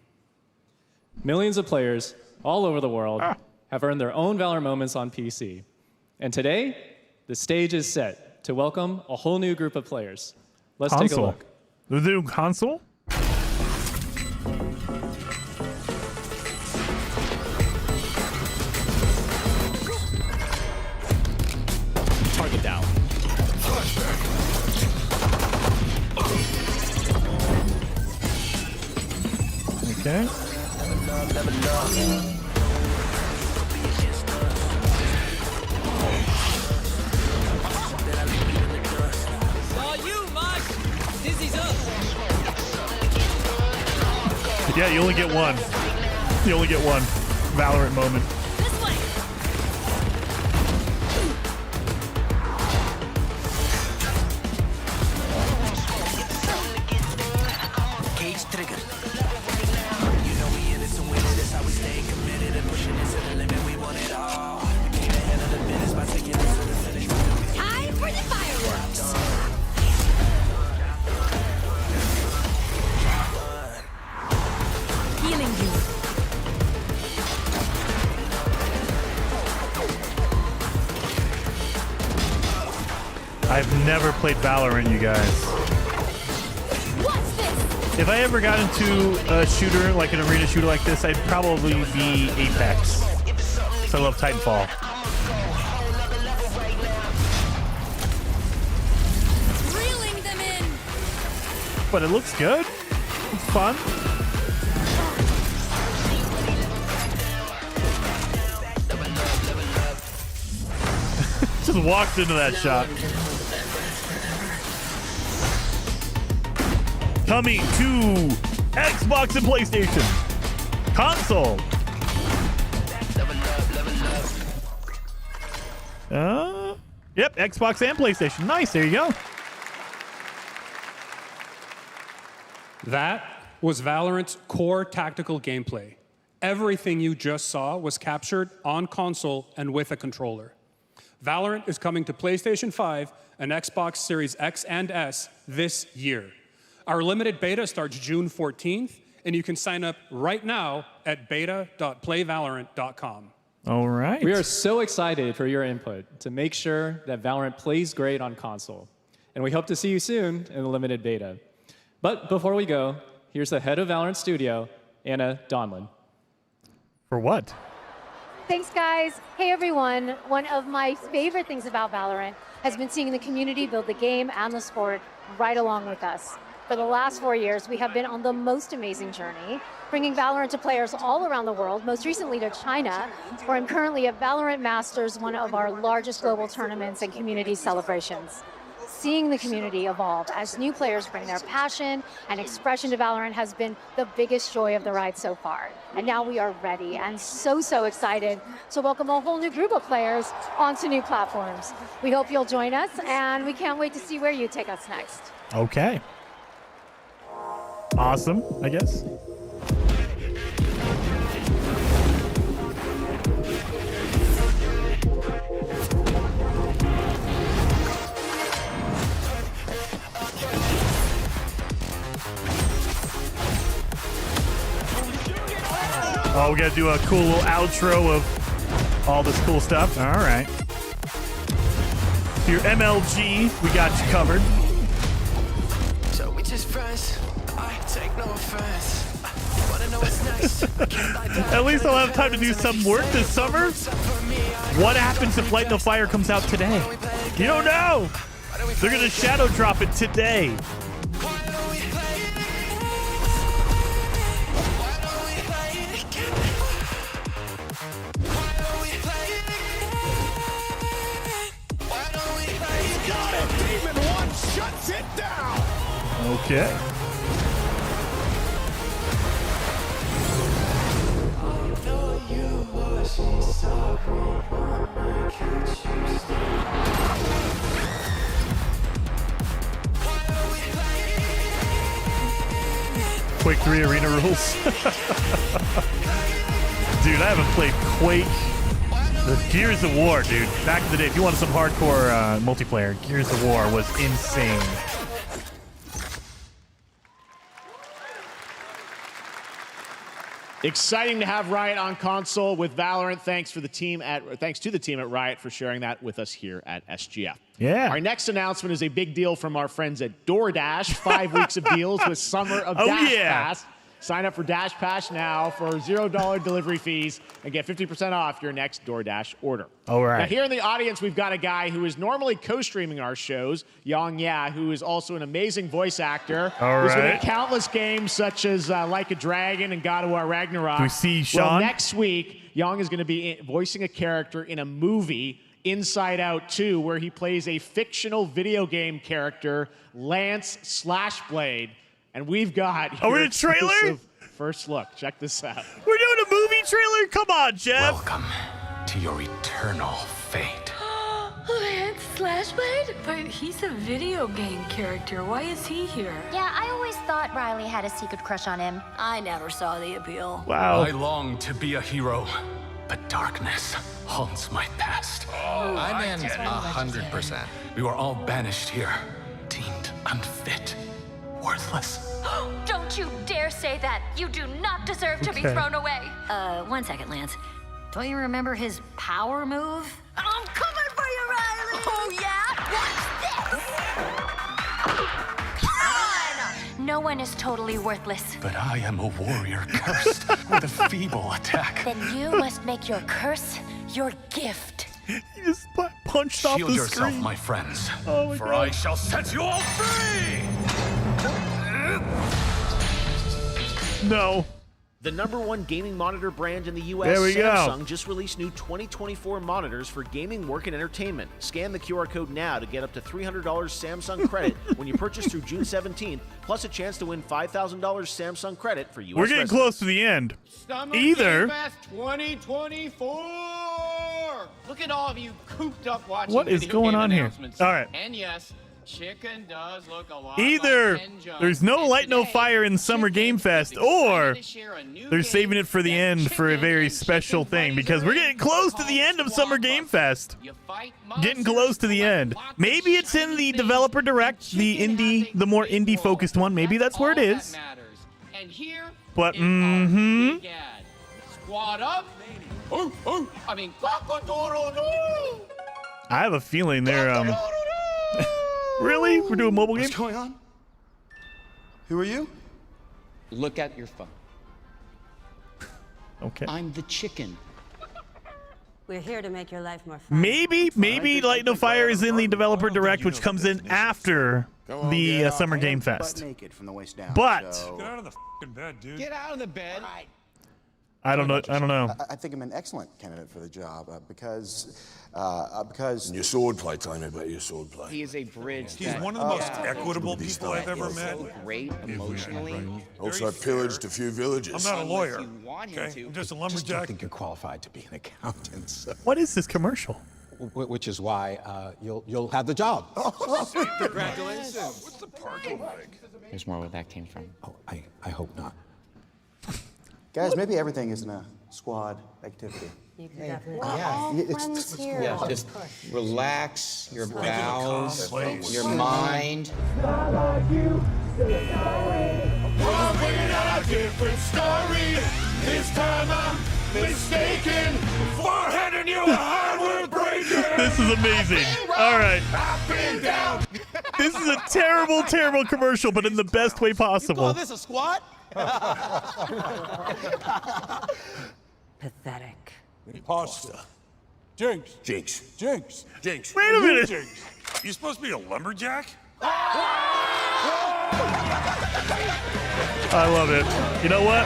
Millions of players all over the world have earned their own Valorant moments on PC. And today, the stage is set to welcome a whole new group of players. Let's take a look. The new console? Target down. Okay. Yeah, you only get one. You only get one Valorant moment. Cage trigger. You know we in this to win it. That's how we stay committed and pushing it to the limit. We want it all. We came ahead of the business by taking it to the finish. Time for the fireworks. Healing you. I've never played Valorant, you guys. What's this? If I ever got into a shooter, like an arena shooter like this, I'd probably be Apex. So I love Titanfall. Reeling them in. But it looks good. It's fun. Just walked into that shot. Coming to Xbox and PlayStation. Console. Yep, Xbox and PlayStation. Nice, there you go. That was Valorant's core tactical gameplay. Everything you just saw was captured on console and with a controller. Valorant is coming to PlayStation 5 and Xbox Series X and S this year. Our limited beta starts June 14th, and you can sign up right now at beta.playvalorant.com. All right. We are so excited for your input to make sure that Valorant plays great on console. And we hope to see you soon in the limited beta. But before we go, here's the head of Valorant Studio, Anna Donlin. For what? Thanks, guys. Hey, everyone. One of my favorite things about Valorant has been seeing the community build the game and the sport right along with us. For the last 4 years, we have been on the most amazing journey, bringing Valorant to players all around the world, most recently to China, where I'm currently at Valorant Masters, one of our largest global tournaments and community celebrations. Seeing the community evolve as new players bring their passion and expression to Valorant has been the biggest joy of the ride so far. And now we are ready and so excited to welcome a whole new group of players onto new platforms. We hope you'll join us, and we can't wait to see where you take us next. Okay. Awesome, I guess. Oh, we gotta do a cool little outro of all this cool stuff. All right. Your MLG, we got you covered. So we just friends. I take no offense. Wanna know what's nice? At least I'll have time to do some work this summer. What happens if Light No Fire comes out today? You don't know. They're gonna shadow drop it today. Shuts it down. Okay. Quake 3 arena rules. Dude, I haven't played Quake. The Gears of War, dude. Back in the day, if you wanted some hardcore multiplayer, Gears of War was insane. Exciting to have Riot on console with Valorant. Thanks to the team at Riot for sharing that with us here at SGF. Yeah. Our next announcement is a big deal from our friends at DoorDash. 5 weeks of deals with Summer of Dash Pass. Sign up for Dash Pass now for $0 delivery fees and get 50% off your next DoorDash order. All right. Now, here in the audience, we've got a guy who is normally co-streaming our shows, Yang Ya, who is also an amazing voice actor. All who's been in right. countless games such as Like a Dragon and God of War Ragnarok. Do we see Sean? Well, next week, Yang is going to be voicing a character in a movie, Inside Out 2, where he plays a fictional video game character, Lance Slashblade. And we've got Are we your in a trailer? exclusive first look. Check this out. We're doing a movie trailer? Come on, Jeff. Welcome to your eternal fate. Lance Slashblade? But he's a video game character. Why is he here? Yeah, I always thought Riley had a secret crush on him. I never saw the appeal. Wow. I long to be a hero, but darkness haunts my past. I'm in 100%. We were all banished here, deemed unfit, worthless. Don't you dare say that! You do not deserve to be Okay. thrown away! 1 second, Lance. Don't you remember his power move? I'm coming for you, Riley! Oh yeah? What's this? Run! No one is totally worthless. But I am a warrior cursed with a feeble attack. Then you must make your curse your gift. He just punched off Shield the yourself, screen. my friends, Oh my for God. I shall set you all free! No. The #1 gaming monitor brand in the U.S., There we go. Samsung, just released new 2024 monitors for gaming, work, and entertainment. Scan the QR code now to get up to $300 Samsung credit when you purchase through June 17th, plus a chance to win $5,000 Samsung credit for U.S. We're getting residents. close to the end. Summer Either. Game Fest 2024! Look at all of you cooped up watching What is video going game on here? announcements. All right. And yes, chicken does look a lot Either like Ken there's no Light No Fire in Summer Game Fest, or they're saving it for the end for a very special thing, because we're getting close to the end of Summer Game Fest. Getting close to the end. Maybe it's in the Developer Direct, the more indie focused one. Maybe that's where it is. But Squad up. I mean, I have a feeling they're really? We're doing mobile games? What's going on? Who are you? Look at your phone. Okay. I'm the chicken. We're here to make your life more fun. Maybe Light No Fire is in the Developer Direct, which comes in after the Summer Game Fest. But Get out of the fucking bed, dude. Get out of the bed. I don't know. I think I'm an excellent candidate for the job because your swordplay. Tell me about your swordplay. He is a bridge. He's one of the most equitable people I've ever met. Great emotionally. Also pillaged a few villages. I'm not a lawyer. Okay? I'm just a lumberjack. I don't think you're qualified to be an accountant. So. What is this commercial? Which is why you'll have the job. Congratulations. What's the parking like? There's more where that came from. Oh, I hope not. Guys, maybe everything isn't a squad activity. You can definitely. Yeah, just relax your bowels, your mind. I'm bringing out a different story. This time I'm mistaken for handing you a hardware breaker. This is amazing. All right. I've been down. This is a terrible, terrible commercial, but in the best way possible. You call this a squat? Pathetic. Pasta. Jinx. Jinx. Jinx. Jinx. Wait a minute. Jinx. You supposed to be a lumberjack? I love it. You know what?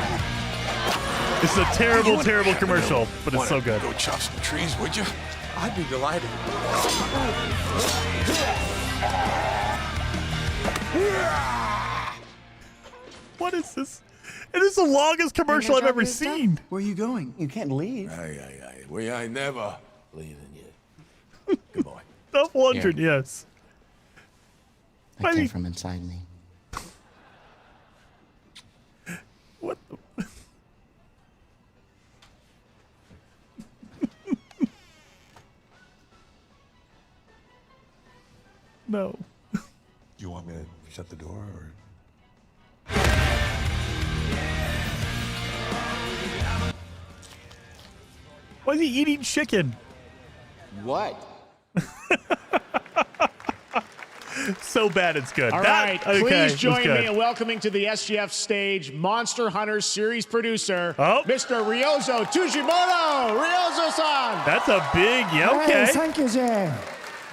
This is a terrible, terrible commercial, but it's so good. Go chop some trees, would you? I'd be delighted. What is this? It is the longest commercial I've ever seen. Where are you going? You can't leave. We ain't never leaving you. Good boy. Top 100, yes. That came from inside me. What the? No. You want me to shut the door, or? Why is he eating chicken? What? So bad it's good. All right, please join me in welcoming to the SGF stage Monster Hunter series producer, Mr. Ryozo Tujimoto. Ryozo-san. That's a big, okay. Thank you, Jay.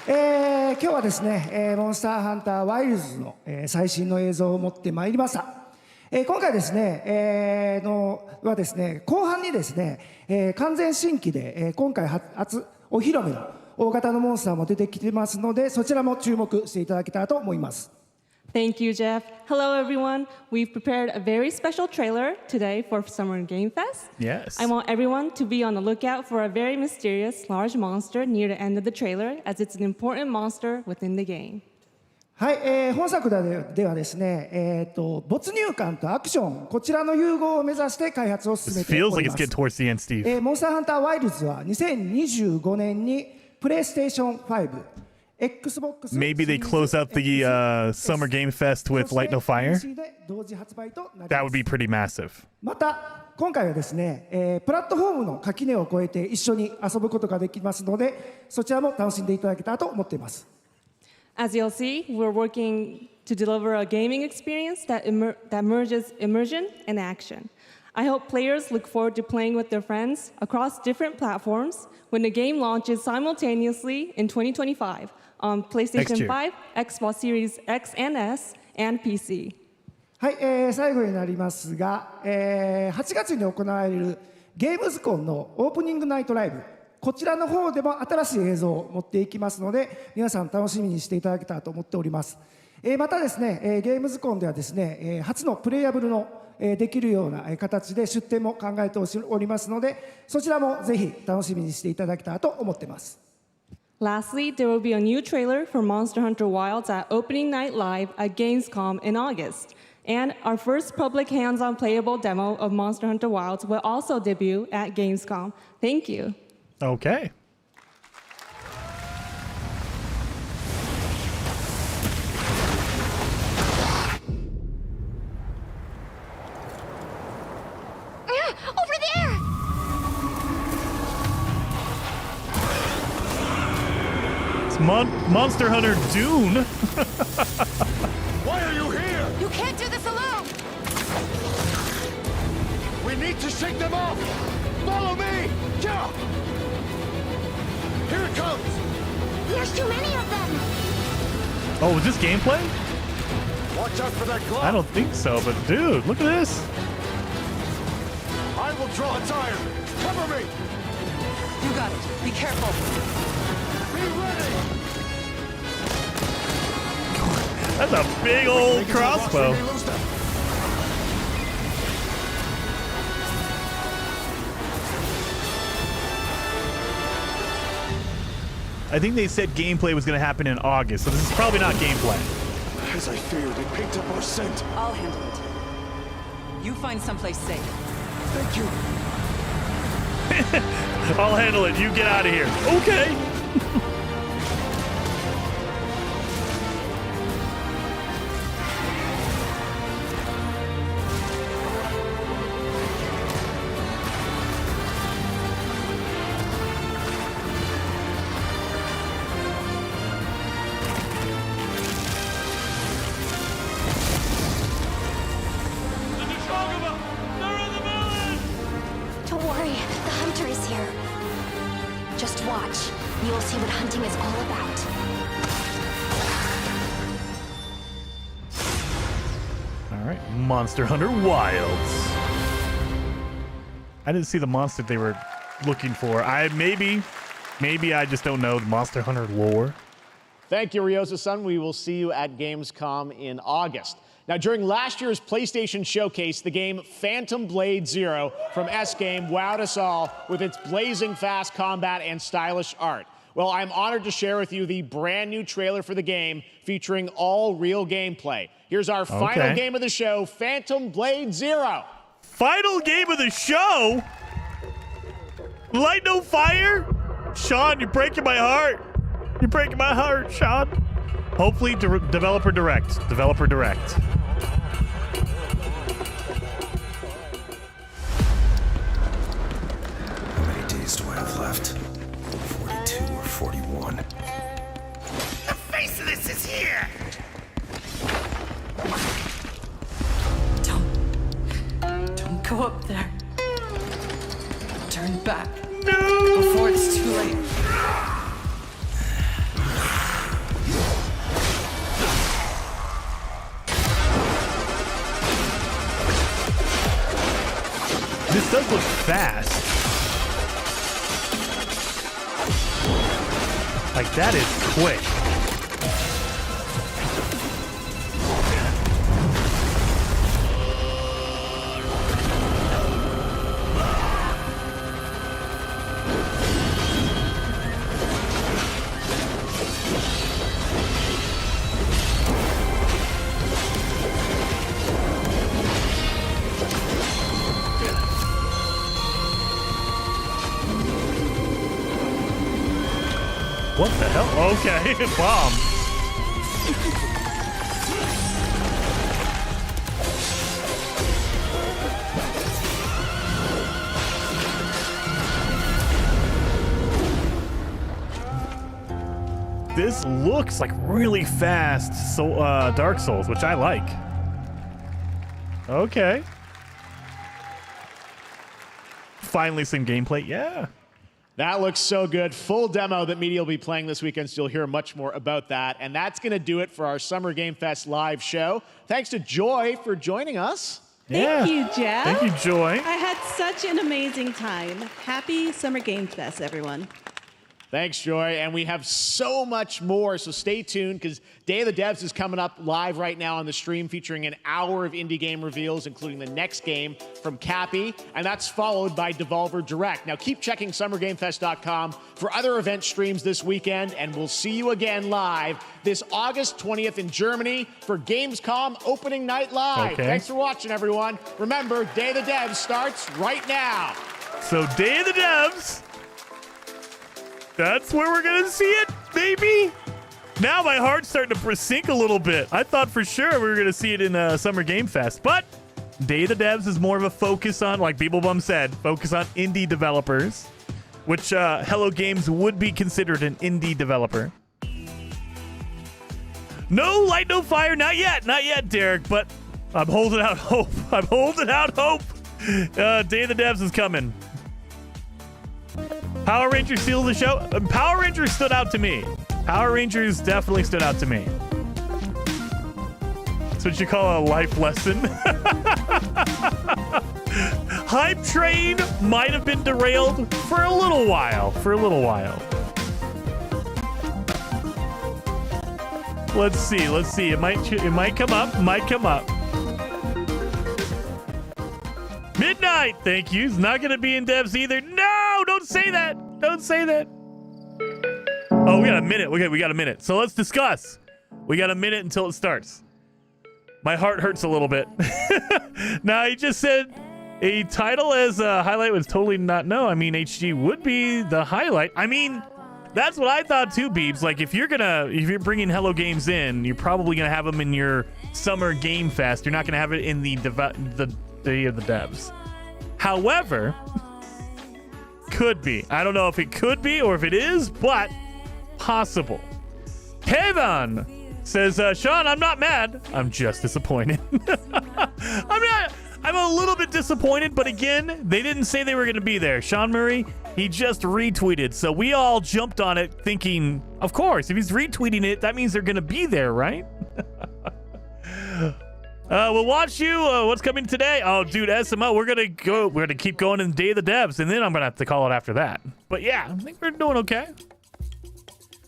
今日はですね、モンスターハンターワイルズの、最新の映像を持ってまいりました。今回ですね、はですね、後半にですね、完全新規で、今回初お披露目の大型のモンスターも出てきてますので、そちらも注目していただけたらと思います。Thank you, Jeff. Hello, everyone. We've prepared a very special trailer today for Summer Game Fest. Yes. I want everyone to be on the lookout for a very mysterious large monster near the end of the trailer, as it's an important monster within the game. はい、本作ではですね、没入感とアクション、こちらの融合を目指して開発を進めております。Feels like it's getting towards the end, Steve. モンスターハンターワイルズは2025年にプレイステーション5、Xbox Maybe they close out the Summer Game Fest with Light No Fire. That would be pretty massive. また今回はですね、プラットフォームの垣根を越えて一緒に遊ぶことができますので、そちらも楽しんでいただけたらと思っています。As you'll see, we're working to deliver a gaming experience that merges immersion and action. I hope players look forward to playing with their friends across different platforms when the game launches simultaneously in 2025 on PlayStation 5, Xbox Series X and S, and PC. はい、最後になりますが、8月に行われるゲームズコンのオープニングナイトライブ、こちらの方でも新しい映像を持っていきますので、皆さん楽しみにしていただけたらと思っております。またですね、ゲームズコンではですね、初のプレイヤブルのできるような形で出展も考えておりますので、そちらもぜひ楽しみにしていただけたらと思っています。Lastly, there will be a new trailer for Monster Hunter Wilds at opening night live at Gamescom in August. And our first public hands-on playable demo of Monster Hunter Wilds will also debut at Gamescom. Thank you. Okay. Over there! It's Monster Hunter Dune. Why are you here? You can't do this alone! We need to shake them off! Follow me! Yeah! Here it comes! There's too many of them! Oh, is this gameplay? Watch out for that glove! I don't think so, but dude, look at this. I will draw its iron! Cover me! You got it. Be careful. Be ready! That's a big old crossbow. I think they said gameplay was going to happen in August, so this is probably not gameplay. As I feared, it picked up our scent. I'll handle it. You find someplace safe. Thank you. I'll handle it. You get out of here. Okay. Don't worry, the hunter is here. Just watch. You'll see what hunting is all about. All right, Monster Hunter Wilds. I didn't see the monster they were looking for. Maybe I just don't know the Monster Hunter lore. Thank you, Ryosa-san. We will see you at Gamescom in August. Now, during last year's PlayStation Showcase, the game Phantom Blade Zero from S-Game wowed us all with its blazing fast combat and stylish art. Well, I'm honored to share with you the brand new trailer for the game featuring all real gameplay. Here's our final game of the show, Phantom Blade Zero. Final game of the show? Light no fire? Sean, you're breaking my heart. You're breaking my heart, Sean. Hopefully, developer direct. Developer direct. How many days do I have left? 42 or 41? The face of this is here! Don't go up there. Turn back. No! Before it's too late. This does look fast. Like, that is quick. What the hell? Okay, bomb. This looks like really fast Dark Souls, which I like. Okay. Finally some gameplay, yeah. That looks so good. Full demo that media will be playing this weekend, so you'll hear much more about that. And that's going to do it for our Summer Game Fest live show. Thanks to Joy for joining us. Thank you, Jeff. Thank you, Joy. I had such an amazing time. Happy Summer Game Fest, everyone. Thanks, Joy. And we have so much more, so stay tuned because Day of the Devs is coming up live right now on the stream, featuring an hour of indie game reveals, including the next game from Cappy, and that's followed by Devolver Direct. Now keep checking SummerGameFest.com for other event streams this weekend, and we'll see you again live this August 20th in Germany for Gamescom Opening Night Live. Okay. Thanks for watching, everyone. Remember, Day of the Devs starts right now. So Day of the Devs, that's where we're going to see it, baby. Now my heart's starting to sink a little bit. I thought for sure we were going to see it in Summer Game Fest, but Day of the Devs is more of a focus on, like Beeblebum said, focus on indie developers, which Hello Games would be considered an indie developer. No light, no fire, not yet, Derek, but I'm holding out hope. Day of the Devs is coming. Power Rangers steal the show. Power Rangers stood out to me. Power Rangers definitely stood out to me. That's what you call a life lesson. Hype train might have been derailed for a little while. Let's see. It might come up. Midnight, thank you. It's not going to be in devs either. No, don't say that. Oh, we got a minute. Okay, we got a minute. So let's discuss. We got a minute until it starts. My heart hurts a little bit. Now, he just said a title as a highlight was totally not. No, I mean, HG would be the highlight. I mean, that's what I thought too, Beebs. Like, if you're bringing Hello Games in, you're probably going to have them in your Summer Game Fest. You're not going to have it in the Day of the Devs. However, could be. I don't know if it could be or if it is, but possible. Kevin says, Sean, I'm not mad. I'm just disappointed. I'm a little bit disappointed, but again, they didn't say they were going to be there. Sean Murray, he just retweeted. So we all jumped on it thinking, of course, if he's retweeting it, that means they're going to be there, right? We'll watch you. What's coming today? Oh, dude, SMO. We're gonna keep going in Day of the Devs, and then I'm gonna have to call it after that. But yeah, I think we're doing okay.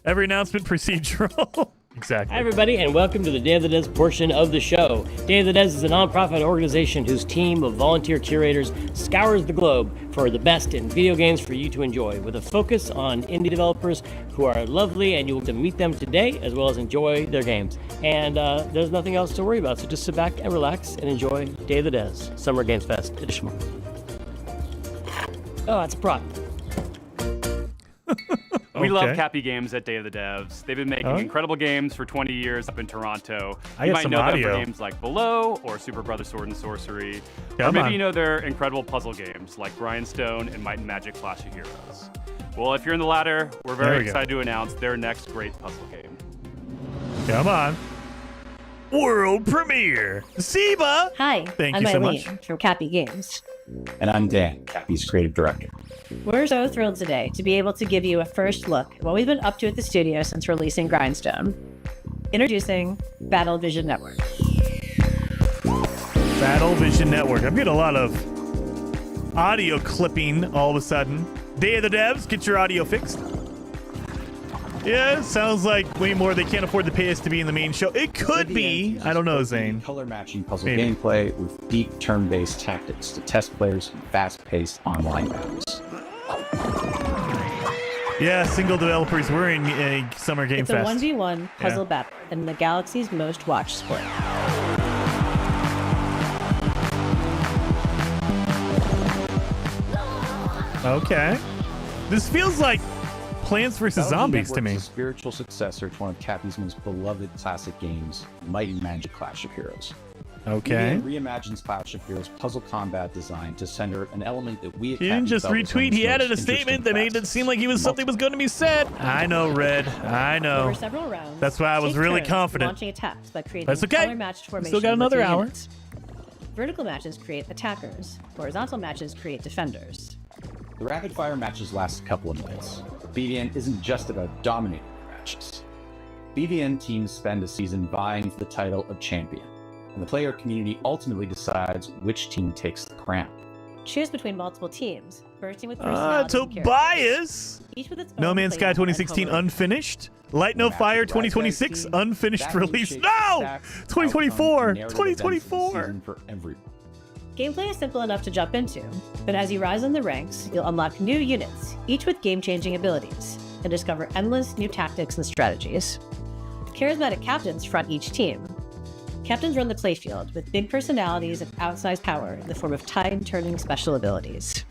Every announcement procedural. Exactly. Hi, everybody, and welcome to the Day of the Devs portion of the show. Day of the Devs is a nonprofit organization whose team of volunteer curators scours the globe for the best in video games for you to enjoy, with a focus on indie developers who are lovely, and you'll get to meet them today as well as enjoy their games. And there's nothing else to worry about, so just sit back and relax and enjoy Day of the Devs, Summer Games Fest edition. Oh, that's a prop. We love Cappy Games at Day of the Devs. They've been making incredible games for 20 years up in Toronto. You might know them for games like Below or Super Brothers Sword and Sorcery. Or maybe you know their incredible puzzle games like Grindstone and Might and Magic Clash of Heroes. Well, if you're in the latter, we're very excited to announce their next great puzzle game. Come on. World premiere. Siba! Hi, Thank I'm you so Eileen much. from Cappy Games. And I'm Dan, Cappy's creative director. We're so thrilled today to be able to give you a first look at what we've been up to at the studio since releasing Grindstone. Introducing Battle Vision Network. Battle Vision Network. I'm getting a lot of audio clipping all of a sudden. Day of the Devs, get your audio fixed. Yeah, sounds like way more. They can't afford to pay us to be in the main show. It could be. I don't know, Zane. Color matching puzzle gameplay with deep turn-based tactics to test players in fast-paced online battles. Yeah, single developers. We're in a Summer Game Fest. It's a 1v1 puzzle battle in the galaxy's most watched sport. Okay. This feels like Plants vs. Zombies to me. A spiritual successor to one of Cappy's most beloved classic games, Might and Magic Clash of Heroes. Okay. EVO reimagines Clash of Heroes' puzzle combat design to center an element that we at He didn't just retweet, he added a statement that made it seem like he was something was going to be said. I know, Red. I know. Over several rounds, that's why I was really confident. Launching attacks by creating that's okay. color-matched formations. Still got another hour. Units. Vertical matches create attackers. Horizontal matches create defenders. The rapid-fire matches last a couple of minutes. BVN isn't just about dominating matches. BVN teams spend a season vying for the title of champion, and the player community ultimately decides which team takes the crown. Choose between multiple teams, bursting with personality and Tobias. each with its No own Man's Sky playable and 2016 homework. unfinished. Light No Fire 2026 unfinished release. No! 2024. 2024. For everyone. Gameplay is simple enough to jump into, but as you rise in the ranks, you'll unlock new units, each with game-changing abilities, and discover endless new tactics and strategies. Charismatic captains front each team. Captains run the playfield with big personalities and outsized power in the form of tide-turning special abilities.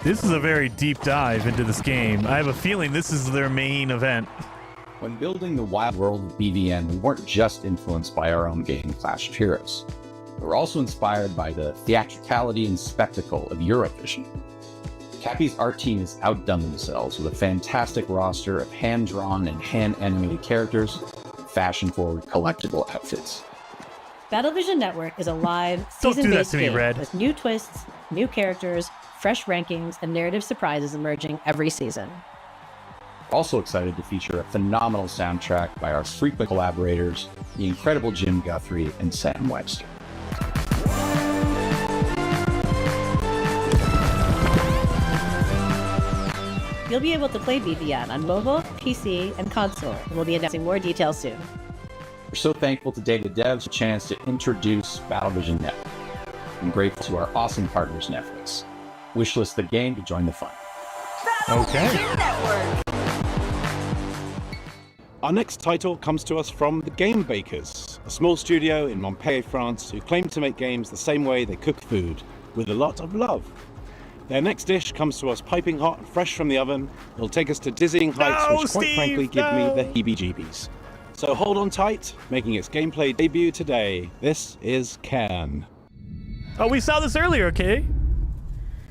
This is a very deep dive into this game. I have a feeling this is their main event. When building the wild world of BVN, we weren't just influenced by our own game, Clash of Heroes. We were also inspired by the theatricality and spectacle of Eurovision. Cappy's art team has outdone themselves with a fantastic roster of hand-drawn and hand-animated characters, fashion-forward collectible outfits. Battlevision Network is a live, season-based game Red. with new twists, new characters, fresh rankings, and narrative surprises emerging every season. Also excited to feature a phenomenal soundtrack by our frequent collaborators, the incredible Jim Guthrie and Sam Webster. You'll be able to play BVN on mobile, PC, and console, and we'll be announcing more details soon. We're so thankful to Day of the Devs for a chance to introduce Battlevision Network. I'm grateful to our awesome partners, Netflix. Wishlist the game to join the fun. Okay. Our next title comes to us from the Game Bakers, a small studio in Montpellier, France, who claim to make games the same way they cook food, with a lot of love. Their next dish comes to us piping hot and fresh from the oven. It'll take us to dizzying heights, which quite frankly give me the heebie-jeebies. So hold on tight, making its gameplay debut today. This is Cairn. Oh, we saw this earlier, okay?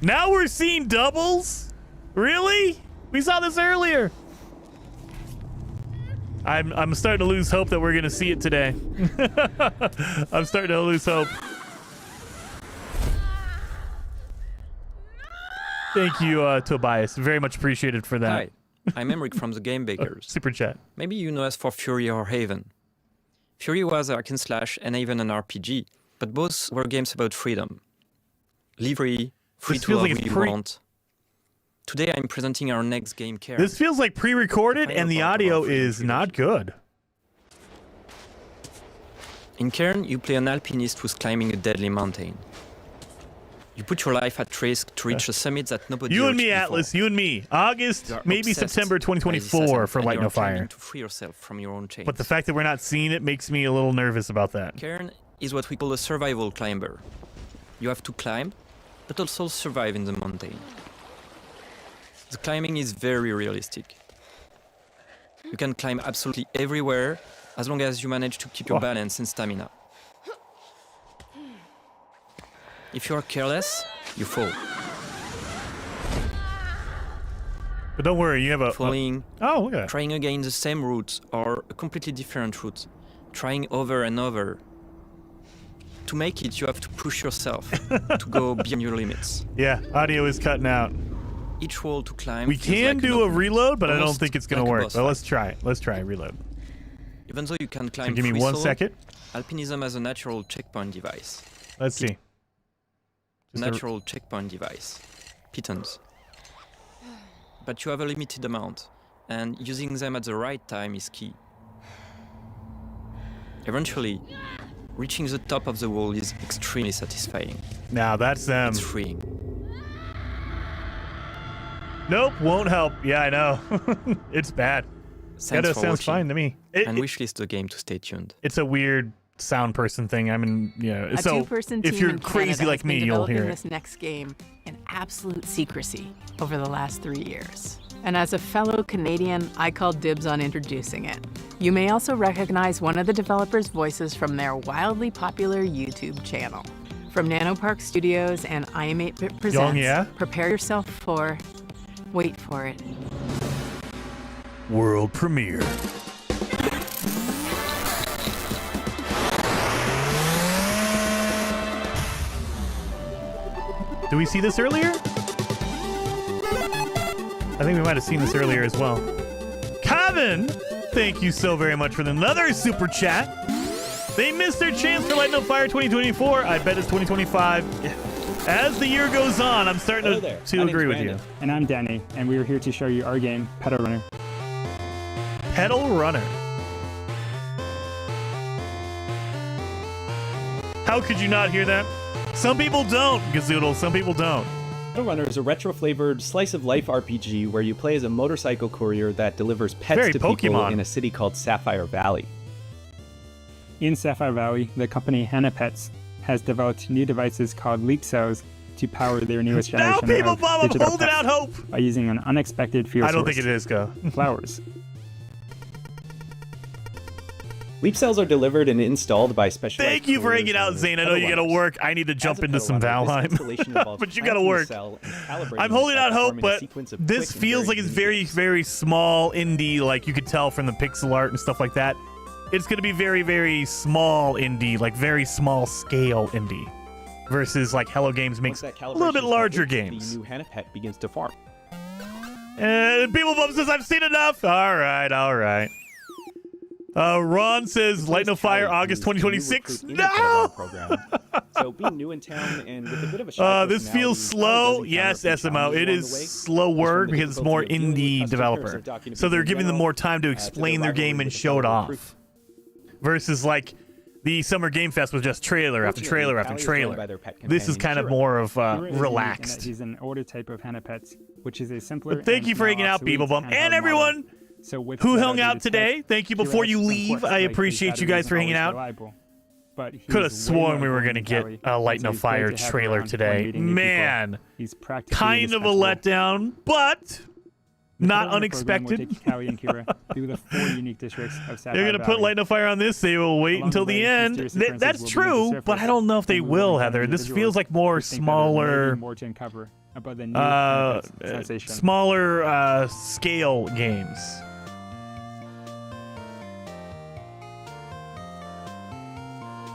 Now we're seeing doubles? Really? We saw this earlier. I'm starting to lose hope that we're gonna see it today. I'm starting to lose hope. Thank you, Tobias. Very much appreciated for that. Hi, I'm Emric from the Game Bakers. Super chat. Maybe you know us for Fury or Haven. Fury was a hack and slash and Haven an RPG, but both were games about freedom. Live free to love who you want. Today I'm presenting our next game, Cairn. This feels like pre-recorded and the audio is not good. In Cairn, you play an alpinist who's climbing a deadly mountain. You put your life at risk to reach a summit that nobody You and me, reached Atlas. before. You and me. August, maybe Obsessed September by this 2024 ascent, for and Light you're No Fire. trying to free yourself from your own chains. But the fact that we're not seeing it makes me a little nervous about that. Cairn is what we call a survival climber. You have to climb, but also survive in the mountain. The climbing is very realistic. You can climb absolutely everywhere as long as you manage to keep your balance and stamina. If you are careless, you fall. But don't worry, you have a... Falling, oh, look at that. trying again the same route or a completely different route, trying over and over. To make it, you have to push yourself to go beyond your limits. Yeah, audio is cutting out. Each wall to climb. We feels can like do a an reload, but I don't almost think it's going like to a work. boss But fight. let's try. Let's try reload. Even though you can climb So give me free 1 solo, second. Alpinism has a natural checkpoint device. Let's see. Just a- Natural checkpoint device. Pitons. But you have a limited amount, and using them at the right time is key. Eventually, reaching the top of the wall is extremely satisfying. Now that's them. It's freeing. Nope, won't help. Yeah, I know. It's bad. Thanks That for sounds watching, fine to me. And wishlist the game to stay tuned. It's a weird sound person thing. I mean, A so two-person team if you're in crazy Canada like has me, been you'll hear developing it. this next game in absolute secrecy over the last 3 years. And as a fellow Canadian, I call dibs on introducing it. You may also recognize one of the developers' voices from their wildly popular YouTube channel. From Nanopark Studios and I Am 8-Bit Presents, yeah? prepare yourself for, wait for it, World premiere. Did we see this earlier? I think we might have seen this earlier as well. Kevin, thank you so very much for another super chat. They missed their chance for Light No Fire 2024. I bet it's 2025. As the year goes on, I'm starting to agree with you. And I'm Danny, and we are here to show you our game, Pedal Runner. Pedal Runner. How could you not hear that? Some people don't, Gazoodle. Some people don't. Pedal Runner is a retro-flavored slice-of-life RPG where you play as a motorcycle courier that delivers pets to people in a city called Sapphire Valley. In Sapphire Valley, the company Hannah Pets has developed new devices called leap cells to power their newest generation of digital holding out hope by using an unexpected fuel source. I don't think it is, Go. Flowers. Leap cells are delivered and installed by specialized. Thank you for hanging out, Zane. I know you gotta work. I need to jump into some Valheim, but you gotta work. I'm holding out hope, but this feels like it's very, very small indie. Like you could tell from the pixel art and stuff like that. It's gonna be very, very small indie, like very small scale indie, versus like Hello Games makes a little bit larger games. The new Hannah Pet begins to farm. And People Bum says I've seen enough. All right, all right. Ron says Light No Fire, August 2026. No! So being new in town and with a bit of a this feels slow. Yes, SMO. It is slower because it's more indie developer. So they're giving them more time to explain their game and show it off. Versus like the Summer Game Fest was just trailer after trailer after trailer. This is kind of more of relaxed. He's an older type of Hannah Pets, which is a simpler. But thank you for hanging out, People Bum, and everyone who hung out today. Thank you before you leave. I appreciate you guys for hanging out. Could have sworn we were going to get a Light No Fire trailer today. Man, kind of a letdown, but not unexpected. They're going to put Light No Fire on this. They will wait until the end. That's true, but I don't know if they will, Heather. This feels like more smaller, smaller scale games.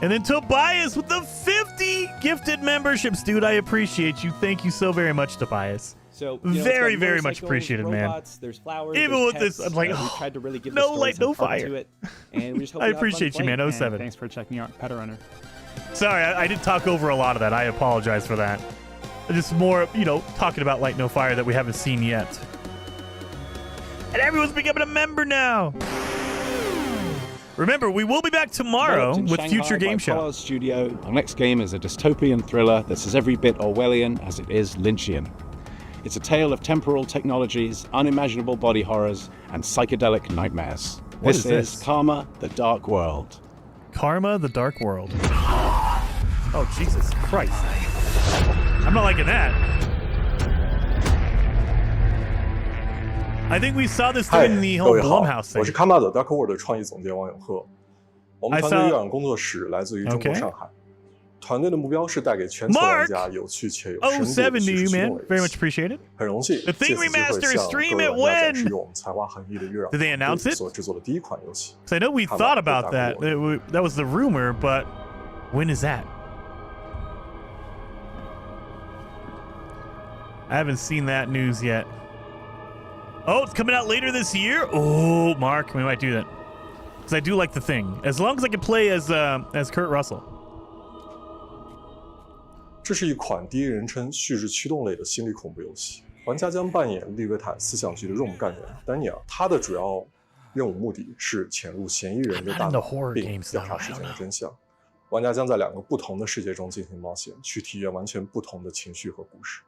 And then Tobias with the 50 gifted memberships, dude. I appreciate you. Thank you so very much, Tobias. So very, very much appreciated, robots, man. There's flowers, even there's with pets, this, I'm like, we tried to really give no Light, no fire. To it, and we just hope I you have fun appreciate you, man. playing. 07. Thanks for checking out Pedal Runner. Sorry, I did talk over a lot of that. I apologize for that. Just more, talking about Light No Fire that we haven't seen yet. And everyone's becoming a member now. Remember, we will be back tomorrow with Future Game Show. Studio. Our next game is a dystopian thriller that's as every bit Orwellian as it is Lynchian. It's a tale of temporal technologies, unimaginable body horrors, and psychedelic nightmares. This is Karma: The Dark World. Karma: The Dark World. Oh, Jesus Christ. I'm not liking that. I think we saw this during the whole Blumhouse thing. 我是 Karma: The Dark World 的创意总监王永鹤。我们团队微软工作室来自于中国上海。团队的目标是带给全球玩家有趣且有深度的叙事动力。很荣幸借此机会向各位玩家展示用我们才华横溢的微软所制作的第一款游戏。 I know we thought about that. That was the rumor, but when is that? I haven't seen that news yet. Oh, it's coming out later this year? Oh, Mark, we might do that. Because I do like the thing. As long as I can play as Kurt Russell. 这是一款第一人称叙事驱动类的心理恐怖游戏，玩家将扮演利维坦思想局的任务干员丹尼尔，他的主要任务目的是潜入嫌疑人的大脑，并调查事件的真相。玩家将在2个不同的世界中进行冒险，去体验完全不同的情绪和故事。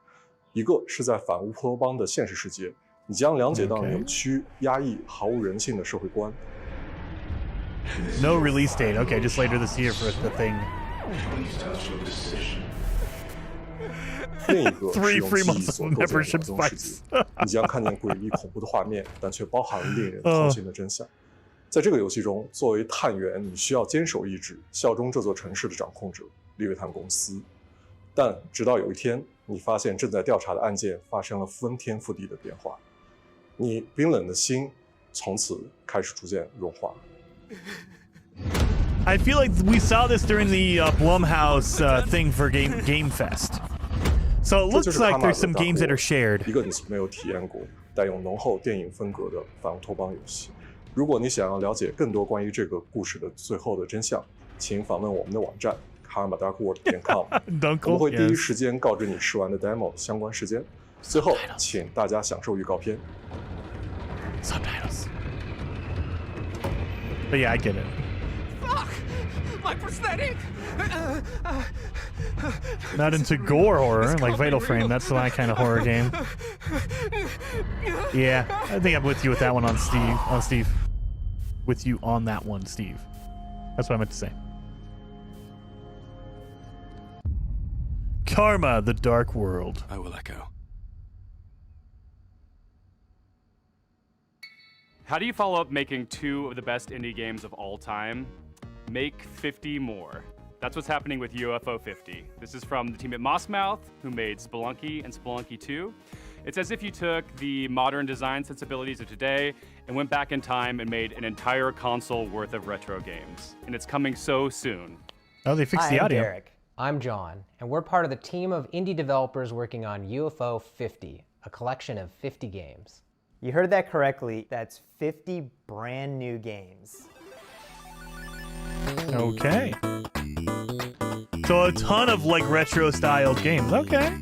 一个是在反乌托邦的现实世界，你将了解到扭曲、压抑、毫无人性的社会观。No release date. Okay, just later this year for the thing. 另一个是用记忆所构建的网中世界，你将看见诡异恐怖的画面，但却包含了令人痛心的真相。在这个游戏中，作为探员，你需要坚守意志，效忠这座城市的掌控者利维坦公司。但直到有一天，你发现正在调查的案件发生了翻天覆地的变化，你冰冷的心从此开始逐渐融化。I feel like we saw this during the Blumhouse thing for Game Fest. So it looks like there's some games that are shared. 一个你没有体验过、带有浓厚电影风格的反乌托邦游戏。如果你想要了解更多关于这个故事的最后的真相，请访问我们的网站 karmadarkworld.com， 我们会第一时间告知你试玩的 demo 相关时间。最后，请大家享受预告片。Subtitles. But yeah, I get it. Fuck! My prosthetic! Not into gore horror, like Vital Frame. That's my kind of horror game. Yeah, I think I'm with you with that one on Steve. With you on that one, Steve. That's what I meant to say. Karma, the Dark World. I will echo. How do you follow up making 2 of the best indie games of all time? Make 50 more. That's what's happening with UFO 50. This is from the team at Mossmouth, who made Spelunky and Spelunky 2. It's as if you took the modern design sensibilities of today and went back in time and made an entire console worth of retro games. And it's coming so soon. Oh, they fixed the audio. I'm Derek. I'm John, and we're part of the team of indie developers working on UFO 50, a collection of 50 games. You heard that correctly. That's 50 brand new games. Okay. So a ton of like retro styled games. Okay.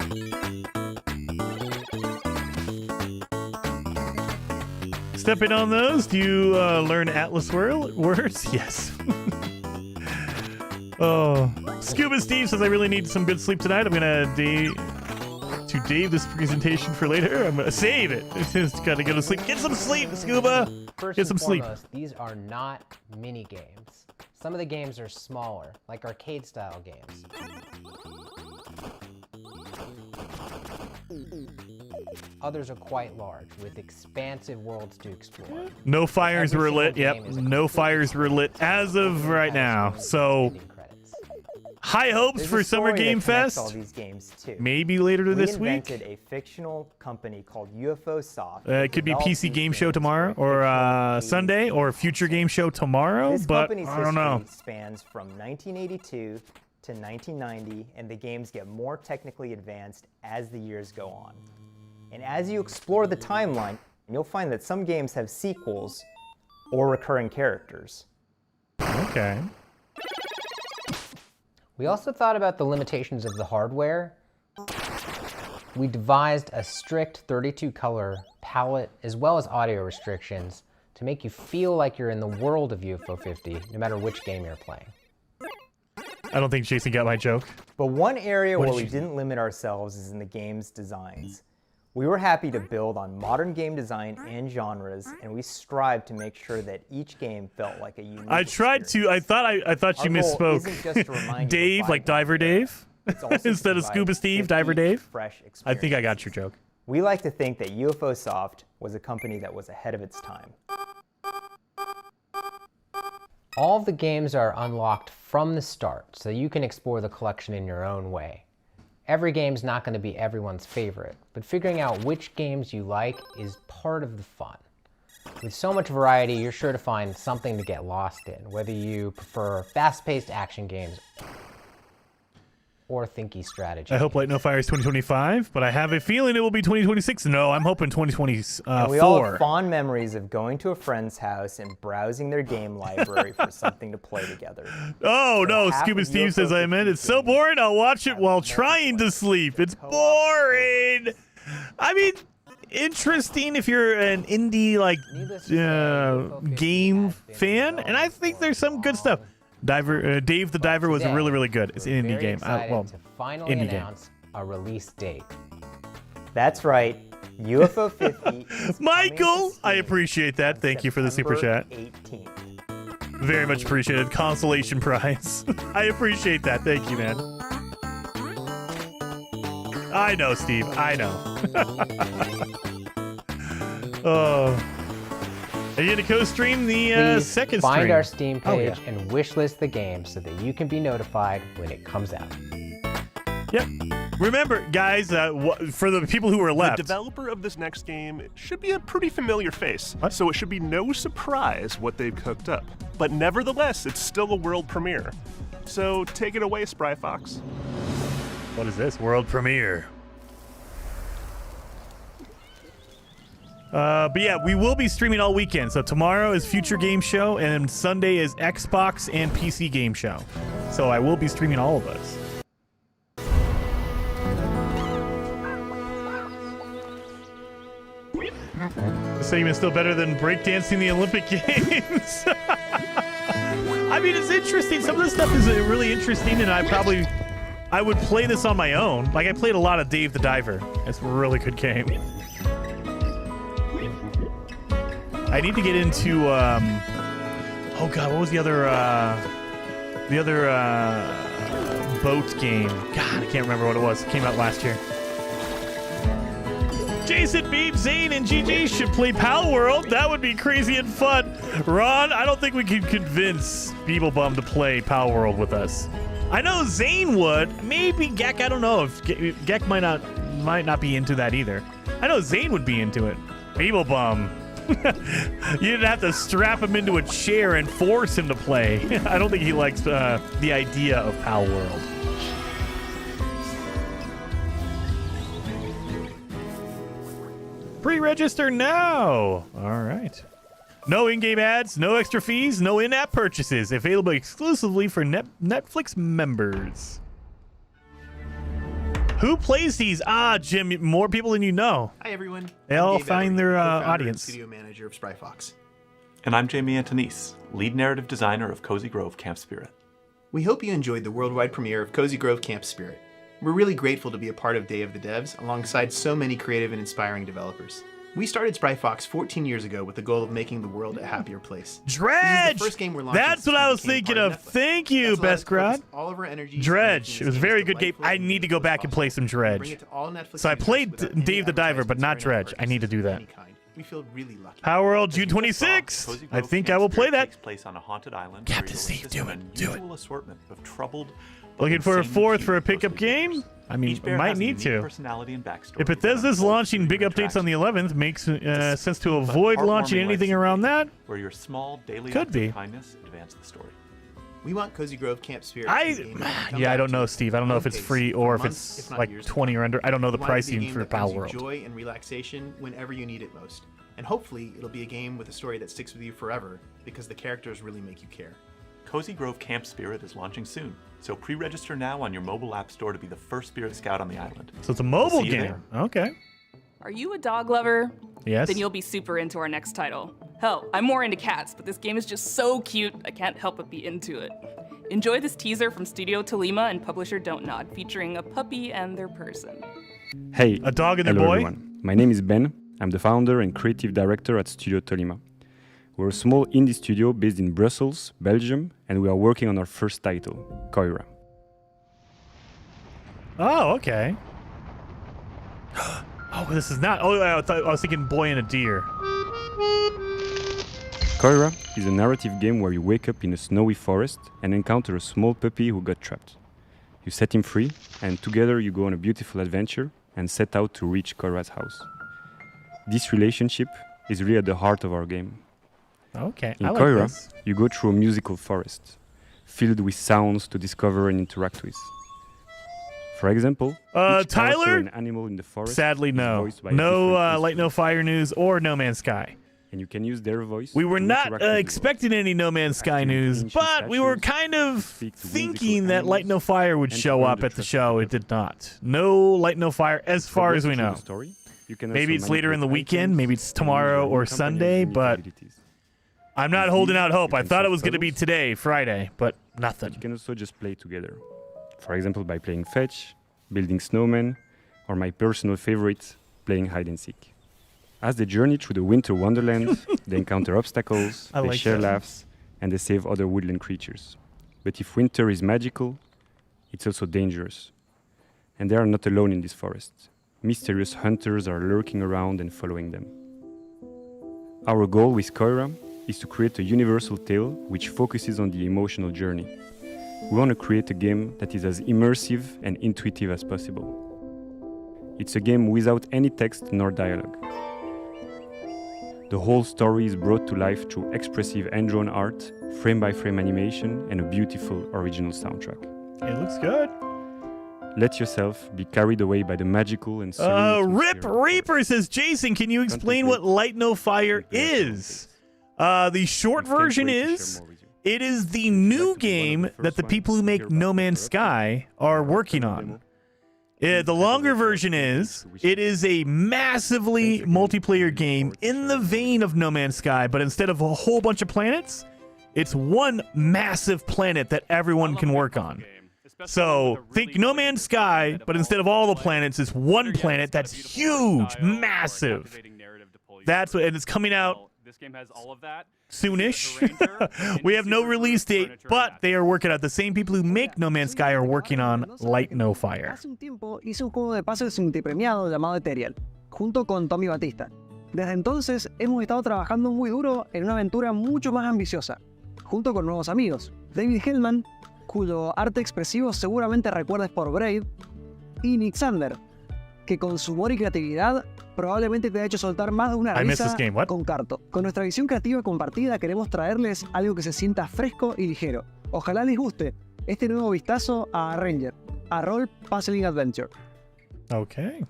Stepping on those, do you learn Atlas words? Yes. Oh, Scuba Steve says I really need some good sleep tonight. I'm gonna Dave this presentation for later. I'm gonna save it. Just gotta go to sleep. Get some sleep, Scuba. Get some sleep. First and foremost, these are not mini games. Some of the games are smaller, like arcade-style games. Others are quite large, with expansive worlds to explore. No fires were lit. Yep, no fires were lit as of right now. So, high hopes for Summer Game Fest. All these games too. Maybe later this week. We invented a fictional company called UFO Soft. It could be PC Game Show tomorrow, or Sunday, or Future Game Show tomorrow. This but company's I don't know. history spans from 1982 to 1990, and the games get more technically advanced as the years go on. And as you explore the timeline, you'll find that some games have sequels or recurring characters. Okay. We also thought about the limitations of the hardware. We devised a strict 32-color palette as well as audio restrictions to make you feel like you're in the world of UFO 50, no matter which game you're playing. I don't think Jason got my joke. But one area where we didn't limit ourselves is in the game's designs. We were happy to build on modern game design and genres, and we strived to make sure that each game felt like a unique I tried to. I thought you misspoke. Dave, like Diver Dave, instead of Scuba Steve, Diver Dave. I think I got your joke. We like to think that UFO Soft was a company that was ahead of its time. All of the games are unlocked from the start, so you can explore the collection in your own way. Every game's not going to be everyone's favorite, but figuring out which games you like is part of the fun. With so much variety, you're sure to find something to get lost in, whether you prefer fast-paced action games or thinky strategy. I hope Light No Fire is 2025, but I have a feeling it will be 2026. No, I'm hoping 2024. And we all have fond memories of going to a friend's house and browsing their game library for something to play together. Oh, no, Scuba Steve says I meant it's so boring, I'll watch it while trying to sleep. It's boring. I mean, interesting if you're an indie, like, game fan, and I think there's some good stuff. Dave the Diver was really, really good. It's an indie game. Well, to finally announce a release date. That's right. UFO 50. Michael, I appreciate that. Thank you for the super chat. 18th. Very much appreciated. Consolation prize. I appreciate that. Thank you, man. I know, Steve. I know. Oh. Are you going to co-stream the second stream? Find our Steam page and wishlist the game so that you can be notified when it comes out. Yep. Remember, guys, for the people who are left. The developer of this next game should be a pretty familiar face, so it should be no surprise what they've cooked up. But nevertheless, it's still a world premiere. So take it away, Spry Fox. What is this? World premiere. But yeah, we will be streaming all weekend. So tomorrow is Future Game Show, and Sunday is Xbox and PC Game Show. So I will be streaming all of those. This segment's still better than breakdancing the Olympic Games. I mean, it's interesting. Some of this stuff is really interesting, and I would play this on my own. Like, I played a lot of Dave the Diver. It's a really good game. I need to get into, oh god, what was the other boat game? God, I can't remember what it was. It came out last year. Jason, Beeb, Zane, and GG should play Pal World. That would be crazy and fun. Ron, I don't think we can convince Beeblebum to play Pal World with us. I know Zane would. Maybe Gek, I don't know. If Gek might not be into that either. I know Zane would be into it. Beeblebum. You'd have to strap him into a chair and force him to play. I don't think he likes the idea of Pal World. Pre-register now. All right. No in-game ads, no extra fees, no in-app purchases. Available exclusively for Netflix members. Who plays these? Jim, more people than you know. Hi, everyone. They all find their audience. Studio manager of Spryfox. And I'm Jamie Antonise, lead narrative designer of Cozy Grove Camp Spirit. We hope you enjoyed the worldwide premiere of Cozy Grove Camp Spirit. We're really grateful to be a part of Day of the Devs alongside so many creative and inspiring developers. We started Spryfox 14 years ago with the goal of making the world a happier place. Dredge! The first game we're launching. That's what I was thinking of. Thank you, Bestgrad. All of our energy. Dredge. It was a very good game. I need to go back and play some Dredge. So I played Dave the Diver, but not Dredge. I need to do that. We feel really lucky. Power World June 26th. I think I will play that. Takes place on a haunted island. Captain Steve, do it. Do it. Assortment of troubled. Looking for a fourth for a pickup game? I mean, might need to. If Bethesda's launching big updates on the 11th, makes sense to avoid launching anything around that. Where your small daily could be. Kindness advance the story. We want Cozy Grove Camp Spirit. I don't know, Steve. I don't know if it's free or if it's like 20 or under. I don't know the pricing for Pal World. Joy and relaxation whenever you need it most. And hopefully, it'll be a game with a story that sticks with you forever because the characters really make you care. Cozy Grove Camp Spirit is launching soon, so pre-register now on your mobile app store to be the first Spirit Scout on the island. So it's a mobile game. Okay. Are you a dog lover? Yes. Then you'll be super into our next title. Hell, I'm more into cats, but this game is just so cute, I can't help but be into it. Enjoy this teaser from Studio Tolima and publisher Don't Nod, featuring a puppy and their person. Hey, a dog and their hello boy? Everyone. My name is Ben. I'm the founder and creative director at Studio Tolima. We're a small indie studio based in Brussels, Belgium, and we are working on our first title, Koira. Oh, okay. Oh, this is not... Oh, I was thinking Boy and a Deer. Koira is a narrative game where you wake up in a snowy forest and encounter a small puppy who got trapped. You set him free, and together you go on a beautiful adventure and set out to reach Koira's house. This relationship is really at the heart of our game. Okay, in I like Koira, this. you go through a musical forest, filled with sounds to discover and interact with. For example, Tyler? an animal in the forest Sadly, no. Light No Fire news or No Man's Sky. And you can use their voice. We were not expecting any No Man's Sky news, but we were kind of thinking that Light No Fire would show up at the show. It did not. No Light No Fire, as far as we know. Maybe it's later in the weekend, maybe it's tomorrow or Sunday, but I'm not holding out hope. I thought it was going to be today, Friday, but nothing. You can also just play together. For example, by playing fetch, building snowmen, or my personal favorite, playing hide and seek. As they journey through the winter wonderland, they encounter obstacles, they share laughs, and they save other woodland creatures. But if winter is magical, it's also dangerous. And they are not alone in this forest. Mysterious hunters are lurking around and following them. Our goal with Koira is to create a universal tale which focuses on the emotional journey. We want to create a game that is as immersive and intuitive as possible. It's a game without any text nor dialogue. The whole story is brought to life through expressive hand-drawn art, frame-by-frame animation, and a beautiful original soundtrack. It looks good. Let yourself be carried away by the magical and serene Rip Reaper says, Jason, can you explain what Light No Fire is? The short version is, it is the new game that the people who make No Man's Sky are working on. The longer version is, it is a massively multiplayer game in the vein of No Man's Sky, but instead of a whole bunch of planets, it's one massive planet that everyone can work on. So think No Man's Sky, but instead of all the planets, it's one planet that's huge, massive. That's what, and it's coming out soonish. We have no release date, but they are working on. The same people who make No Man's Sky are working on Light No Fire. Hace un tiempo hice un juego de puzzles multipremiado llamado Ethereal, junto con Tommy Batista. Desde entonces hemos estado trabajando muy duro en una aventura mucho más ambiciosa, junto con nuevos amigos, David Hellman, cuyo arte expresivo seguramente recuerdes por Braid, y Nick Sander, que con su humor y creatividad probablemente te ha hecho soltar más de una risa con Carto. Con nuestra visión creativa compartida queremos traerles algo que se sienta fresco y ligero. Ojalá les guste este nuevo vistazo a Ranger, a Role Puzzling Adventure. Okay.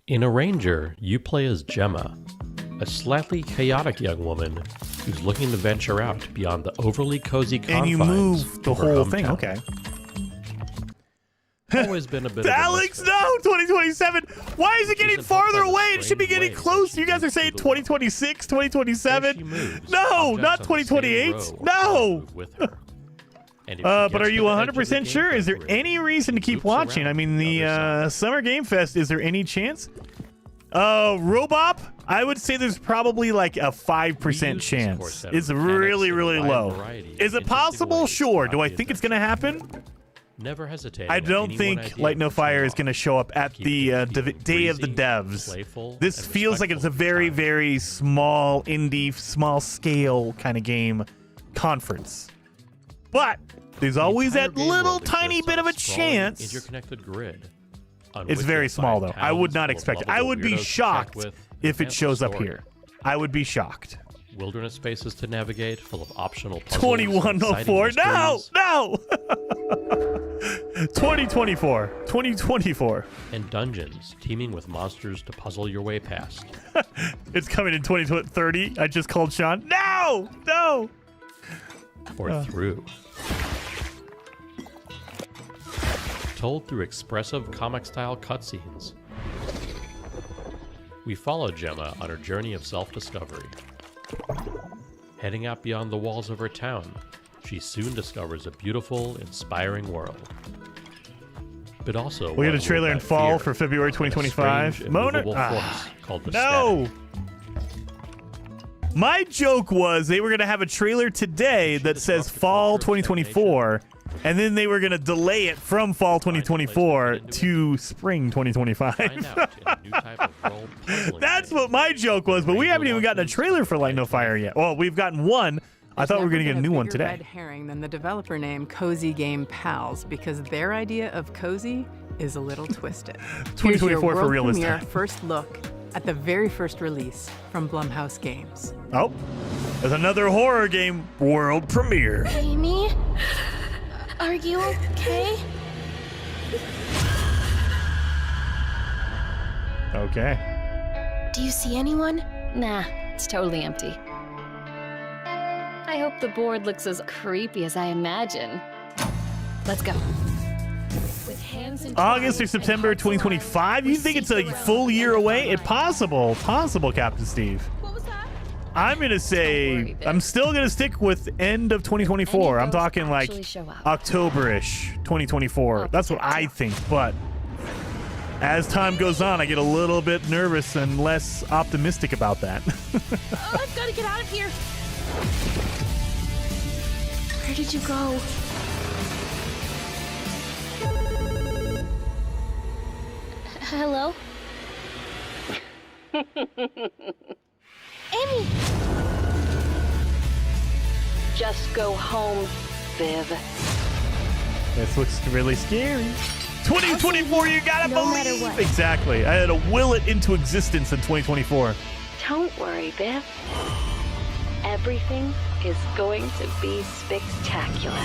In a Ranger, you play as Gemma, a slightly chaotic young woman who's looking to venture out beyond the overly cozy confines and you move the of her whole thing, hometown. okay. Always been a bit of a Alex, no! 2027! Why is it getting farther away? It should be getting close. You guys are saying 2026, 2027? No, not 2028. No! But are you 100% sure? Is there any reason to keep watching? I mean, the Summer Game Fest, is there any chance? Robop, I would say there's probably like a 5% chance. It's really, really low. Is it possible? Sure. Do I think it's going to happen? Never hesitate. I don't think Light No Fire is going to show up at the Day of the Devs. This feels like it's a very, very small indie, small scale kind of game conference. But there's always that little tiny bit of a chance. Interconnected grid. It's very small though. I would not expect it. I would be shocked if it shows up here. I would be shocked. Wilderness spaces to navigate, full of optional puzzles. 2104. No, no. 2024. 2024. And dungeons teeming with monsters to puzzle your way past. It's coming in 2030. I just called Sean. No, no. Or through. Told through expressive comic-style cutscenes. We follow Gemma on her journey of self-discovery. Heading out beyond the walls of her town, she soon discovers a beautiful, inspiring world. But also, we get a trailer in fall for February 2025. Mona, called the no. My joke was they were going to have a trailer today that says fall 2024, and then they were going to delay it from fall 2024 to spring 2025. That's what my joke was, but we haven't even gotten a trailer for Light No Fire yet. Well, we've gotten one. I thought we were going to get a new one today. Red herring than the developer name Cozy Game Pals, because their idea of cozy is a little twisted. 2024 for real this premiere time. First look at the very first release from Blumhouse Games. Oh, there's another horror game world premiere. Amy, are you okay? Okay. Do you see anyone? Nah, it's totally empty. I hope the board looks as creepy as I imagine. Let's go. With hands in August or September 2025? You think it's a full year away? It's possible. Possible, Captain Steve. What was that? I'm going to say, I'm still going to stick with end of 2024. I'm talking like October-ish 2024. That's what I think, but as time goes on, I get a little bit nervous and less optimistic about that. Oh, I've got to get out of here. Where did you go? Hello? Amy! Just go home, Viv. This looks really scary. 2024, you gotta no matter believe. what. Exactly. I had to will it into existence in 2024. Don't worry, Viv. Everything is going to be spectacular.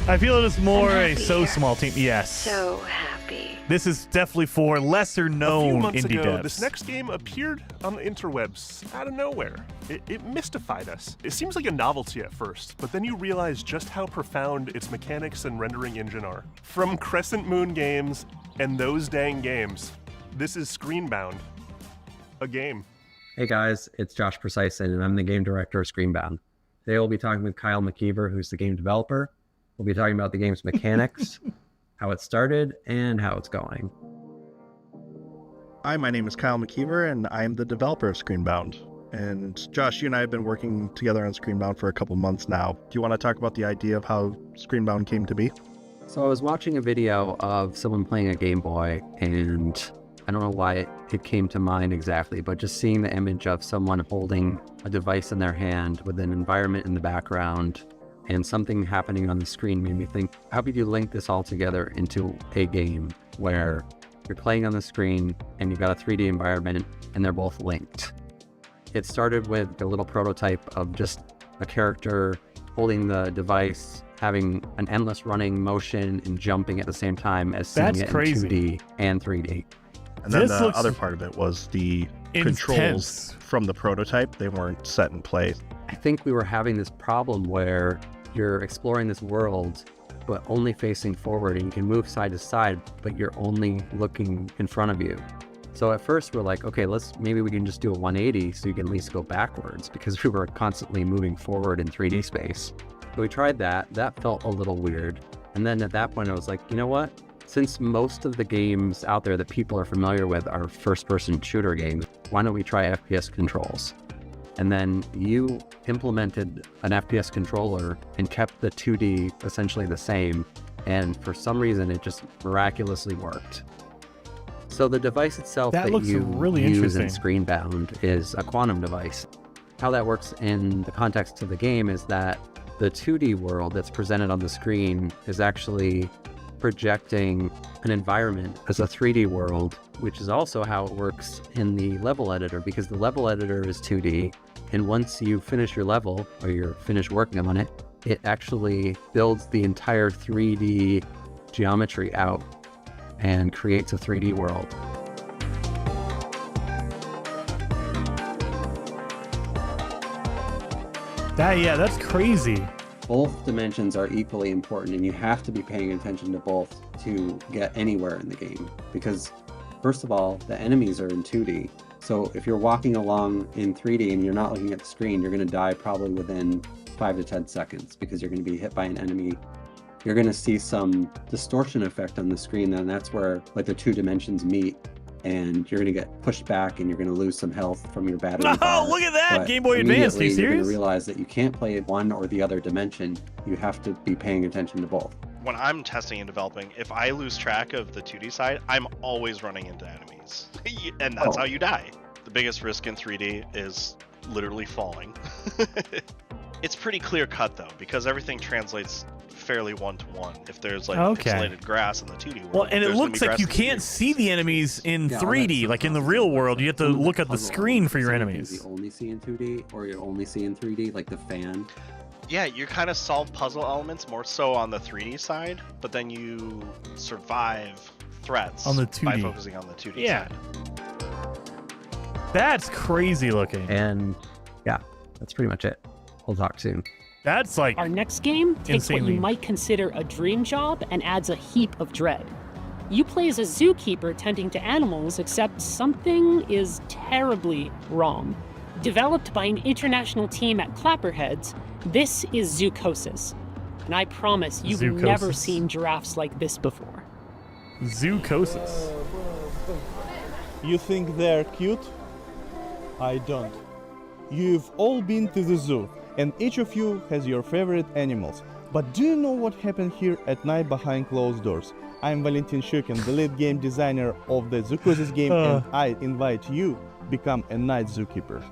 I feel it is more a so small team. Yes. So happy. This is definitely for lesser known A few months indie ago, devs. this next game appeared on the interwebs out of nowhere. It mystified us. It seems like a novelty at first, but then you realize just how profound its mechanics and rendering engine are. From Crescent Moon Games and Those Dang Games, this is Screenbound, a game. Hey guys, it's Josh Precyson, and I'm the game director of Screenbound. Today we'll be talking with Kyle McKeever, who's the game developer. We'll be talking about the game's mechanics, how it started, and how it's going. Hi, my name is Kyle McKeever, and I'm the developer of Screenbound. And Josh, you and I have been working together on Screenbound for a couple months now. Do you want to talk about the idea of how Screenbound came to be? So I was watching a video of someone playing a Game Boy, and I don't know why it came to mind exactly, but just seeing the image of someone holding a device in their hand with an environment in the background and something happening on the screen made me think, how could you link this all together into a game where you're playing on the screen and you've got a 3D environment and they're both linked? It started with a little prototype of just a character holding the device, having an endless running motion and jumping at the same time as seeing it in 2D and 3D. And then the other part of it was the controls from the prototype. They weren't set in place. I think we were having this problem where you're exploring this world, but only facing forward, and you can move side to side, but you're only looking in front of you. So at first we're like, okay, maybe we can just do a 180 so you can at least go backwards, because we were constantly moving forward in 3D space. So we tried that. That felt a little weird. And then at that point I was like, you know what? Since most of the games out there that people are familiar with are first-person shooter games, why don't we try FPS controls? And then you implemented an FPS controller and kept the 2D essentially the same. And for some reason, it just miraculously worked. So the device itself that you use in Screenbound is a quantum device. How that works in the context of the game is that the 2D world that's presented on the screen is actually projecting an environment as a 3D world, which is also how it works in the level editor, because the level editor is 2D, and once you finish your level, or you're finished working on it, it actually builds the entire 3D geometry out and creates a 3D world. That's crazy. Both dimensions are equally important, and you have to be paying attention to both to get anywhere in the game. Because first of all, the enemies are in 2D. So if you're walking along in 3D and you're not looking at the screen, you're going to die probably within 5 to 10 seconds because you're going to be hit by an enemy. You're going to see some distortion effect on the screen, and that's where like the two dimensions meet. And you're going to get pushed back, and you're going to lose some health from your battery. Oh, look at that! Game Boy Advance, are you serious? You're going to realize that you can't play one or the other dimension. You have to be paying attention to both. When I'm testing and developing, if I lose track of the 2D side, I'm always running into enemies. And that's how you die. The biggest risk in 3D is literally falling. It's pretty clear cut, though, because everything translates fairly one-to-one. If there's like pixelated grass in the 2D world. Well, and it looks like you can't see the enemies in 3D, like in the real world. You have to look at the screen for your enemies. You only see in 2D, or you only see in 3D, like the fan. Yeah, you kind of solve puzzle elements more so on the 3D side, but then you survive threats on the 2D. By focusing on the 2D side. That's crazy looking. And yeah, that's pretty much it. We'll talk soon. That's like our next game takes what insanely. you might consider a dream job and adds a heap of dread. You play as a zookeeper tending to animals, except something is terribly wrong. Developed by an international team at Clapperheads, this is Zoocosis. And I promise you've never seen giraffes like this before. Zoocosis. You think they're cute? I don't. You've all been to the zoo, and each of you has your favorite animals. But do you know what happened here at night behind closed doors? I'm Valentin Shukin, the lead game designer of the Zoocosis game, and I invite you to become a night zookeeper.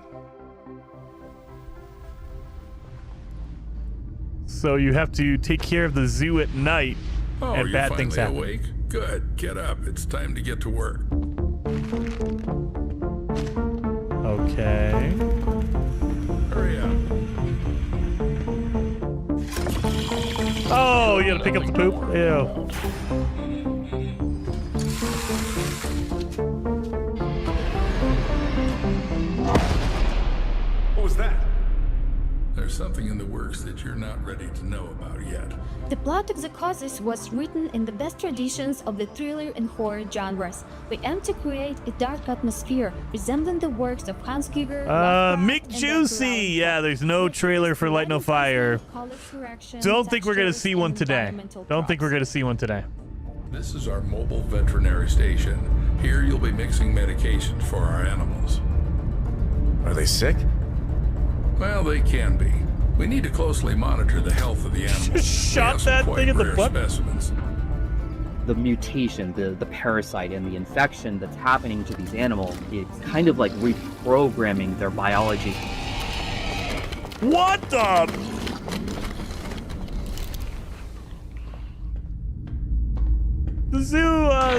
So you have to take care of the zoo at night, and you're bad things happen. Awake? Good. Get up. It's time to get to work. Okay. Hurry up. you gotta pick up the poop. Ew. What was that? There's something in the works that you're not ready to know about yet. The plot of the causes was written in the best traditions of the thriller and horror genres. We aim to create a dark atmosphere resembling the works of Hans Giger. Mick Juicy. Yeah, there's no trailer for Light No Fire. Don't think we're gonna see one today. Don't think we're gonna see one today. This is our mobile veterinary station. Here you'll be mixing medications for our animals. Are they sick? Well, they can be. We need to closely monitor the health of the animals. Shot that thing in the butt. Specimens. The mutation, the parasite, and the infection that's happening to these animals, it's kind of like reprogramming their biology. What the? The zoo, I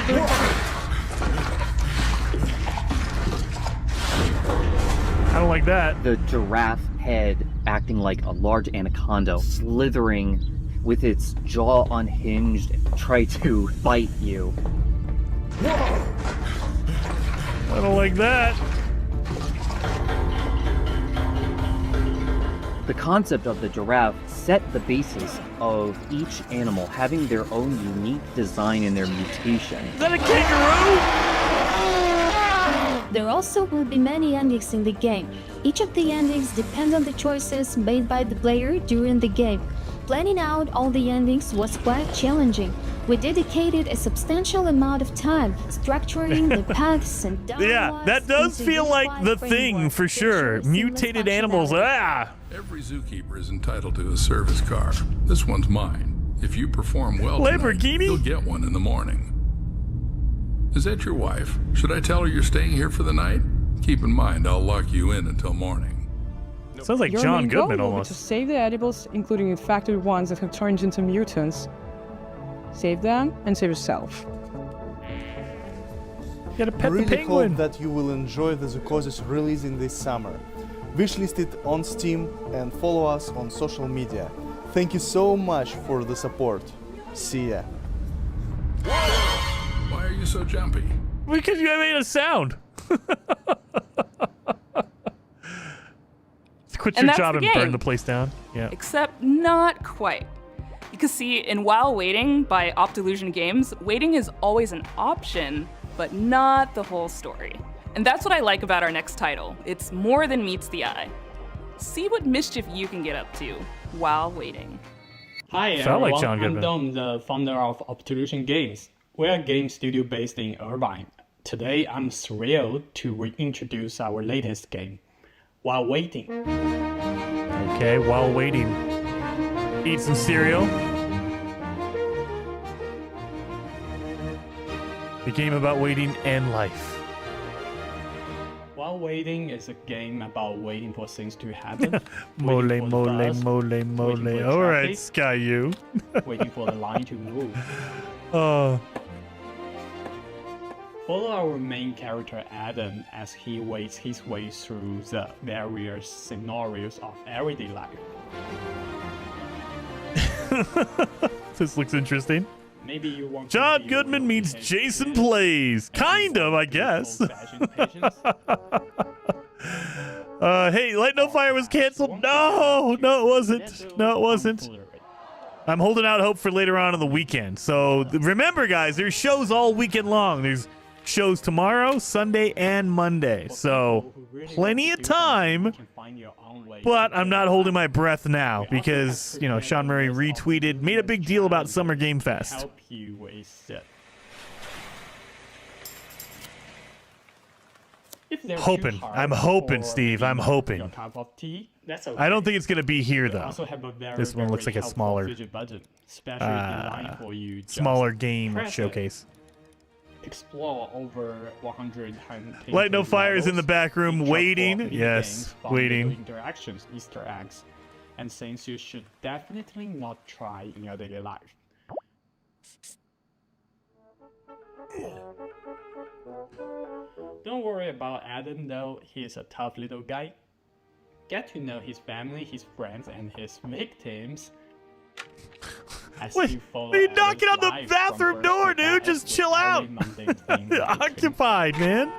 don't like that. The giraffe head acting like a large anaconda, slithering with its jaw unhinged, try to bite you. I don't like that. The concept of the giraffe set the basis of each animal having their own unique design in their mutation. Is that a kangaroo? There also will be many endings in the game. Each of the endings depend on the choices made by the player during the game. Planning out all the endings was quite challenging. We dedicated a substantial amount of time structuring the paths and dialogues. Yeah, that does feel like the thing for sure. Mutated animals. Ah! Every zookeeper is entitled to a service car. This one's mine. If you perform well tonight, you'll get one in the morning. Is that your wife? Should I tell her you're staying here for the night? Keep in mind, I'll lock you in until morning. Sounds like Your John main Goodman goal will be almost. to save the edibles, including infected ones that have turned into mutants. Save them and save yourself. You gotta pet I really the penguin. hope that you will enjoy the Zoocosis releasing this summer. Wishlist it on Steam and follow us on social media. Thank you so much for the support. See ya. Why are you so jumpy? Because you made a sound. Quit your job and burn the place down. Yeah. Except not quite. Because see, in While Waiting by Optilusion Games, waiting is always an option, but not the whole story. And that's what I like about our next title. It's more than meets the eye. See what mischief you can get up to while waiting. Hi everyone, I'm Dom, the founder of Optilusion Games. We're a game studio based in Irvine. Today I'm thrilled to reintroduce our latest game, While Waiting. Okay, While Waiting. Eat some cereal. The game about waiting and life. While Waiting is a game about waiting for things to happen. Mole. All right, Sky you. Waiting for the line to move. Oh. Follow our main character Adam as he waits his way through the various scenarios of everyday life. This looks interesting. Maybe you want John Goodman meets Jason Plays. Kind of, I guess. Hey, Light No Fire was canceled. No, it wasn't. No, it wasn't. I'm holding out hope for later on in the weekend. So remember, guys, there's shows all weekend long. There's shows tomorrow, Sunday, and Monday. So plenty of time. But I'm not holding my breath now because, you know, Sean Murray retweeted, made a big deal about Summer Game Fest. Help you waste it. Hoping. I'm hoping, Steve. I'm hoping. Cup of tea, that's okay. I don't think it's going to be here, though. Also have a very, This one looks like a helpful smaller, budget, especially designed for you. Just smaller game press it. showcase. Explore over 100 Light No Fire is in the back room waiting. Yes, waiting. Interactions, Easter eggs, and things you should definitely not try in your daily life. Don't worry about Adam though, he's a tough little guy. Get to know his family, his friends, and his victims. What are you knocking on the bathroom door, dude? Just chill out. Occupied, man.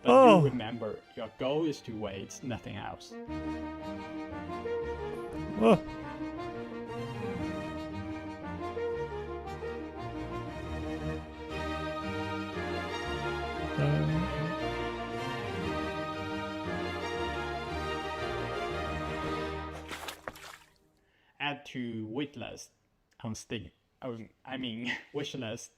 But do remember, your goal is to wait, nothing else. Oh. Add to waitlist on Steam. I mean, wishlist.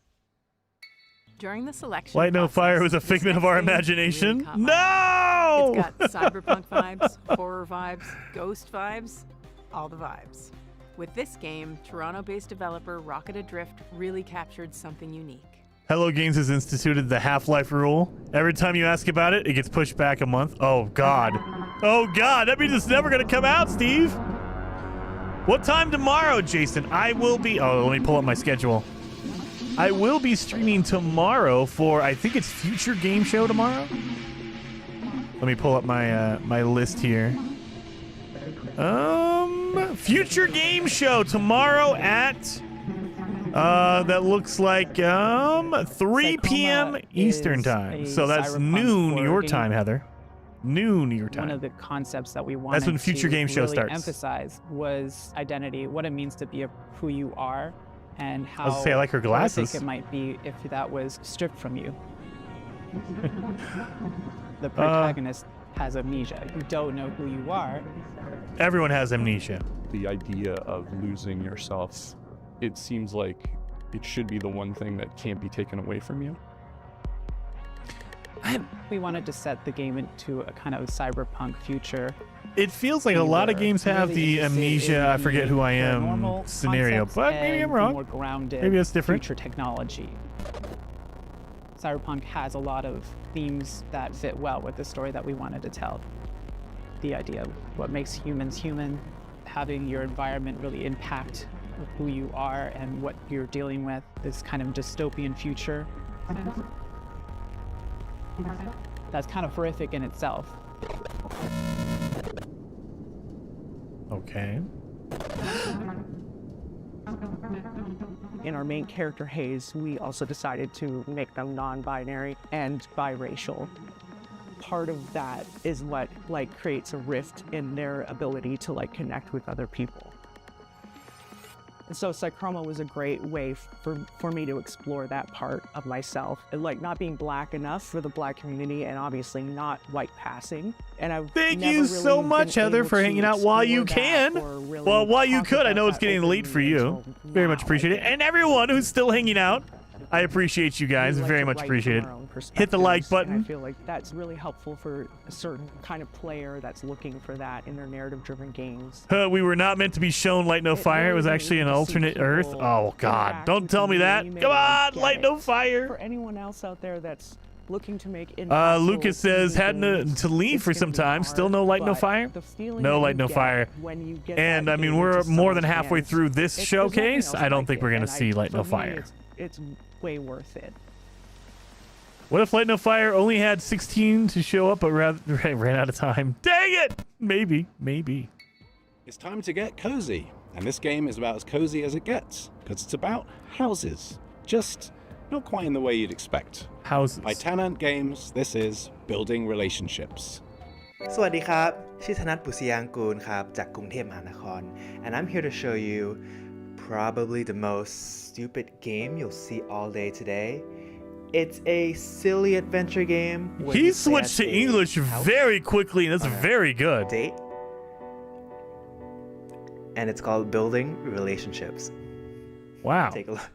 During the selection Light No Fire was a process, figment this of our next game really imagination. caught my eye. No! It's got cyberpunk vibes, horror vibes, ghost vibes, all the vibes. With this game, Toronto-based developer Rocket Adrift really captured something unique. Hello Games has instituted the Half-Life rule. Every time you ask about it, it gets pushed back a month. Oh, God. Oh, God. That means it's never going to come out, Steve. What time tomorrow, Jason? I will be... Oh, let me pull up my schedule. I will be streaming tomorrow for... I think it's Future Game Show tomorrow. Let me pull up my my list here. Future Game Show tomorrow at... that looks like 3 p.m. Eastern time. So that's noon your time, Heather. Noon your time. One of the concepts that we wanted That's when Future Game Show really starts. emphasize was identity, what it means to be who you are, and how I was gonna say, I like her glasses. horrific it might be if that was stripped from you. The protagonist has amnesia. You don't know who you are. Everyone has amnesia. The idea of losing yourself, it seems like it should be the one thing that can't be taken away from you. We wanted to set the game into a kind of cyberpunk future. It feels like a lot of games have the amnesia, I forget who I am scenario, but maybe I'm wrong. More grounded Maybe that's different. Future technology. Cyberpunk has a lot of themes that fit well with the story that we wanted to tell. The idea of what makes humans human, having your environment really impact who you are and what you're dealing with, this kind of dystopian future. That's kind of horrific in itself. Okay. In our main character, Hayes, we also decided to make them non-binary and biracial. Part of that is what creates a rift in their ability to connect with other people. And so Psychroma was a great way for me to explore that part of myself, not being black enough for the black community and obviously not white passing. And I've Thank you so much, Heather, for hanging out while you can. Well, while you could. I know it's getting late for you. Very much appreciate it. And everyone who's still hanging out, I appreciate you guys. Very much appreciate it. Hit the like button. And I feel like that's really helpful for a certain kind of player that's looking for that in their narrative-driven games. We were not meant to be shown Light No Fire. It was actually an alternate Earth. Oh, God. Don't tell me that. Come on, Light No Fire. For anyone else out there that's looking to make Lucas says, had to leave for some time. Still no Light No Fire? No Light No Fire. And, I mean, we're more than halfway through this showcase. I don't think we're going to see Light No Fire. It's way worth it. What if Light No Fire only had 16 to show up, but ran out of time? Dang it! Maybe. It's time to get cozy. And this game is about as cozy as it gets, because it's about houses. Just not quite in the way you'd expect. Houses. By Tenant Games, this is Building Relationships. สวัสดีครับ ชื่อธนัท บุษยางกูล ครับ จากกรุงเทพมหานคร And I'm here to show you probably the most stupid game you'll see all day today. It's a silly adventure game. He switched to English very quickly, and that's very good. Date. And it's called Building Relationships. Wow. Take a look.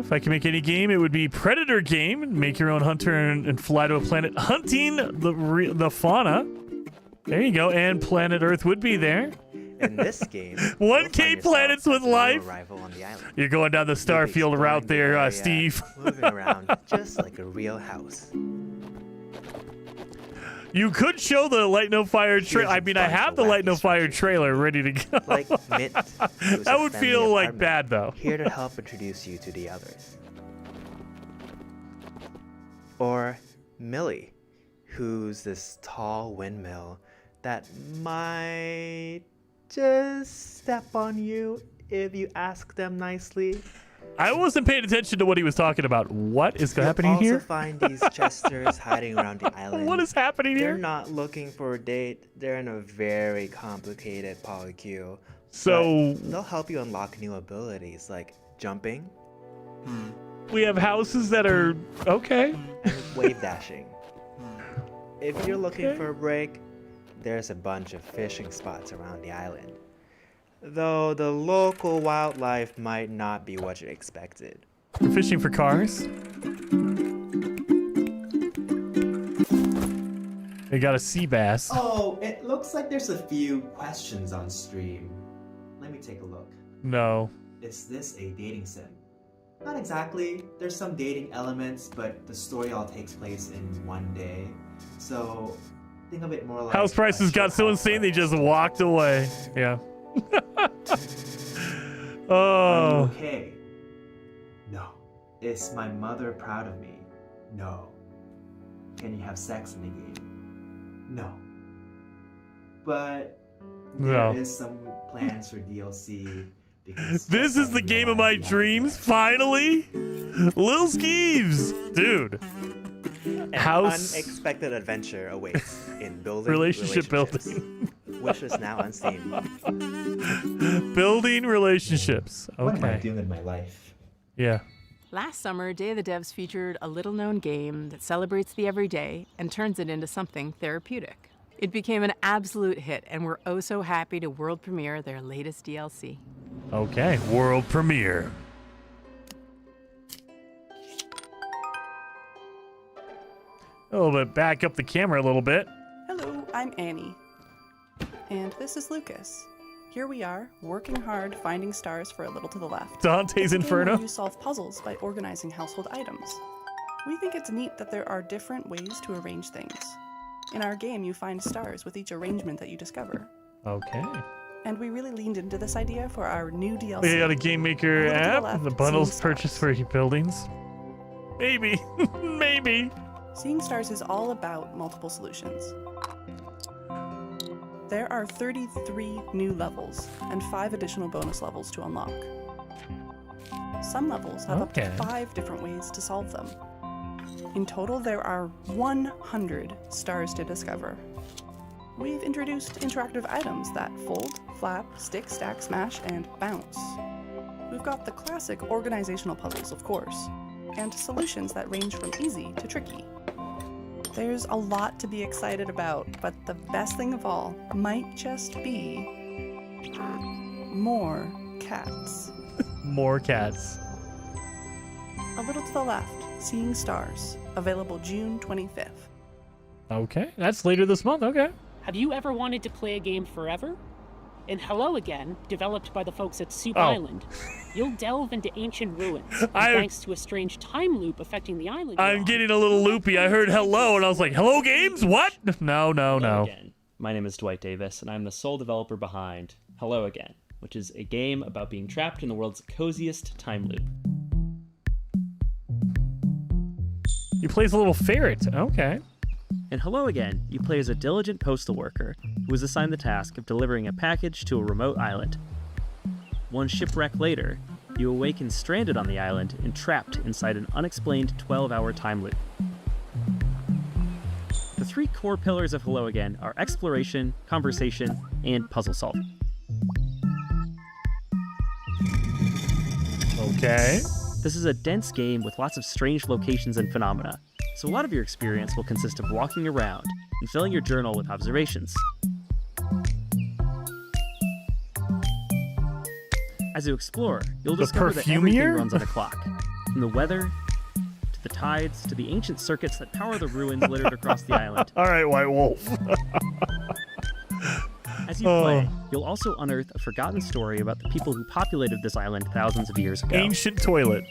If I can make any game, it would be Predator game. Make your own hunter and fly to a planet hunting the fauna. There you go. And planet Earth would be there. In this game, 1K planets with life. You're going down the Starfield route there, Steve. Moving around just like a real house. You could show the Light No Fire trailer. I mean, I have the Light No Fire trailer ready to go. Like Mint, that would feel like bad, though. Here to help introduce you to the others. Or Millie, who's this tall windmill that might just step on you if you ask them nicely. I wasn't paying attention to what he was talking about. What is happening You'll here? also find these jesters hiding around the island. What is happening here? They're not looking for a date. They're in a very complicated polycule. So but they'll help you unlock new abilities like jumping. We have houses that are okay. And wave dashing. If you're looking for a break, there's a bunch of fishing spots around the island. Though the local wildlife might not be what you expected. We're fishing for cars. They got a sea bass. Oh, it looks like there's a few questions on stream. Let me take a look. No. Is this a dating sim? Not exactly. There's some dating elements, but the story all takes place in one day. So think of it more like House prices got so insane they just walked away. Yeah. Are you Oh. okay? No. Is my mother proud of me? No. Can you have sex in the game? No. But No. there is some plans for DLC because This is the game of my dreams, finally! Lil Skeeves! Dude. an House unexpected adventure awaits in building relationship relationships, building. which is now on Steam. Building relationships. What am I Okay. doing with my life? Yeah. Last summer, Day of the Devs featured a little-known game that celebrates the everyday and turns it into something therapeutic. It became an absolute hit, and we're oh so happy to world premiere their latest DLC. Okay. World premiere. A little bit back up the camera a little bit. Hello, I'm Annie. And this is Lucas. Here we are, working hard, finding stars for a little to the left. Dante's It's a game Inferno. where you solve puzzles by organizing household items. We think it's neat that there are different ways to arrange things. In our game, you find stars with each arrangement that you discover. Okay. And we really leaned into this idea for our new DLC. We got a Game Maker A little to the app. left, The bundles seeing purchased for buildings. Maybe. Maybe. Seeing stars is all about multiple solutions. There are 33 new levels and 5 additional bonus levels to unlock. Some levels have up to Okay. 5 different ways to solve them. In total, there are 100 stars to discover. We've introduced interactive items that fold, flap, stick, stack, smash, and bounce. We've got the classic organizational puzzles, of course, and solutions that range from easy to tricky. There's a lot to be excited about, but the best thing of all might just be more cats. More cats. A little to the left, Seeing Stars, available June 25th. Okay. That's later this month. Okay. Have you ever wanted to play a game forever? In Hello Again, developed by the folks at Soup Oh. Island, you'll delve into ancient ruins, and thanks to a strange time loop affecting the island. I'm getting a little loopy. I heard hello and I was like, hello games? What? No, no, Hello no. Again. My name is Dwight Davis, and I'm the sole developer behind Hello Again, which is a game about being trapped in the world's coziest time loop. You play as a little ferret. Okay. In Hello Again, you play as a diligent postal worker who is assigned the task of delivering a package to a remote island. One shipwreck later, you awaken stranded on the island and trapped inside an unexplained 12-hour time loop. The 3 core pillars of Hello Again are exploration, conversation, and puzzle solving. Okay. This is a dense game with lots of strange locations and phenomena, so a lot of your experience will consist of walking around and filling your journal with observations. As you explore, you'll The discover that everything perfumier? runs on a clock, from the weather to the tides to the ancient circuits that power the ruins littered across the island. All right, White Wolf. As you play, you'll also unearth a forgotten story about the people who populated this island thousands of years ago. Ancient toilet.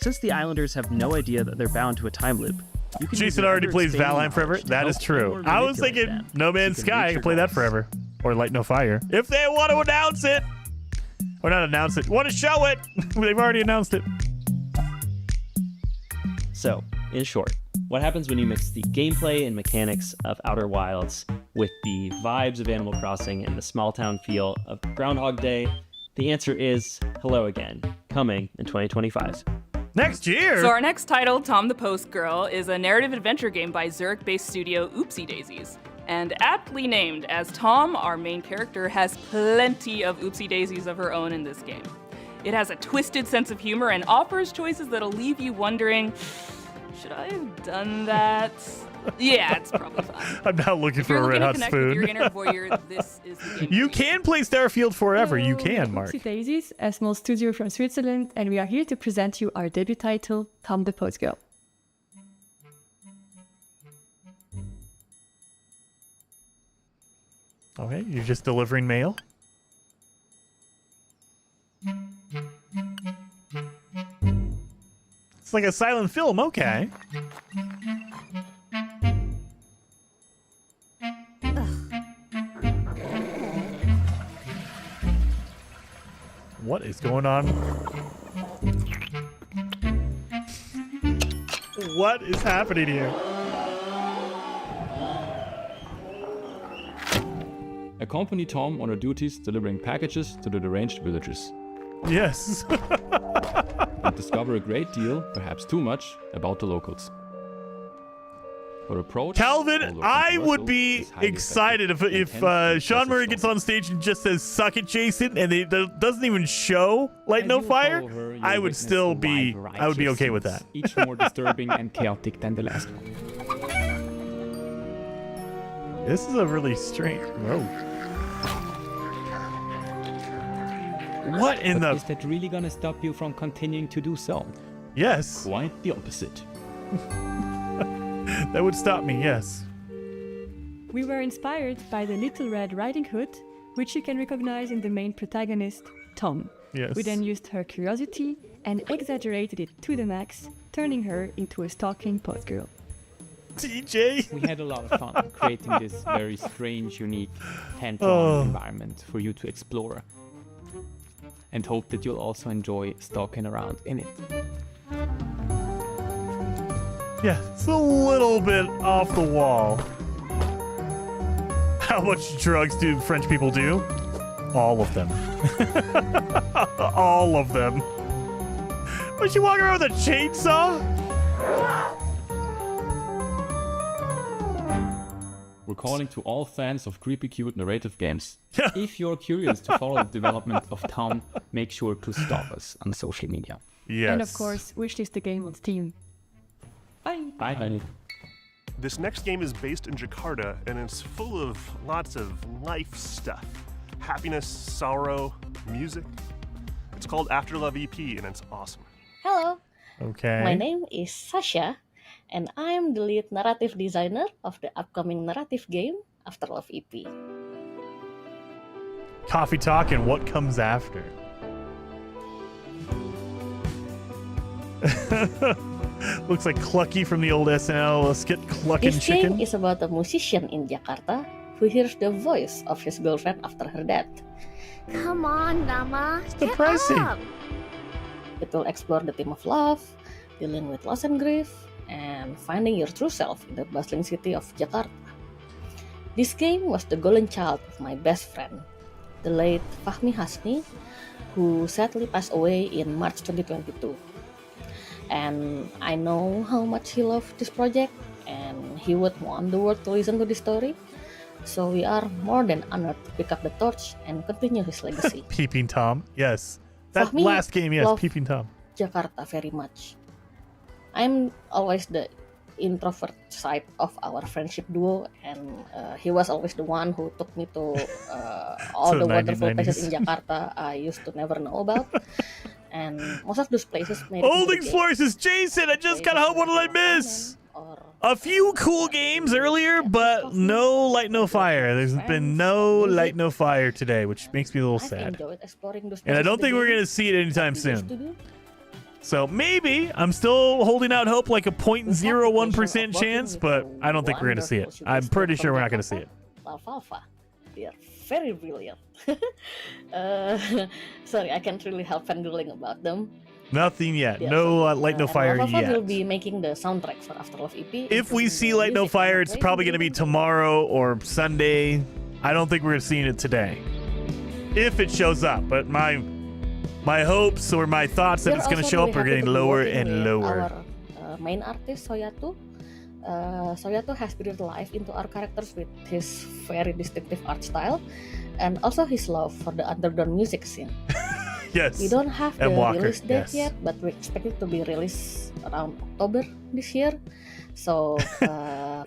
Since the islanders have no idea that they're bound to a time loop, you can use Jason your already plays ever-expanding Valheim forever. knowledge to That is help true. or I was manipulate thinking them No Man's so you can Sky. I reach can your play that goals. forever. Or Light No Fire. If they want to announce it. Or not announce it. Want to show it. They've already announced it. So, in short, What happens when you mix the gameplay and mechanics of Outer Wilds with the vibes of Animal Crossing and the small town feel of Groundhog Day? The answer is Hello Again, coming in 2025. Next year? So our next title, Tom the Post Girl, is a narrative adventure game by Zurich-based studio Oopsie Daisies. And aptly named, as Tom, our main character, has plenty of oopsie daisies of her own in this game. It has a twisted sense of humor and offers choices that'll leave you wondering, should I have done that? Yeah, it's probably fine. I'm now looking for a red hot spoon. With your inner voyeur, this is the game. You can play Starfield forever. Hello, You can, Mark. Oopsie Daisies, a small studio from Switzerland, and we are here to present you our debut title, Tom the Post Girl. Okay, you're just delivering mail? It's like a silent film, okay. What is going on? What is happening here? Accompany Tom on her duties delivering packages to the deranged villagers. Yes. And discover a great deal, perhaps too much, about the locals. Her approach, Calvin, I would be excited if Sean Murray gets on stage and just says "Suck it, Jason," and it doesn't even show Light No Fire. I would still be. I would be okay with that. Each more disturbing and chaotic than the last one. This is a really strange. Whoa. What in the? Is that really gonna stop you from continuing to do so? Yes. Quite the opposite. That would stop me, yes. We were inspired by the Little Red Riding Hood, which you can recognize in the main protagonist, Tom. Yes. We then used her curiosity and exaggerated it to the max, turning her into a stalking post girl. TJ! We had a lot of fun creating this very strange, unique, hand-drawn environment for you to explore. And hope that you'll also enjoy stalking around in it. Yeah, it's a little bit off the wall. How much drugs do French people do? All of them. All of them. Was she walking around with a chainsaw? We're calling to all fans of creepy cute narrative games. If you're curious to follow the development of Tom, make sure to stalk us on social media. Yes. And of course, wishlist the game on Steam. Bye. Bye. This next game is based in Jakarta, and it's full of lots of life stuff. Happiness, sorrow, music. It's called Afterlove EP, and it's awesome. Hello. Okay. My name is Sasha, and I'm the lead narrative designer of the upcoming narrative game, Afterlove EP. Coffee talk and what comes after. Looks like Clucky from the old SNL skit Cluckin' This Chicken. game is about a musician in Jakarta who hears the voice of his girlfriend after her death. Come on, Nama. It's depressing. Get up. It will explore the theme of love, dealing with loss and grief, and finding your true self in the bustling city of Jakarta. This game was the golden child of my best friend, the late Fahmi Hasni, who sadly passed away in March 2022. And I know how much he loved this project, and he would want the world to listen to this story. So we are more than honored to pick up the torch and continue his legacy. Peeping Tom, yes. That Fahmi last game, yes, loved Peeping Tom. Jakarta very much. I'm always the introvert side of our friendship duo, and he was always the one who took me to all So the wonderful 1990s. places in Jakarta I used to never know about. And most of those places made it into Old the Explorers is Jason. I just got home. What did I miss? A few cool games earlier, but no Light No Fire. There's been no Light No Fire today, which makes me a little sad. enjoyed exploring those And I places don't think the we're game going to see it anytime used to soon. do. So maybe I'm still holding out hope, like a 0.01% chance, but I don't think we're going to see it. I'm pretty sure we're not going to see it. Alfalfa. They are very brilliant. Sorry, I can't really help fangirling about them. Nothing yet. Yeah, No Light No Fire and yet. will be making the soundtrack for Afterlife EP. If we see Light No Fire, it's probably going to be tomorrow or Sunday. I don't think we're seeing it today. If it shows up, but my hopes or my thoughts that it's going to show up are getting lower and lower. Our main artist Soyato. Soyato has breathed life into our characters with his very distinctive art style and also his love for the underground music scene. Yes. We don't have the Walker, release date yes. yet, but we expect it to be released around October this year. So,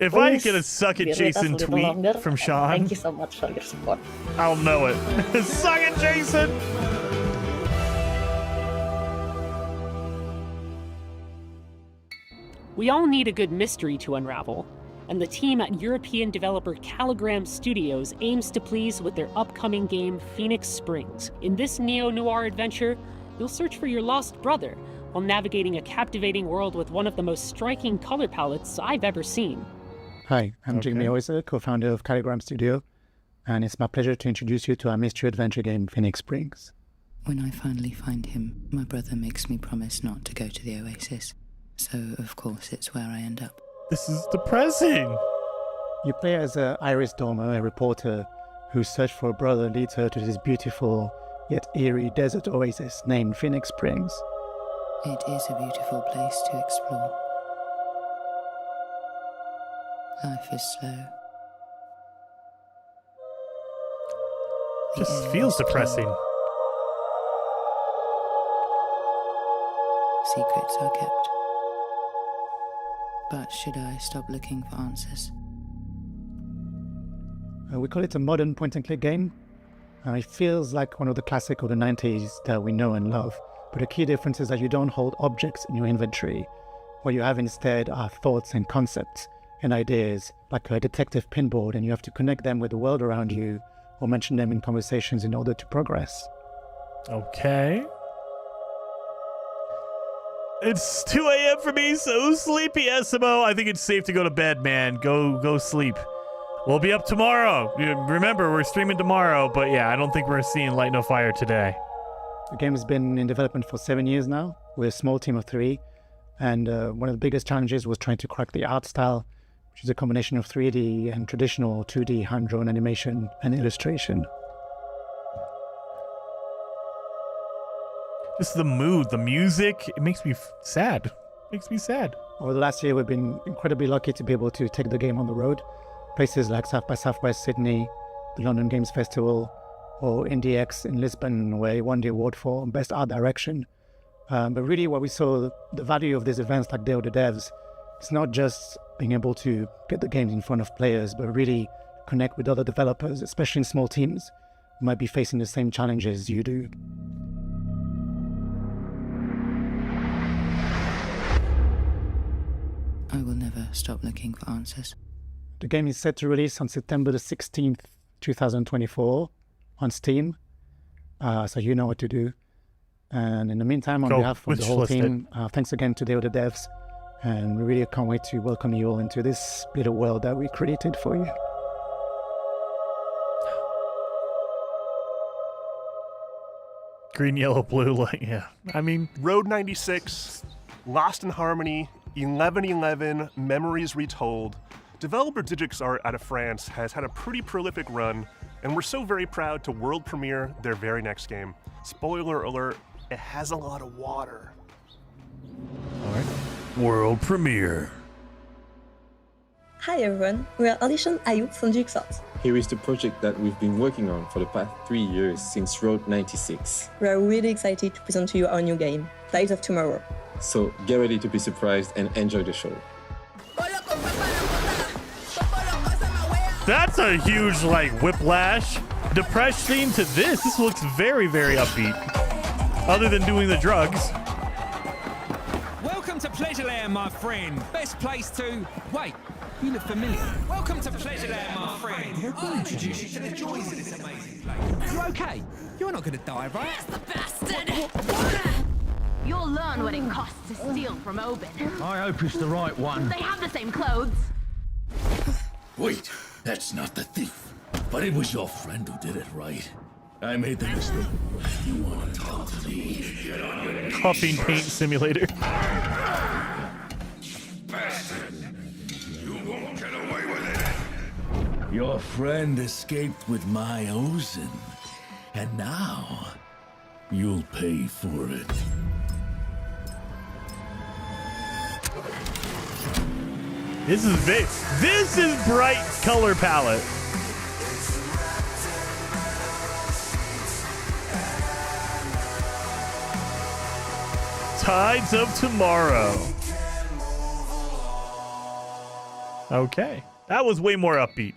If I get a Suck It Jason tweet longer, from Sean, thank you so much for your support. I'll know it. Suck it, Jason! We all need a good mystery to unravel, and the team at European developer Caligram Studios aims to please with their upcoming game Phoenix Springs. In this neo-noir adventure, you'll search for your lost brother while navigating a captivating world with one of the most striking color palettes I've ever seen. Hi, I'm Jigme Oyser, co-founder of Caligram Studio, and it's my pleasure to introduce you to our mystery adventure game Phoenix Springs. When I finally find him, my brother makes me promise not to go to the Oasis. So, of course, it's where I end up. This is depressing. You play as Iris Dormer, a reporter whose search for a brother leads her to this beautiful yet eerie desert oasis named Phoenix Springs. It is a beautiful place to explore. Life is slow. Just feels depressing. Secrets are kept. But should I stop looking for answers? We call it a modern point-and-click game. It feels like one of the classic of the 90s that we know and love. But the key difference is that you don't hold objects in your inventory. What you have instead are thoughts and concepts and ideas, like a detective pinboard, and you have to connect them with the world around you or mention them in conversations in order to progress. Okay. It's 2 a.m. for me, so sleepy, Esimo. I think it's safe to go to bed, man. Go sleep. We'll be up tomorrow. Remember, we're streaming tomorrow, but yeah, I don't think we're seeing Light No Fire today. The game has been in development for 7 years now. We're a small team of 3, and one of the biggest challenges was trying to crack the art style, which is a combination of 3D and traditional 2D hand-drawn animation and illustration. Just the mood, the music, it makes me sad. Makes me sad. Over the last year, we've been incredibly lucky to be able to take the game on the road. Places like South by Southwest Sydney, the London Games Festival, or IndieX in Lisbon, where he won the award for Best Art Direction. But really what we saw, the value of these events like Day of the Devs, it's not just being able to get the games in front of players, but really connect with other developers, especially in small teams, who might be facing the same challenges you do. I will never stop looking for answers. The game is set to release on September the 16th, 2024 on Steam, so you know what to do. And in the meantime, on behalf of the whole team, thanks again to Day of the Devs, and we really can't wait to welcome you all into this little world that we created for you. Green, yellow, blue, like, yeah. I mean... Road 96, Lost in Harmony, 1111, Memories Retold. Developer Digix Art out of France has had a pretty prolific run, and we're so very proud to world premiere their very next game. Spoiler alert, it has a lot of water. All right. World premiere. Hi everyone, we are Audition Ayub from G.Skill Ram. Here is the project that we've been working on for the past 3 years since Road 96. We are really excited to present to you our new game, Days of Tomorrow. So get ready to be surprised and enjoy the show. That's a huge, like, whiplash. Depressed theme to this. This looks very, very upbeat. Other than doing the drugs. Welcome to Pleasureland, my friend. Best place to... Wait, you look familiar. Welcome to Pleasureland, my friend. I'll introduce you to the joys of this amazing place. You okay? You're not going to die, right? Yes, the bastard! You'll learn what it costs to steal from Oben. I hope it's the right one. They have the same clothes. Wait, that's not the thief. But it was your friend who did it, right? I made the mistake. You want to talk to me? Get on your knees. Huffing paint simulator. Bastard! You won't get away with it. Your friend escaped with my Ozen, and now you'll pay for it. This is big. This is bright color palette. Tides of Tomorrow. Okay. That was way more upbeat.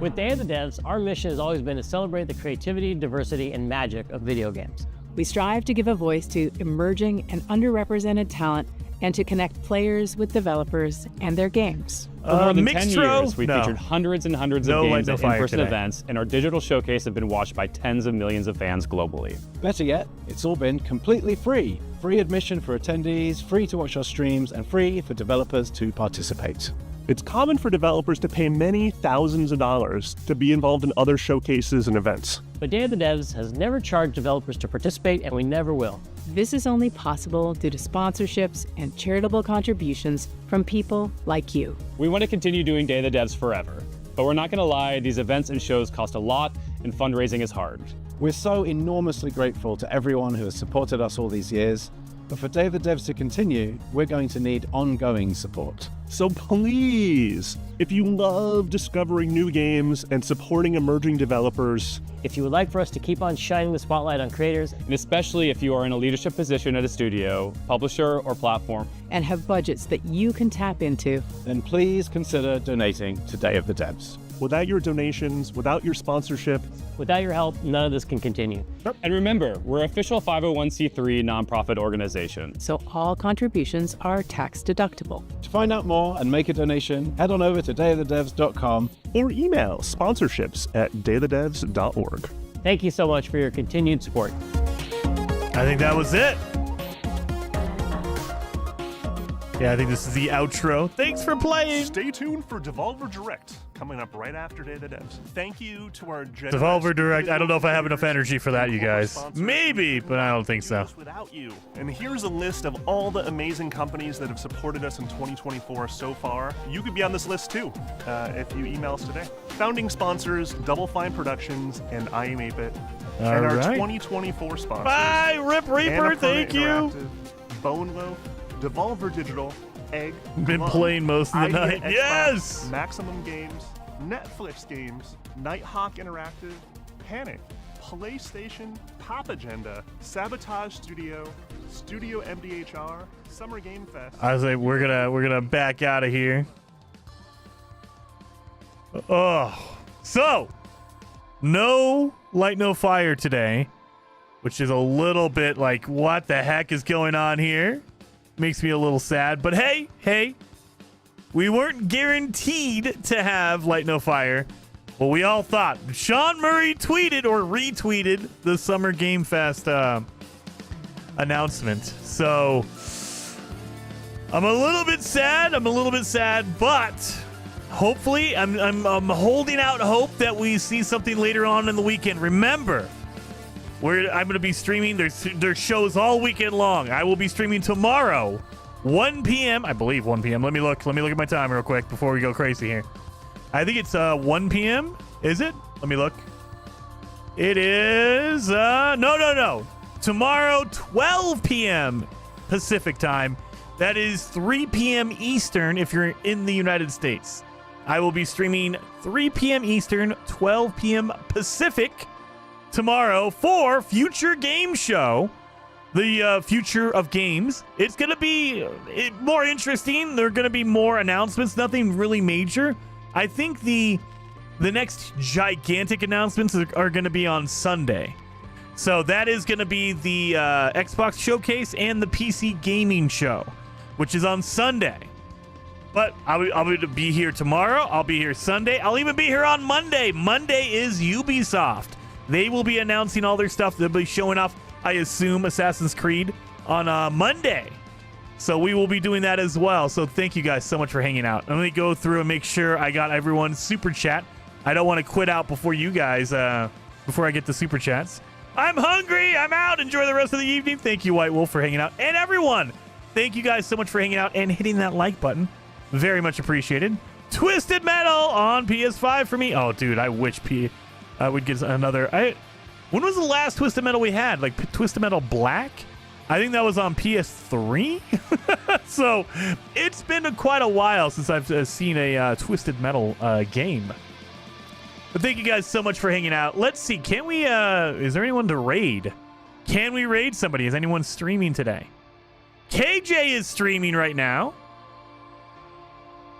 With Day of the Devs, our mission has always been to celebrate the creativity, diversity, and magic of video games. We strive to give a voice to emerging and underrepresented talent and to connect players with developers and their games. For more than 10 Mixtro? years, we've No. featured hundreds and hundreds No of Light, games No at Fire in-person today. events, and our digital showcase have been watched by tens of millions of fans globally. Better yet, it's all been completely free. Free admission for attendees, free to watch our streams, and free for developers to participate. It's common for developers to pay many thousands of dollars to be involved in other showcases and events. But Day of the Devs has never charged developers to participate, and we never will. This is only possible due to sponsorships and charitable contributions from people like you. We want to continue doing Day of the Devs forever, but we're not going to lie, these events and shows cost a lot, and fundraising is hard. We're so enormously grateful to everyone who has supported us all these years, but for Day of the Devs to continue, we're going to need ongoing support. So please, if you love discovering new games and supporting emerging developers, if you would like for us to keep on shining the spotlight on creators, and especially if you are in a leadership position at a studio, publisher, or platform, and have budgets that you can tap into, then please consider donating to Day of the Devs. Without your donations, without your sponsorship, without your help, none of this can continue. And remember, we're an official 501c3 nonprofit organization. So all contributions are tax deductible. To find out more and make a donation, head on over to dayofthedevs.com or email sponsorships@dayofthedevs.org. Thank you so much for your continued support. I think that was it. Yeah, I think this is the outro. Thanks for playing. Stay tuned for Devolver Direct coming up right after Day of the Devs. Thank you to our Devolver Direct. I don't know if I have enough energy for that, you guys. Maybe, but I don't think so. Without you. And here's a list of all the amazing companies that have supported us in 2024 so far. You could be on this list too if you email us today. Founding sponsors, Double Fine Productions and I Am 8-Bit. And our 2024 sponsors. Bye, Rip Reaper. Thank you. Bone Loaf, Devolver Digital, Egg, Been Glum, playing most of the night. Xbox, Yes! Maximum Games, Netflix Games, Nighthawk Interactive, Panic, PlayStation, Pop Agenda, Sabotage Studio, Studio MDHR, Summer Game Fest. I was like, we're gonna back out of here. Oh, so no Light No Fire today, which is a little bit like, what the heck is going on here? Makes me a little sad, but hey, we weren't guaranteed to have Light No Fire. Well, we all thought. Sean Murray tweeted or retweeted the Summer Game Fest announcement. So I'm a little bit sad, but hopefully I'm holding out hope that we see something later on in the weekend. Remember, I'm going to be streaming. There's shows all weekend long. I will be streaming tomorrow, 1 p.m. I believe 1 p.m. Let me look at my time real quick before we go crazy here. I think it's 1 p.m. Is it? Let me look. It is no. Tomorrow, 12 p.m. Pacific time. That is 3 p.m. Eastern if you're in the United States. I will be streaming 3 p.m. Eastern, 12 p.m. Pacific tomorrow for Future Game Show, the future of games. It's going to be more interesting. There are going to be more announcements, nothing really major. I think the next gigantic announcements are going to be on Sunday. So that is going to be the Xbox Showcase and the PC Gaming Show, which is on Sunday. But I'll be here tomorrow. I'll be here Sunday. I'll even be here on Monday. Monday is Ubisoft. They will be announcing all their stuff. They'll be showing off, I assume, Assassin's Creed on Monday. So we will be doing that as well. So thank you guys so much for hanging out. Let me go through and make sure I got everyone's super chat. I don't want to quit out before you guys, before I get the super chats. I'm hungry. I'm out. Enjoy the rest of the evening. Thank you, White Wolf, for hanging out. And everyone, thank you guys so much for hanging out and hitting that like button. Very much appreciated. Twisted Metal on PS5 for me. Oh, dude, I wish I would get another. When was the last Twisted Metal we had? Like Twisted Metal Black? I think that was on PS3. So it's been quite a while since I've seen a Twisted Metal game. But thank you guys so much for hanging out. Let's see. Can we, is there anyone to raid? Can we raid somebody? Is anyone streaming today? KJ is streaming right now.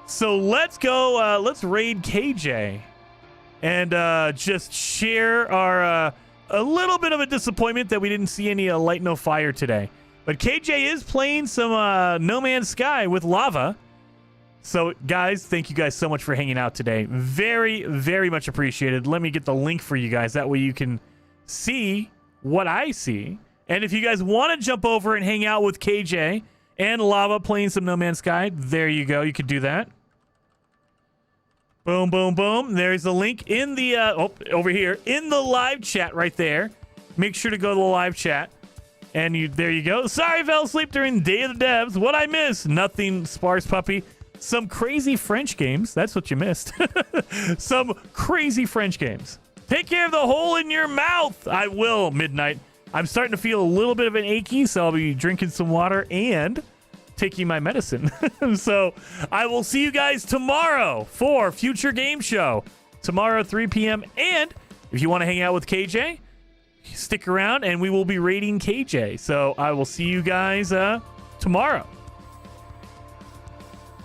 So let's go, let's raid KJ. And just share our, a little bit of a disappointment that we didn't see any Light No Fire today. But KJ is playing some No Man's Sky with lava. So, guys, thank you guys so much for hanging out today. Very, very much appreciated. Let me get the link for you guys. That way you can see what I see. And if you guys want to jump over and hang out with KJ and Lava playing some No Man's Sky, there you go. You could do that. Boom, boom, boom. There's the link in the, over here, in the live chat right there. Make sure to go to the live chat. And there you go. Sorry I fell asleep during Day of the Devs. What I missed? Nothing, Sparse Puppy. Some crazy French games. That's what you missed. Some crazy French games. Take care of the hole in your mouth. I will, Midnight. I'm starting to feel a little bit of an achy, so I'll be drinking some water and taking my medicine. So I will see you guys tomorrow for Future Game Show. Tomorrow, 3 p.m. And if you want to hang out with KJ, stick around and we will be raiding KJ. So I will see you guys tomorrow.